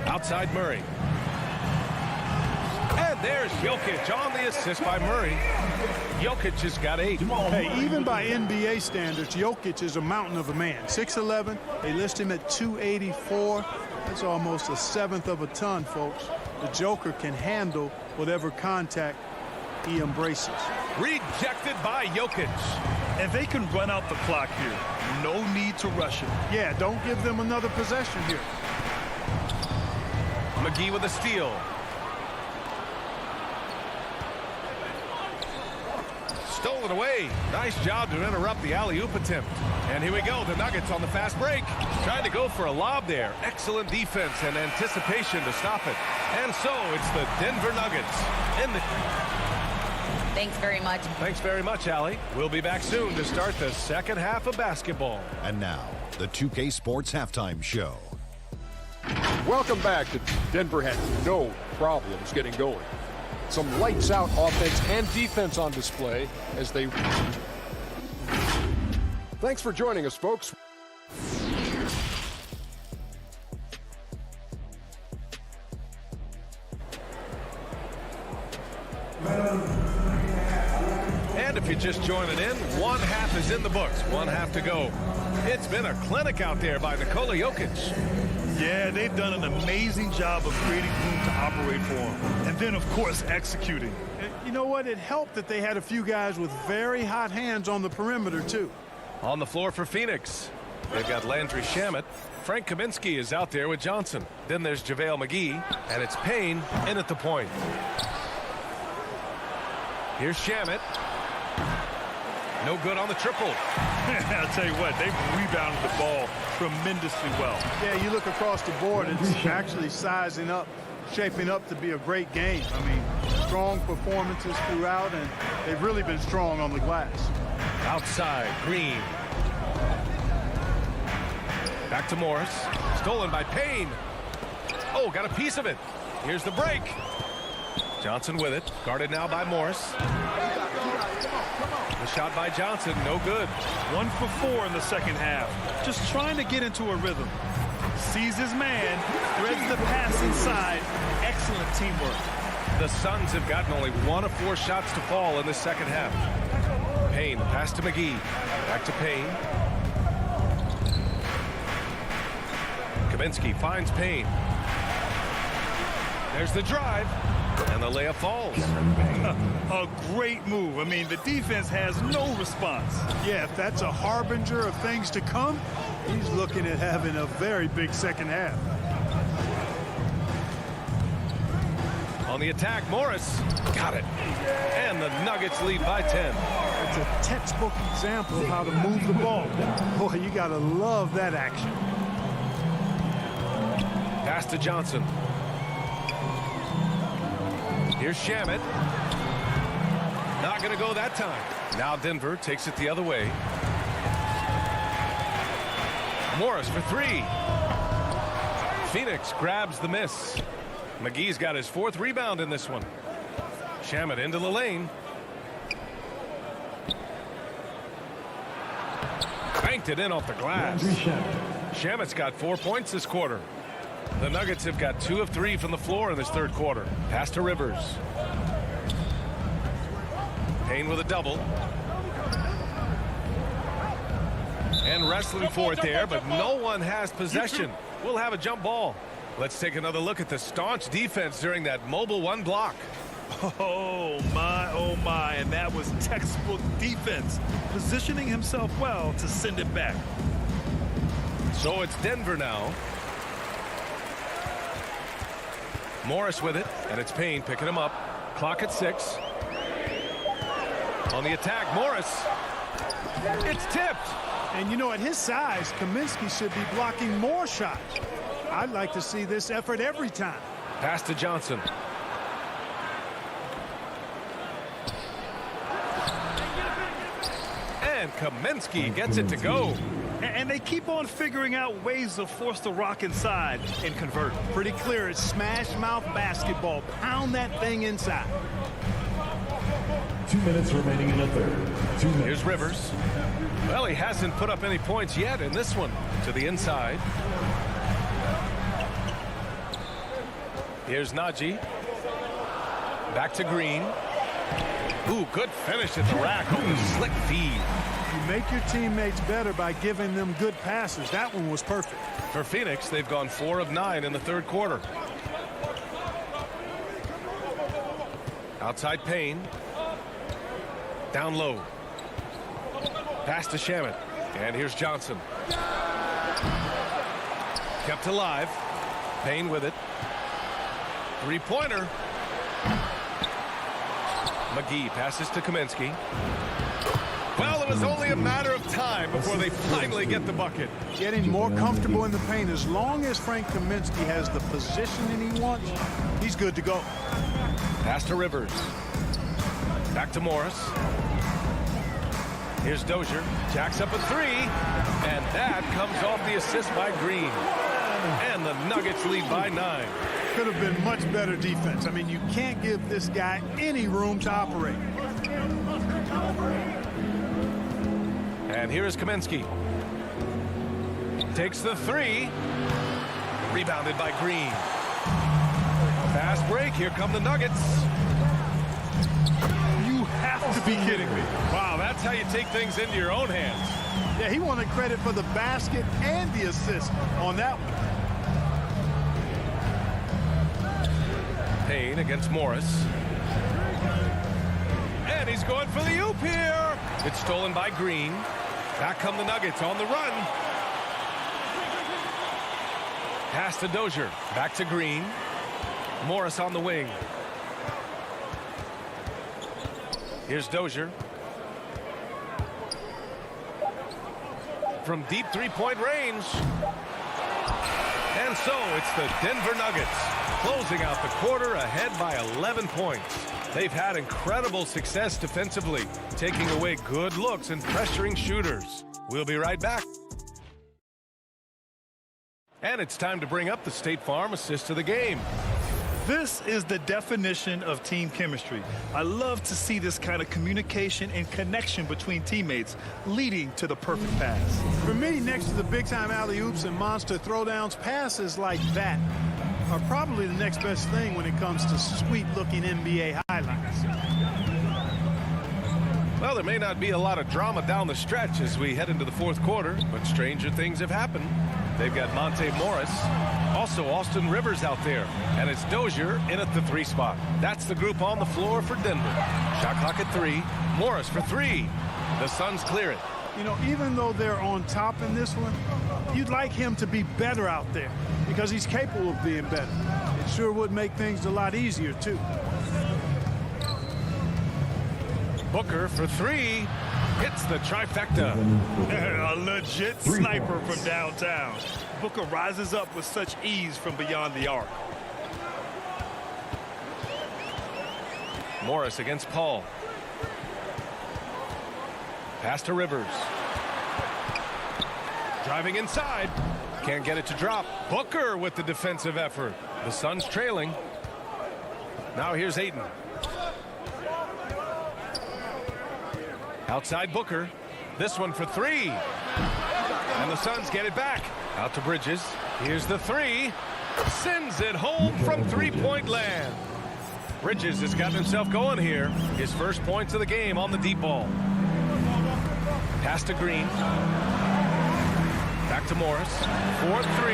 Outside Murray. And there's Jokic on the assist by Murray. Jokic has got 8. Hey, even by NBA standards, Jokic is a mountain of a man. 6'11", they list him at 284. That's almost a 1/7 of a ton, folks. The Joker can handle whatever contact he embraces. Rejected by Jokic. And they can run out the clock here. No need to rush it. Yeah, don't give them another possession here. McGee with a steal. Stolen away. Nice job to interrupt the alley-oop attempt. And here we go. The Nuggets on the fast break. Trying to go for a lob there. Excellent defense and anticipation to stop it. And so it's the Denver Nuggets in the... Thanks very much. Thanks very much, Allie. We'll be back soon to start the second half of basketball. And now, the 2K Sports Halftime Show. Welcome back. Denver had no problems getting going. Some lights-out offense and defense on display as they... Thanks for joining us, folks. And if you're just joining in, one half is in the books, one half to go. It's been a clinic out there by Nikola Jokic. Yeah, they've done an amazing job of creating room to operate for him. And then, of course, executing. You know what? It helped that they had a few guys with very hot hands on the perimeter, too. On the floor for Phoenix, they've got Landry Shamet. Frank Kaminsky is out there with Johnson. Then there's JaVale McGee, and it's Payne in at the point. Here's Shamet. No good on the triple. I'll tell you what, they've rebounded the ball tremendously well. Yeah, you look across the board, it's actually sizing up, shaping up to be a great game. I mean, strong performances throughout, and they've really been strong on the glass. Outside, Green. Back to Morris. Stolen by Payne. Oh, got a piece of it. Here's the break. Johnson with it. Guarded now by Morris. The shot by Johnson, no good. 1 for 4 in the second half. Just trying to get into a rhythm. Sees his man, threads the pass inside. Excellent teamwork. The Suns have gotten only 1 of 4 shots to fall in the second half. Payne, pass to McGee. Back to Payne. Kaminsky finds Payne. There's the drive. And the layup falls. A great move. I mean, the defense has no response. Yeah, if that's a harbinger of things to come, he's looking at having a very big second half. On the attack, Morris got it. And the Nuggets lead by 10. It's a textbook example of how to move the ball. Boy, you got to love that action. Pass to Johnson. Here's Shamet. Not going to go that time. Now Denver takes it the other way. Morris for 3. Phoenix grabs the miss. McGee's got his 4th rebound in this one. Shamet into the lane. Banked it in off the glass. Shamet's got 4 points this quarter. The Nuggets have got 2 of 3 from the floor in this third quarter. Pass to Rivers. Payne with a double. And wrestling for it there, but no one has possession. We'll have a jump ball. Let's take another look at the staunch defense during that mobile 1 block. Oh my, and that was textbook defense. Positioning himself well to send it back. So it's Denver now. Morris with it, and it's Payne picking him up. Clock at 6. On the attack, Morris. It's tipped. And you know, at his size, Kaminsky should be blocking more shots. I'd like to see this effort every time. Pass to Johnson. And Kaminsky gets it to go. And they keep on figuring out ways to force the rock inside and convert. Pretty clear. It's smash mouth basketball. Pound that thing inside. 2 minutes remaining in the third. 2 minutes. Here's Rivers. Well, he hasn't put up any points yet in this one. To the inside. Here's Najee. Back to Green. Ooh, good finish at the rack. Oh, slick feed. You make your teammates better by giving them good passes. That one was perfect. For Phoenix, they've gone 4 of 9 in the third quarter. Outside Payne. Down low. Pass to Shamet. And here's Johnson. Kept alive. Payne with it. 3-pointer. McGee passes to Kaminsky. Well, it was only a matter of time before they finally get the bucket. Getting more comfortable in the paint. As long as Frank Kaminsky has the positioning he wants, he's good to go. Pass to Rivers. Back to Morris. Here's Dozier. Jacks up a 3. And that comes off the assist by Green. And the Nuggets lead by 9. Could have been much better defense. I mean, you can't give this guy any room to operate. And here is Kaminsky. Takes the 3. Rebounded by Green. Fast break. Here come the Nuggets. You have to be kidding me. Wow, that's how you take things into your own hands. Yeah, he wanted credit for the basket and the assist on that one. Payne against Morris. And he's going for the oop here. It's stolen by Green. Back come the Nuggets on the run. Pass to Dozier. Back to Green. Morris on the wing. Here's Dozier. from deep three-point range. And so it's the Denver Nuggets closing out the quarter ahead by 11 points. They've had incredible success defensively, taking away good looks and pressuring shooters. We'll be right back. And it's time to bring up the State Farm assist of the game. This is the definition of team chemistry. I love to see this kind of communication and connection between teammates leading to the perfect pass. For me, next to the big-time alley-oops and monster throwdowns, passes like that are probably the next best thing when it comes to sweet-looking NBA highlights. Well, there may not be a lot of drama down the stretch as we head into the fourth quarter, but stranger things have happened. They've got Monte Morris, also Austin Rivers out there, and it's Dozier in at the 3 spot. That's the group on the floor for Denver. Shot clock at 3. Morris for 3. The Suns clear it. You know, even though they're on top in this one, you'd like him to be better out there because he's capable of being better. It sure would make things a lot easier, too. Booker for 3. Hits the trifecta. A legit sniper from downtown. Booker rises up with such ease from beyond the arc. Morris against Paul. Pass to Rivers. Driving inside. Can't get it to drop. Booker with the defensive effort. The Suns trailing. Now here's Ayton. Outside Booker. This one for 3. And the Suns get it back. Out to Bridges. Here's the 3. Sends it home from three-point land. Bridges has got himself going here. His first points of the game on the deep ball. Pass to Green. Back to Morris. 4-3.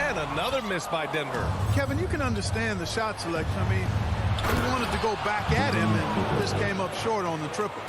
And another miss by Denver. Kevin, you can understand the shot selection. I mean, he wanted to go back at him, and this came up short on the triple.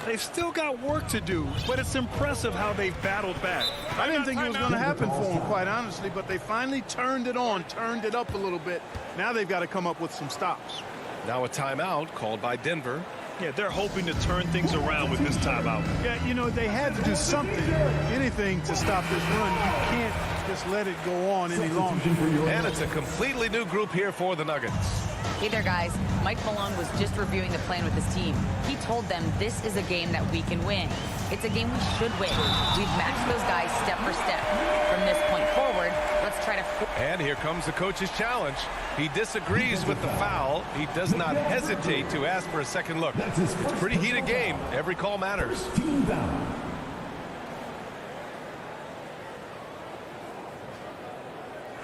They've still got work to do, but it's impressive how they've battled back. I didn't think it was going to happen for them, quite honestly, but they finally turned it on, turned it up a little bit. Now they've got to come up with some stops. Now a timeout called by Denver. Yeah, they're hoping to turn things around with this timeout. Yeah, you know, they had to do something, anything to stop this run. You can't just let it go on any longer. And it's a completely new group here for the Nuggets. Hey there, guys. Mike Malone was just reviewing the plan with his team. He told them this is a game that we can win. It's a game we should win. We've matched those guys step for step. From this point forward, let's try to... And here comes the coach's challenge. He disagrees with the foul. He does not hesitate to ask for a second look. It's a pretty heated game. Every call matters.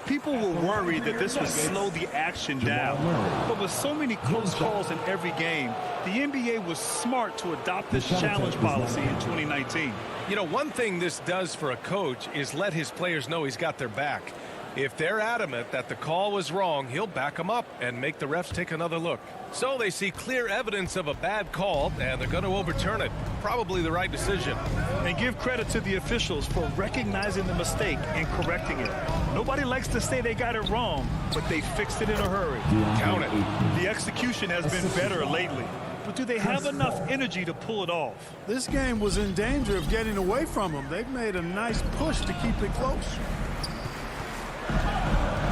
People were worried that this would slow the action down. But with so many close calls in every game, the NBA was smart to adopt this challenge policy in 2019. You know, one thing this does for a coach is let his players know he's got their back. If they're adamant that the call was wrong, he'll back them up and make the refs take another look. So they see clear evidence of a bad call, and they're going to overturn it. Probably the right decision. And give credit to the officials for recognizing the mistake and correcting it. Nobody likes to say they got it wrong, but they fixed it in a hurry. Count it. The execution has been better lately. But do they have enough energy to pull it off? This game was in danger of getting away from them. They've made a nice push to keep it close.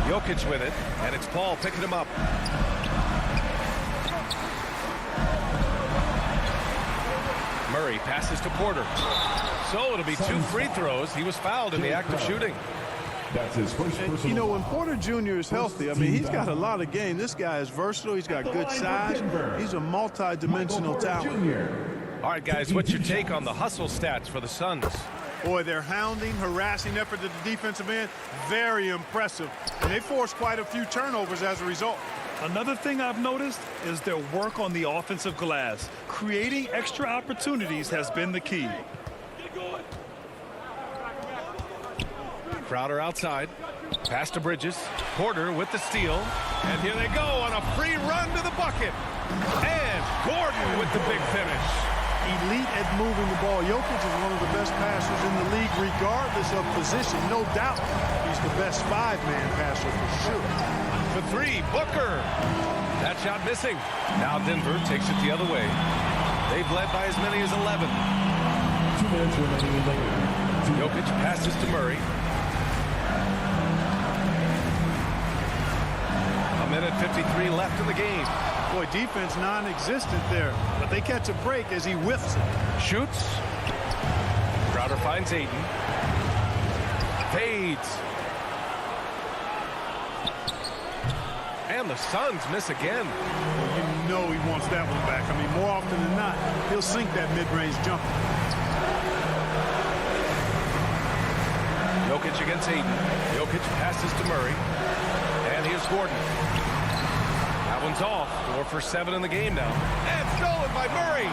Jokic with it, and it's Paul picking him up. Murray passes to Porter. So it'll be 2 free throws. He was fouled in the act of shooting. That's his first personal. You know, when Porter Jr. is healthy, I mean, he's got a lot of game. This guy is versatile. He's got good size. He's a multi-dimensional talent. All right, guys, what's your take on the hustle stats for the Suns? Boy, their hounding, harassing effort at the defensive end, very impressive. And they forced quite a few turnovers as a result. Another thing I've noticed is their work on the offensive glass. Creating extra opportunities has been the key. Crowder outside. Pass to Bridges. Porter with the steal. And here they go on a free run to the bucket. And Gordon with the big finish. Elite at moving the ball. Jokic is one of the best passers in the league, regardless of position. No doubt he's the best 5-man passer for sure. For 3, Booker. That shot missing. Now Denver takes it the other way. They've led by as many as 11. 2 minutes remaining in the game. Jokic passes to Murray. A minute 53 left in the game. Boy, defense non-existent there, but they catch a break as he whiffs it. Shoots. Crowder finds Ayton. Fades. And the Suns miss again. You know he wants that one back. I mean, more often than not, he'll sink that mid-range jumper. Jokic against Ayton. Jokic passes to Murray. And here's Gordon. That one's off. 4 for 7 in the game now. And stolen by Murray.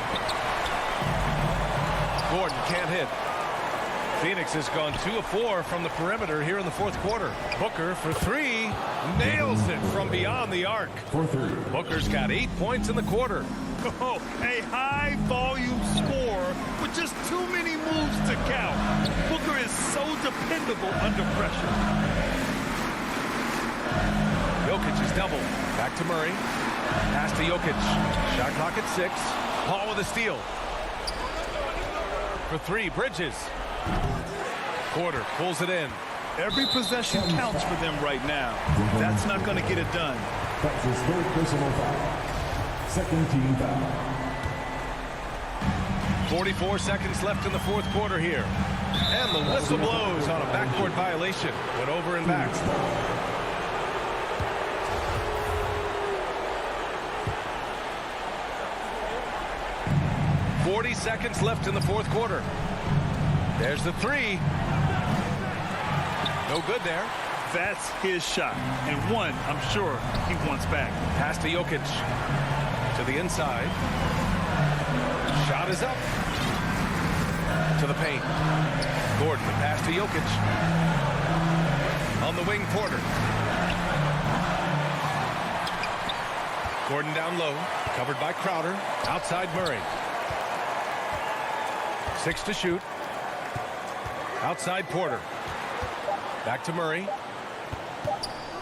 Gordon can't hit. Phoenix has gone 2 of 4 from the perimeter here in the fourth quarter. Booker for 3. Nails it from beyond the arc. Booker's got 8 points in the quarter. Oh, a high-volume score with just too many moves to count. Booker is so dependable under pressure. Jokic is doubled. Back to Murray. Pass to Jokic. Shot clock at 6. Paul with a steal. For 3, Bridges. Porter pulls it in. Every possession counts for them right now. That's not going to get it done. That's his third personal foul. Second team foul. 44 seconds left in the fourth quarter here. And the whistle blows on a backcourt violation. Went over and back. .40 seconds left in the fourth quarter. There's the 3. No good there. That's his shot. And one, I'm sure, he wants back. Pass to Jokic. To the inside. Shot is up. To the paint. Gordon, the pass to Jokic. On the wing, Porter. Gordon down low. Covered by Crowder. Outside Murray. 6 to shoot. Outside Porter. Back to Murray.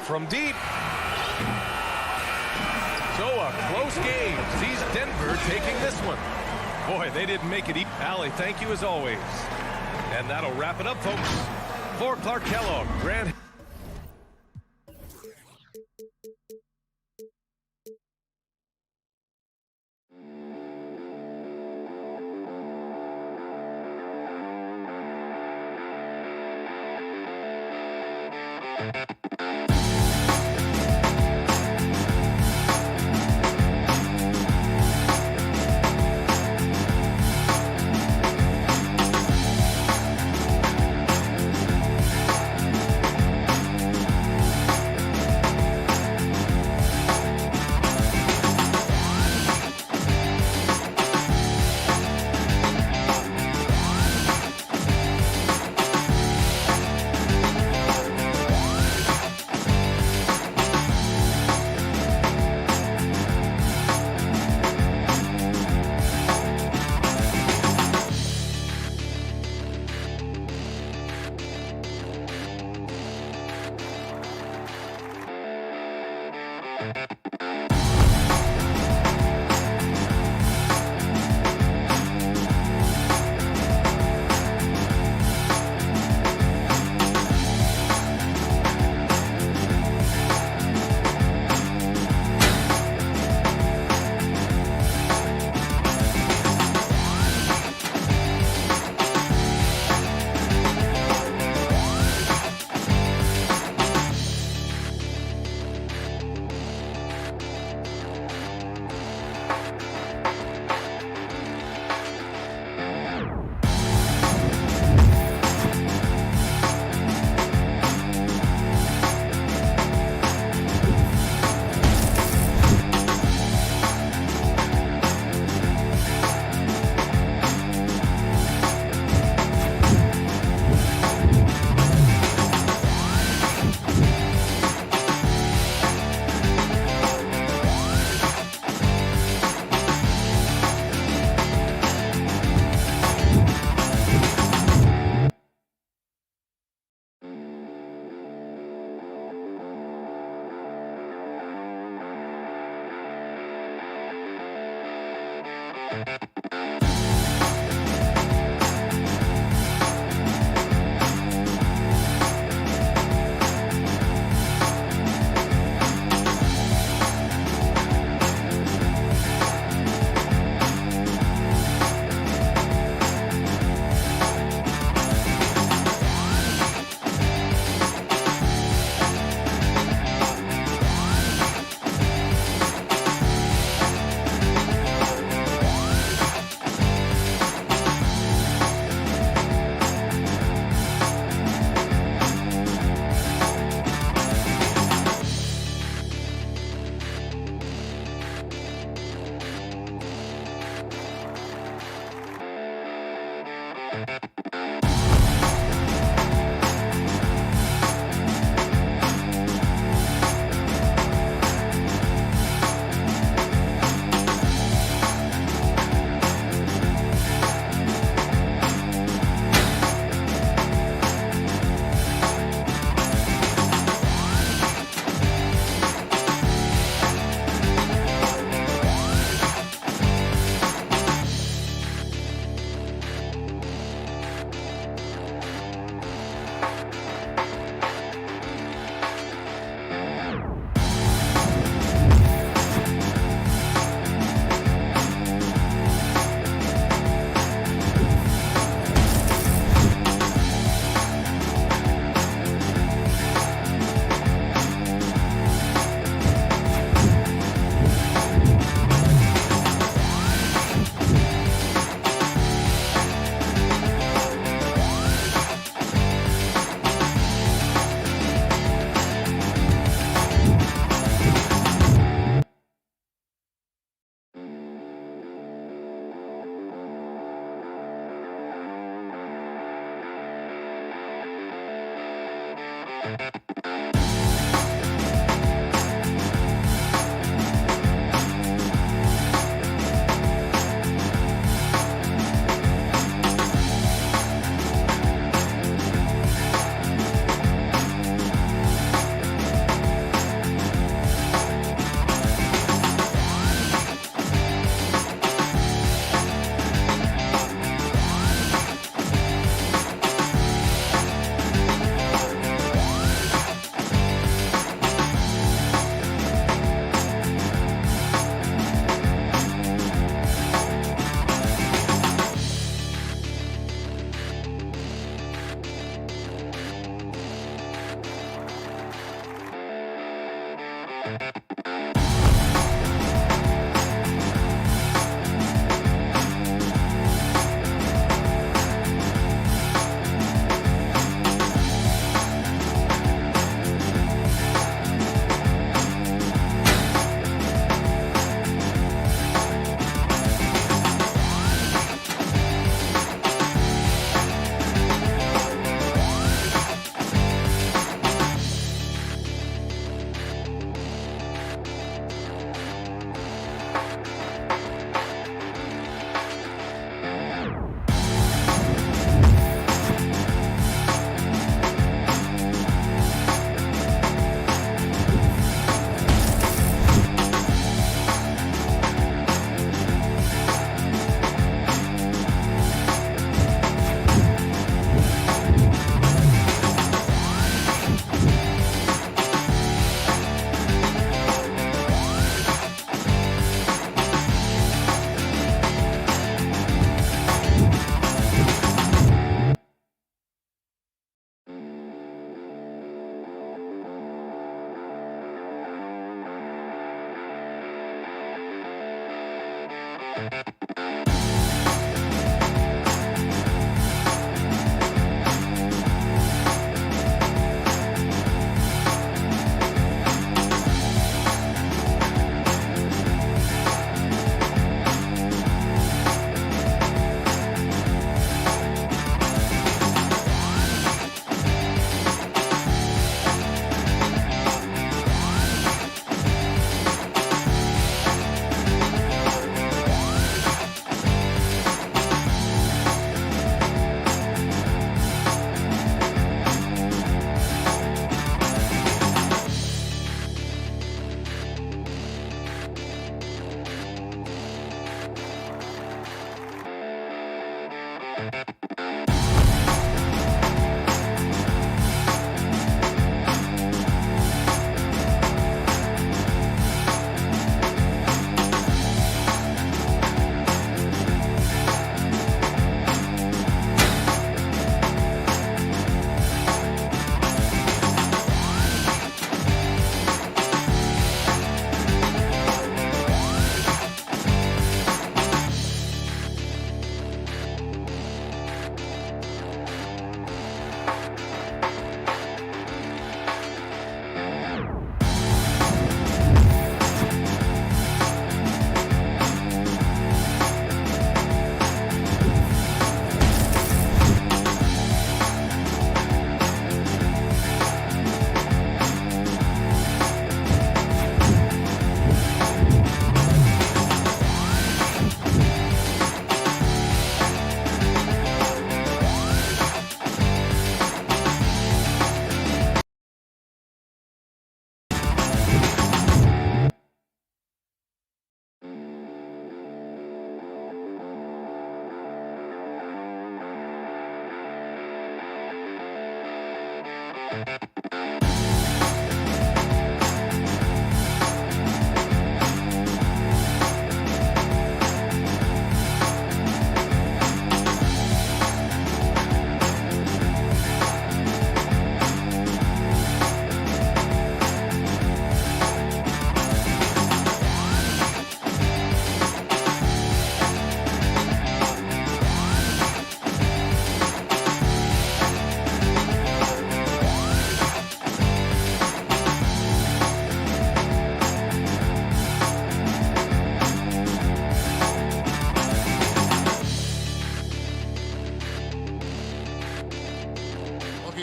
From deep. So a close game. Sees Denver taking this one. Boy, they didn't make it easy. Allie, thank you as always. And that'll wrap it up, folks. For Clark Kellogg, Grant.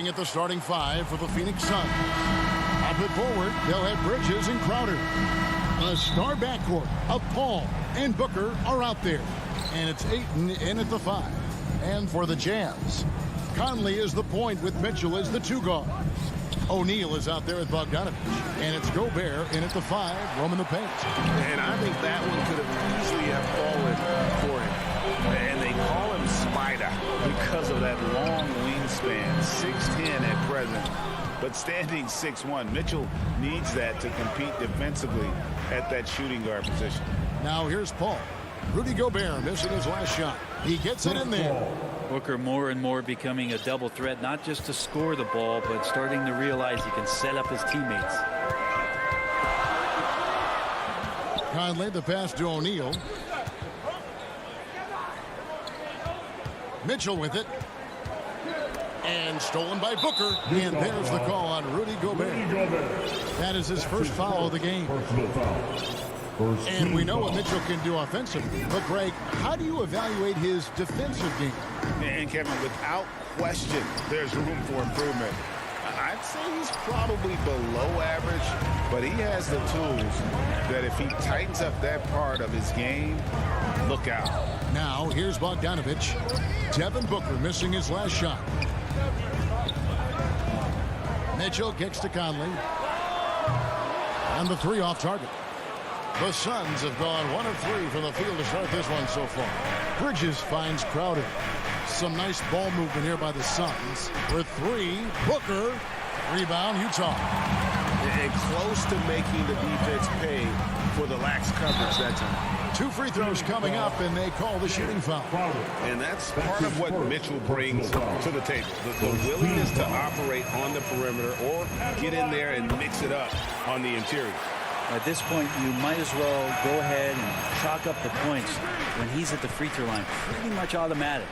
At the starting five for the Phoenix Suns. Up and forward, they'll have Bridges and Crowder. A star backcourt of Paul and Booker are out there. And it's Ayton in at the 5. And for the Jazz, Conley is the point with Mitchell as the 2 guard. O'Neal is out there with Bogdanovich. And it's Gobert in at the 5, roaming the paint. And I think that one could have easily have fallen for him. And they call him Spider because of that long wingspan, 6'10" at present, but standing 6'1". Mitchell needs that to compete defensively at that shooting guard position. Now here's Paul. Rudy Gobert missing his last shot. He gets it in there. Booker more and more becoming a double threat, not just to score the ball, but starting to realize he can set up his teammates. Conley, the pass to O'Neal. Mitchell with it. And stolen by Booker. And there's the call on Rudy Gobert. That is his first foul of the game. And we know what Mitchell can do offensively. But, Greg, how do you evaluate his defensive game? And, Kevin, without question, there's room for improvement. I'd say he's probably below average, but he has the tools that if he tightens up that part of his game, look out. Now, here's Bogdanovich. Devin Booker missing his last shot. Mitchell kicks to Conley. And the 3 off target. The Suns have gone 1 of 3 from the field to start this one so far. Bridges finds Crowder. Some nice ball movement here by the Suns. For 3, Booker. Rebound, Utah. And close to making the defense pay for the lax coverage that time. 2 free throws coming up, and they call the shooting foul. And that's part of what Mitchell brings to the table. The willingness to operate on the perimeter or get in there and mix it up on the interior. At this point, you might as well go ahead and chalk up the points when he's at the free throw line. Pretty much automatic.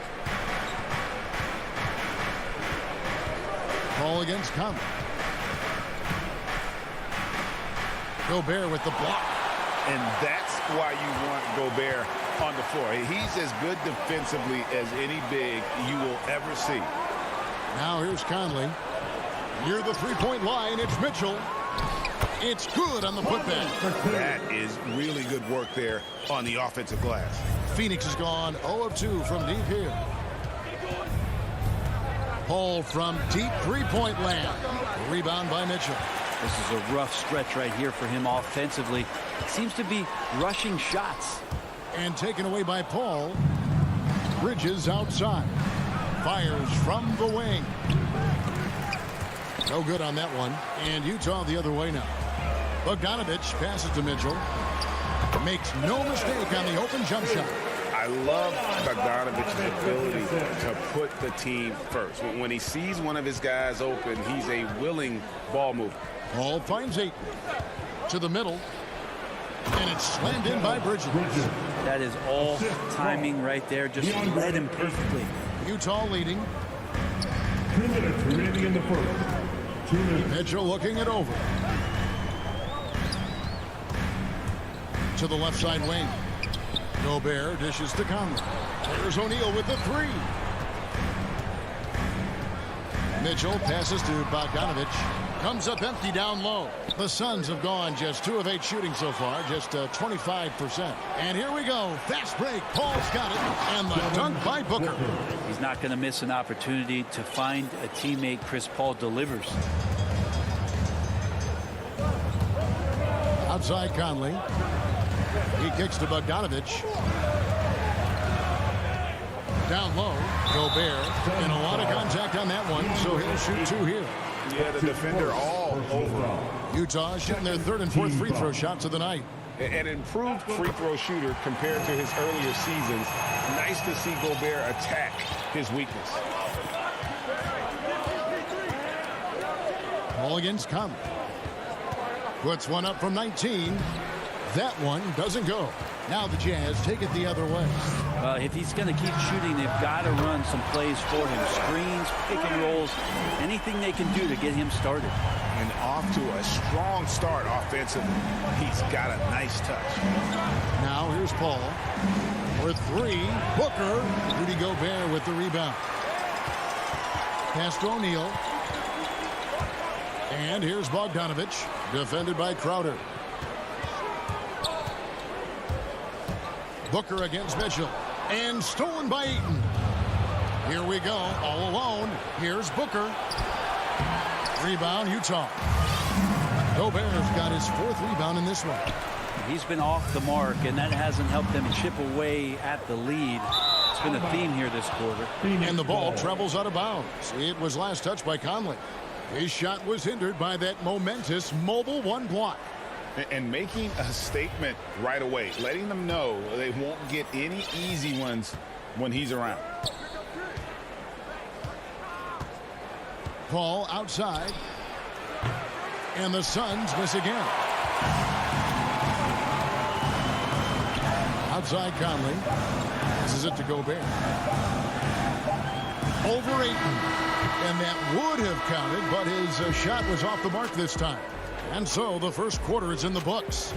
Ball against Conley. Gobert with the block. And that's why you want Gobert on the floor. He's as good defensively as any big you will ever see. Now here's Conley. Near the three-point line, it's Mitchell. It's good on the putback. That is really good work there on the offensive glass. Phoenix has gone 0 of 2 from deep here. Paul from deep three-point land. Rebound by Mitchell. This is a rough stretch right here for him offensively. Seems to be rushing shots. And taken away by Paul. Bridges outside. Fires from the wing. No good on that one. And Utah the other way now. Bogdanovich passes to Mitchell. Makes no mistake on the open jump shot. I love Bogdanovich's ability to put the team first. When he sees one of his guys open, he's a willing ball mover. Paul finds Ayton to the middle. And it's slammed in by Bridges. That is all timing right there. Just read him perfectly. Utah leading. 2 minutes remaining in the first. 2 minutes. Mitchell looking it over. To the left side wing. Gobert dishes to Conley. There's O'Neal with the 3. Mitchell passes to Bogdanovich. Comes up empty down low. The Suns have gone just 2 of 8 shooting so far, just 25%. And here we go. Fast break. Paul's got it. And the dunk by Booker. He's not going to miss an opportunity to find a teammate. Chris Paul delivers. Outside Conley. He kicks to Bogdanovich. Down low. Gobert. And a lot of contact on that one, so he'll shoot 2 here. Yeah, the defender all over. Utah shooting their third and fourth free throw shots of the night. An improved free throw shooter compared to his earlier seasons. Nice to see Gobert attack his weakness. Ball against Conley. Puts one up from 19. That one doesn't go. Now the Jazz take it the other way. If he's going to keep shooting, they've got to run some plays for him. Screens, pick and rolls, anything they can do to get him started. And off to a strong start offensively. He's got a nice touch. Now here's Paul. For three, Booker. Rudy Gobert with the rebound. Pass to O'Neal. And here's Bogdanovich, defended by Crowder. Booker against Mitchell. And stolen by Eaton. Here we go, all alone. Here's Booker. Rebound, Utah. Gobert's got his fourth rebound in this one. He's been off the mark, and that hasn't helped them chip away at the lead. It's been a theme here this quarter. And the ball travels out of bounds. It was last touched by Conley. His shot was hindered by that momentous mobile one block. And making a statement right away, letting them know they won't get any easy ones when he's around. Paul outside. And the Suns miss again. Outside Conley. This is it to Gobert. Over Ayton. And that would have counted, but his shot was off the mark this time. And so the first quarter is in the books.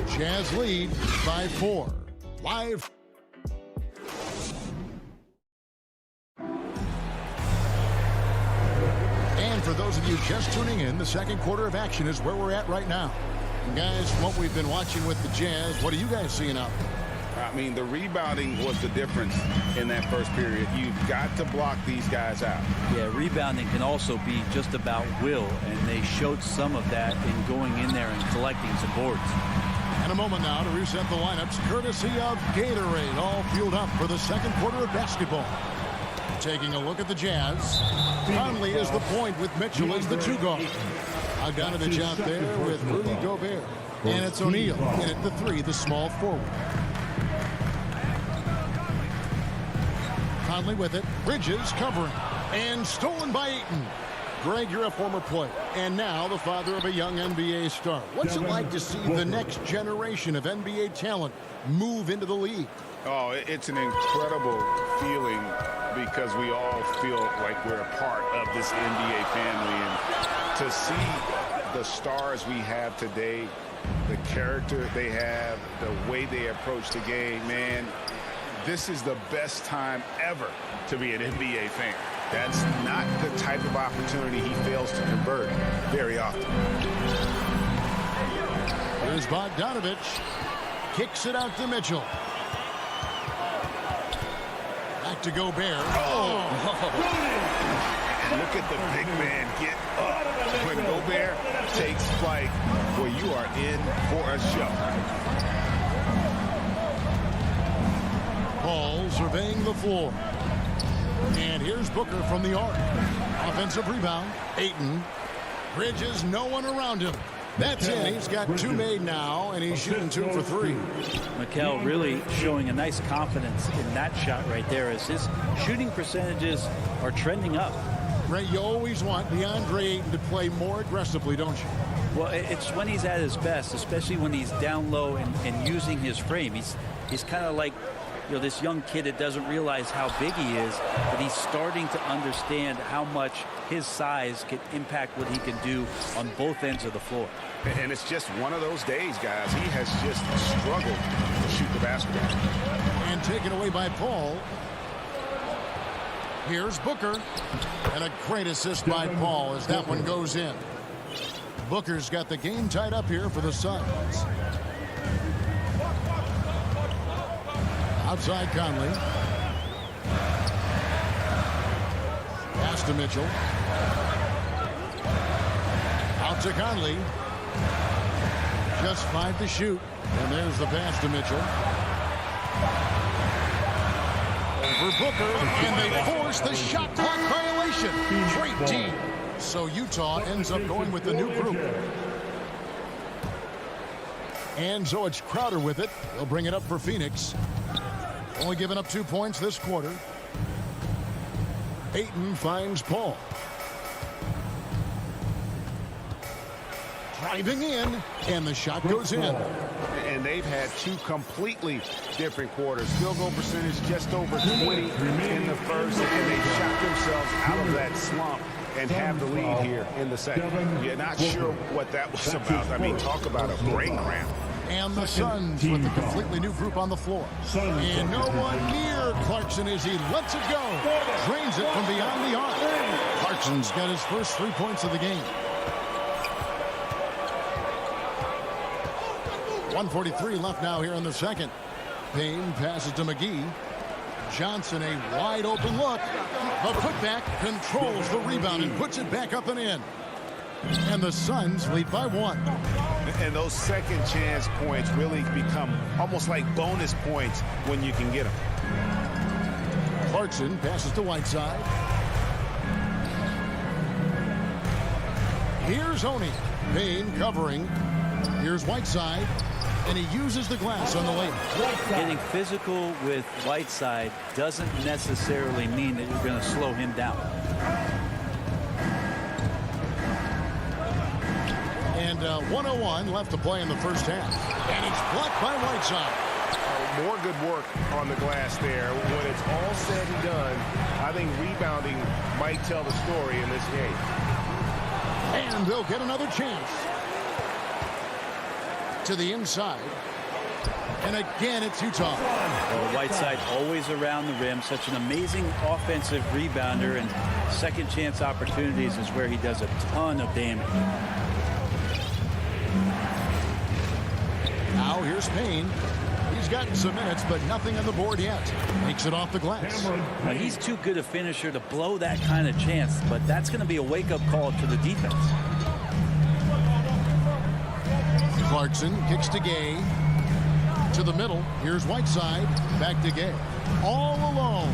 Jazz lead by 4. Live. And for those of you just tuning in, the second quarter of action is where we're at right now. And guys, from what we've been watching with the Jazz, what are you guys seeing out there? I mean, the rebounding was the difference in that first period. You've got to block these guys out. Yeah, rebounding can also be just about will, and they showed some of that in going in there and collecting some boards. And a moment now to reset the lineups, courtesy of Gatorade, all fueled up for the second quarter of basketball. Taking a look at the Jazz. Conley is the point with Mitchell as the two guard. Bogdanovich out there with Rudy Gobert. And it's O'Neal in at the 3, the small forward. Conley with it. Bridges covering. And stolen by Ayton. Greg, you're a former player. And now the father of a young NBA star. What's it like to see the next generation of NBA talent move into the league? Oh, it's an incredible feeling because we all feel like we're a part of this NBA family. And to see the stars we have today, the character they have, the way they approach the game, man, this is the best time ever to be an NBA fan. That's not the type of opportunity he fails to convert very often. Here's Bogdanovich. Kicks it out to Mitchell. Back to Gobert. Oh. Look at the big man get up. When Gobert takes flight, well, you are in for a show. Paul surveying the floor. And here's Booker from the arc. Offensive rebound. Ayton. Bridges, no one around him. That's it. He's got 2 made now, and he's shooting 2 for 3. Mikel really showing a nice confidence in that shot right there as his shooting percentages are trending up. Ray, you always want DeAndre Ayton to play more aggressively, don't you? Well, it's when he's at his best, especially when he's down low and using his frame. He's kind of like, you know, this young kid that doesn't realize how big he is, but he's starting to understand how much his size can impact what he can do on both ends of the floor. And it's just one of those days, guys. He has just struggled to shoot the basketball. And taken away by Paul. Here's Booker. And a great assist by Paul as that one goes in. Booker's got the game tied up here for the Suns. Outside Conley. Pass to Mitchell. Out to Conley. Just 5 to shoot. And there's the pass to Mitchell. Over Booker. And they force the shot clock violation. Great team. So Utah ends up going with the new group. And so it's Crowder with it. He'll bring it up for Phoenix. Only giving up 2 points this quarter. Ayton finds Paul. Driving in, and the shot goes in. And they've had two completely different quarters. Field goal percentage just over 20 in the first, and they shot themselves out of that slump and have the lead here in the second. You're not sure what that was about. I mean, talk about a brain cramp. And the Suns with a completely new group on the floor. And no one near Clarkson as he lets it go. Drains it from beyond the arc. Clarkson's got his first 3 points of the game. 1:43 left now here in the second. Payne passes to McGee. Johnson, a wide open look. The putback controls the rebound and puts it back up and in. And the Suns lead by 1. And those second chance points really become almost like bonus points when you can get them. Clarkson passes to Whiteside. Here's Oney. Payne covering. Here's Whiteside. And he uses the glass on the layup. Getting physical with Whiteside doesn't necessarily mean that you're going to slow him down. And 1:01 left to play in the first half. And it's blocked by Whiteside. More good work on the glass there. When it's all said and done, I think rebounding might tell the story in this game. And they'll get another chance. To the inside. And again, it's Utah. Well, Whiteside always around the rim. Such an amazing offensive rebounder. And second chance opportunities is where he does a ton of damage. Now here's Payne. He's gotten some minutes, but nothing on the board yet. Makes it off the glass. Now, he's too good a finisher to blow that kind of chance, but that's going to be a wake-up call to the defense. Clarkson kicks to Gay. To the middle. Here's Whiteside. Back to Gay. All alone.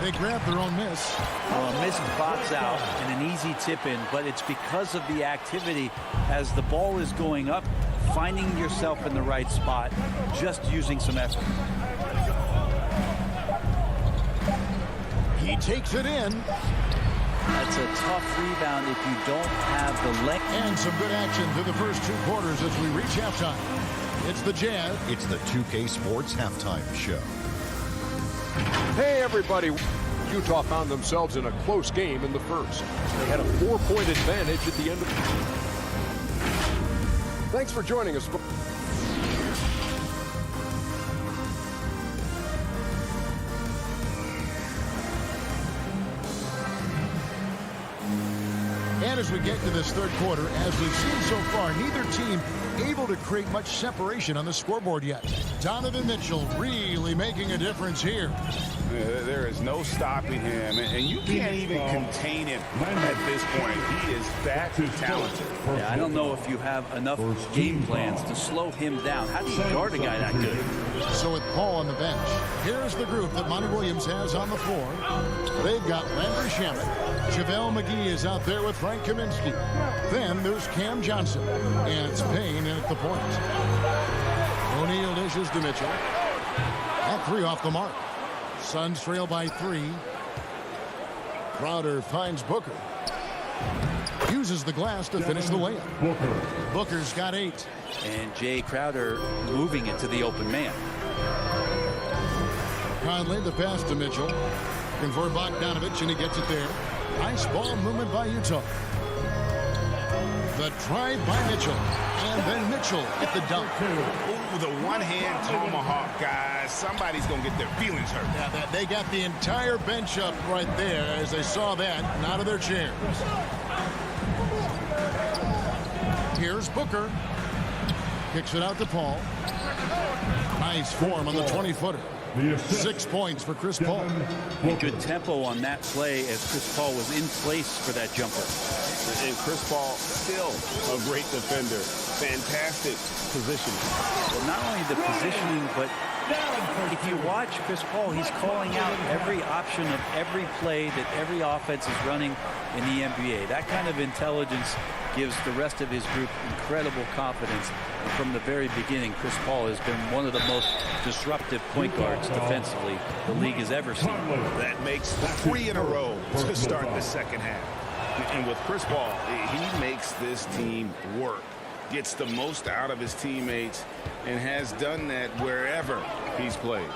They grab their own miss. Well, a missed box out and an easy tip-in, but it's because of the activity as the ball is going up, finding yourself in the right spot, just using some effort. He takes it in. That's a tough rebound if you don't have the length. And some good action through the first 2 quarters as we reach halftime. It's the Jazz. It's the 2K Sports Halftime Show. Hey, everybody. Utah found themselves in a close game in the first. They had a 4-point advantage at the end of the game. Thanks for joining us. And as we get to this third quarter, as we've seen so far, neither team able to create much separation on the scoreboard yet. Donovan Mitchell really making a difference here. There is no stopping him, and you can't even contain him at this point. He is that talented. Yeah, I don't know if you have enough game plans to slow him down. How do you guard a guy that good? So with Paul on the bench, here's the group that Monty Williams has on the floor. They've got Landry Shamet. JaVale McGee is out there with Frank Kaminsky. Then there's Cam Johnson. And it's Payne in at the point. O'Neal dishes to Mitchell. That 3 off the mark. Suns trail by 3. Crowder finds Booker. Uses the glass to finish the layup. Booker's got 8. And Jay Crowder moving it to the open man. Conley, the pass to Mitchell. Looking for Bogdanovich, and he gets it there. Nice ball movement by Utah. The drive by Mitchell. And then Mitchell at the dunk. Ooh, the one-hand tomahawk, guys. Somebody's going to get their feelings hurt. Yeah, they got the entire bench up right there as they saw that and out of their chairs. Here's Booker. Kicks it out to Paul. Nice form on the 20-footer. 6 points for Chris Paul. And good tempo on that play as Chris Paul was in place for that jumper. And Chris Paul still a great defender. Fantastic positioning. Well, not only the positioning, but if you watch Chris Paul, he's calling out every option of every play that every offense is running in the NBA. That kind of intelligence gives the rest of his group incredible confidence. And from the very beginning, Chris Paul has been one of the most disruptive point guards defensively the league has ever seen. That makes 3 in a row to start the second half. And with Chris Paul, he makes this team work, gets the most out of his teammates, and has done that wherever he's played.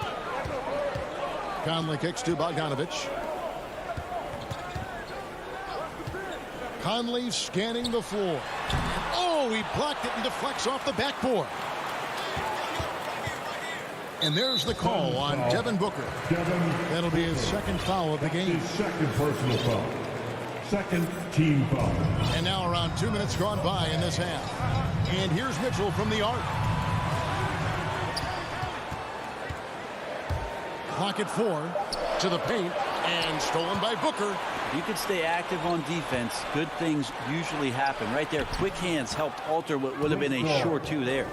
Conley kicks to Bogdanovich. Conley scanning the floor. Oh, he blocked it and deflects off the backboard. And there's the call on Devin Booker. That'll be his second foul of the game. His second personal foul. Second team foul. And now around 2 minutes gone by in this half. And here's Mitchell from the arc. Clock at 4 to the paint and stolen by Booker. You can stay active on defense. Good things usually happen. Right there, quick hands helped alter what would have been a sure 2 there.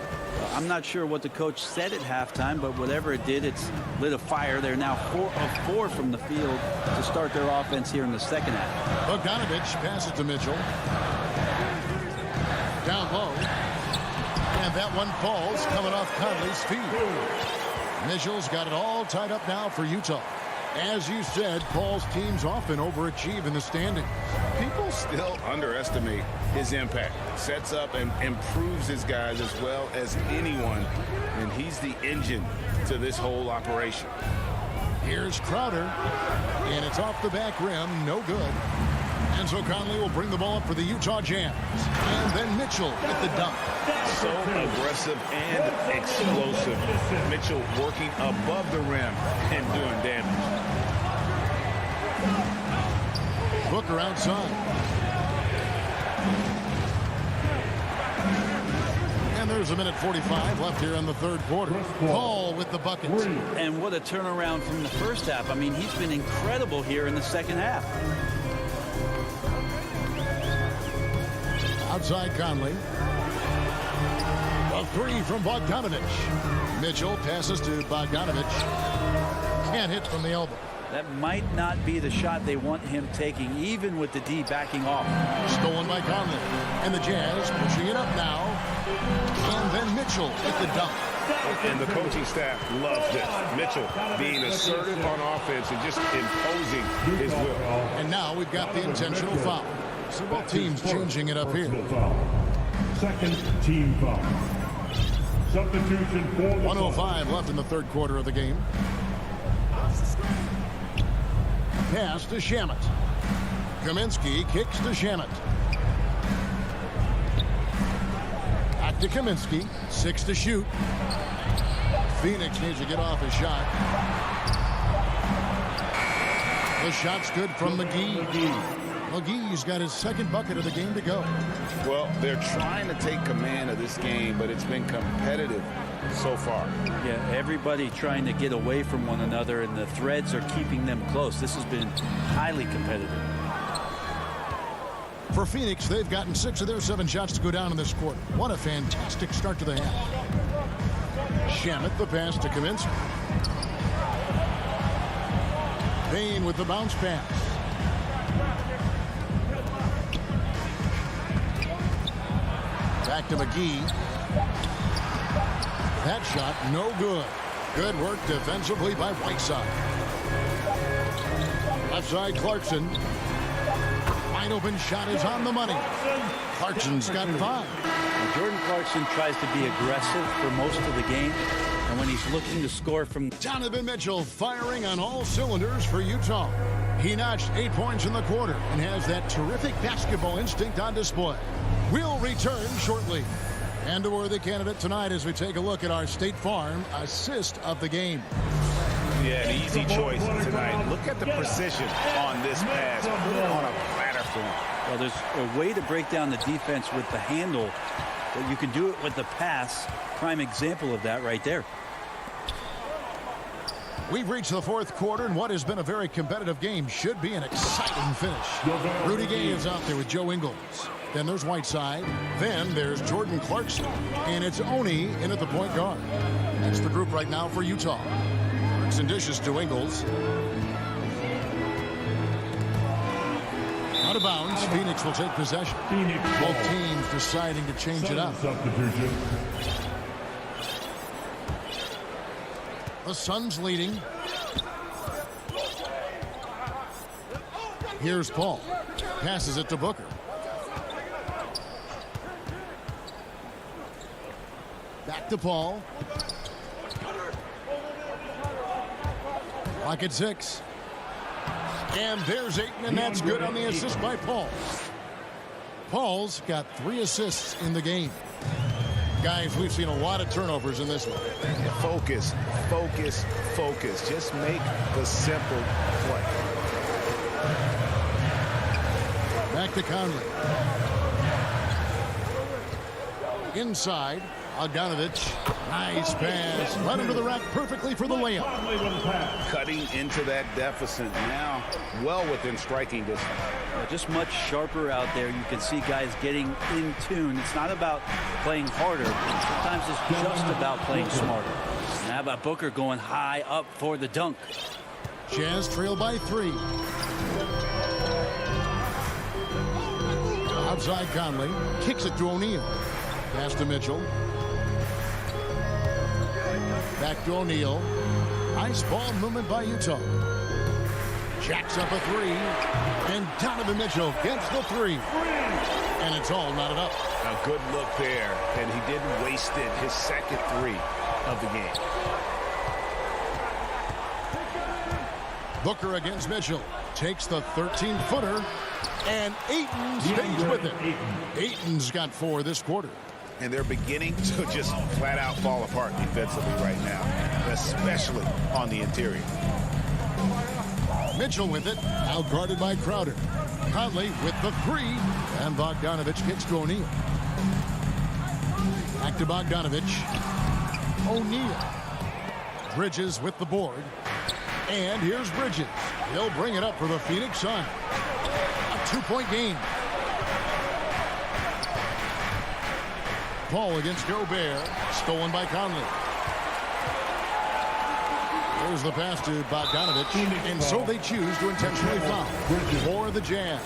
I'm not sure what the coach said at halftime, but whatever it did, it's lit a fire. They're now 4 of 4 from the field to start their offense here in the second half. Bogdanovich passes to Mitchell. Down low. And that one falls coming off Conley's feet. Mitchell's got it all tied up now for Utah. As you said, Paul's teams often overachieve in the standings. People still underestimate his impact. Sets up and improves his guys as well as anyone, and he's the engine to this whole operation. Here's Crowder, and it's off the back rim, no good. And so Conley will bring the ball up for the Utah Jazz. And then Mitchell with the dunk. So aggressive and explosive. Mitchell working above the rim and doing damage. Booker outside. And there's a minute 45 left here in the third quarter. Paul with the bucket. And what a turnaround from the first half. I mean, he's been incredible here in the second half. Outside Conley. A 3 from Bogdanovich. Mitchell passes to Bogdanovich. Can't hit from the elbow. That might not be the shot they want him taking, even with the D backing off. Stolen by Conley. And the Jazz pushing it up now. And then Mitchell with the dunk. And the coaching staff loves this. Mitchell being assertive on offense and just imposing his will. And now we've got the intentional foul. So both teams changing it up here. Second team foul. Substitution for 1:05 left in the third quarter of the game. Pass to Shamet. Kaminsky kicks to Shamet. Back to Kaminsky. 6 to shoot. Phoenix needs to get off his shot. The shot's good from McGee. McGee's got his second bucket of the game to go. Well, they're trying to take command of this game, but it's been competitive so far. Yeah, everybody trying to get away from one another, and the threads are keeping them close. This has been highly competitive. For Phoenix, they've gotten 6 of their 7 shots to go down in this quarter. What a fantastic start to the half. Shamet the pass to Kaminsky. Payne with the bounce pass. Back to McGee. That shot, no good. Good work defensively by Whiteside. Left side, Clarkson. Wide open shot is on the money. Clarkson's got 5. Now, Jordan Clarkson tries to be aggressive for most of the game. And when he's looking to score from... Donovan Mitchell firing on all cylinders for Utah. He notched 8 points in the quarter and has that terrific basketball instinct on display. We'll return shortly. And a worthy candidate tonight as we take a look at our State Farm assist of the game. Yeah, an easy choice tonight. Look at the precision on this pass. Put it on a platter for him. Well, there's a way to break down the defense with the handle, but you can do it with the pass. Prime example of that right there. We've reached the fourth quarter, and what has been a very competitive game should be an exciting finish. Rudy Gay is out there with Joe Ingles. Then there's Whiteside. Then there's Jordan Clarkson. And it's Oni in at the point guard. That's the group right now for Utah. Works and dishes to Ingles. Out of bounds. Phoenix will take possession. Both teams deciding to change it up. The Suns leading. Here's Paul. Passes it to Booker. Back to Paul. Clock at 6. And there's Ayton, and that's good on the assist by Paul. Paul's got 3 assists in the game. Guys, we've seen a lot of turnovers in this one. Focus, focus, focus. Just make the simple play. Back to Conley. Inside, Bogdanovich. Nice pass. Right under the rack perfectly for the layup. Cutting into that deficit now, well within striking distance. Just much sharper out there. You can see guys getting in tune. It's not about playing harder. Sometimes it's just about playing smarter. And how about Booker going high up for the dunk? Jazz trail by 3. Outside Conley. Kicks it to O'Neal. Pass to Mitchell. Back to O'Neal. Nice ball movement by Utah. Jacks up a 3. And Donovan Mitchell gets the 3. And it's all knotted up. A good look there. And he didn't waste it. His second 3 of the game. Booker against Mitchell. Takes the 13-footer. And Ayton stays with it. Ayton's got 4 this quarter. And they're beginning to just flat out fall apart defensively right now, especially on the interior. Mitchell with it, out guarded by Crowder. Conley with the 3, and Bogdanovich kicks to O'Neal. Back to Bogdanovich. O'Neal. Bridges with the board. And here's Bridges. He'll bring it up for the Phoenix Suns. A 2-point game. Paul against Gobert. Stolen by Conley. There's the pass to Bogdanovich. And so they choose to intentionally foul. For the Jazz.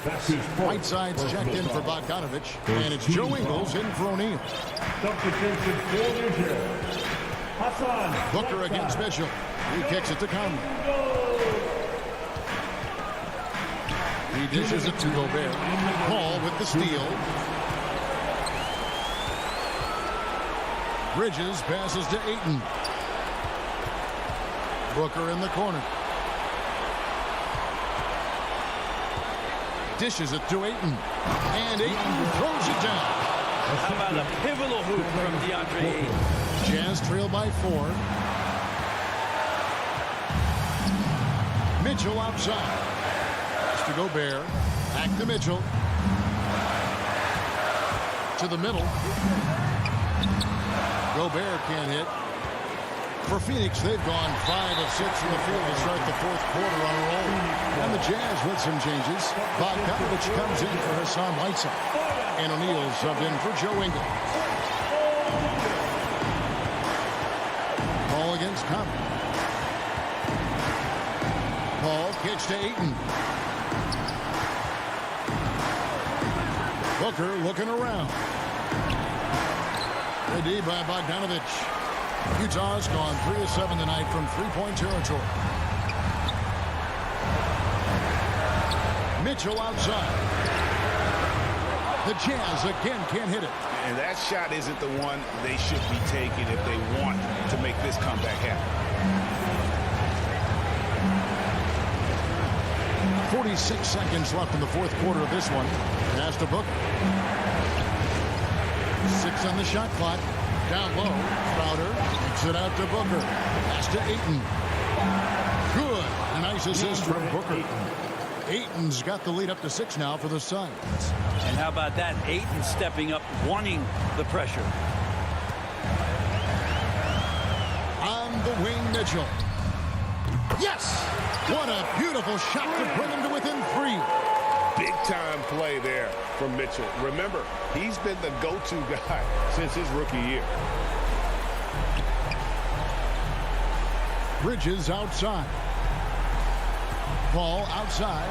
Whiteside's checked in for Bogdanovich. And it's Joe Ingles in for O'Neal. Booker against Mitchell. He kicks it to Conley. He dishes it to Gobert. Paul with the steal. Bridges passes to Ayton. Booker in the corner. Dishes it to Ayton. And Ayton throws it down. How about a pivotal hoop from DeAndre Ayton? Jazz trail by 4. Mitchell outside. It's to Gobert. Back to Mitchell. To the middle. Gobert can't hit. For Phoenix, they've gone 5 of 6 from the field to start the fourth quarter on a roll. And the Jazz with some changes. Bogdanovich comes in for Hassan Whiteside. And O'Neal subbed in for Joe Ingles. Paul against Conley. Paul kicks to Ayton. Booker looking around. Ready by Bogdanovich. Utah's gone 3 of 7 tonight from 3-point territory. Mitchell outside. The Jazz again can't hit it. And that shot isn't the one they should be taking if they want to make this comeback happen. 46 seconds left in the fourth quarter of this one. Pass to Booker. 6 on the shot clock. Down low. Crowder kicks it out to Booker. Pass to Ayton. Good. A nice assist from Booker. Ayton's got the lead up to 6 now for the Suns. And how about that? Ayton stepping up, wanting the pressure. On the wing, Mitchell. Yes! What a beautiful shot to bring him to within 3. Big-time play there from Mitchell. Remember, he's been the go-to guy since his rookie year. Bridges outside. Ball outside.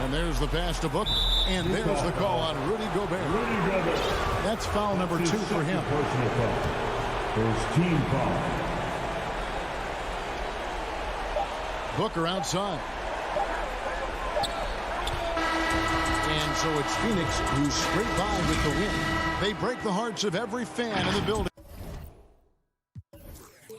And there's the pass to Book. And there's the call on Rudy Gobert. That's foul number 2 for him. Personal foul. First team foul. Booker outside. And so it's Phoenix who's straight by with the win. They break the hearts of every fan in the building.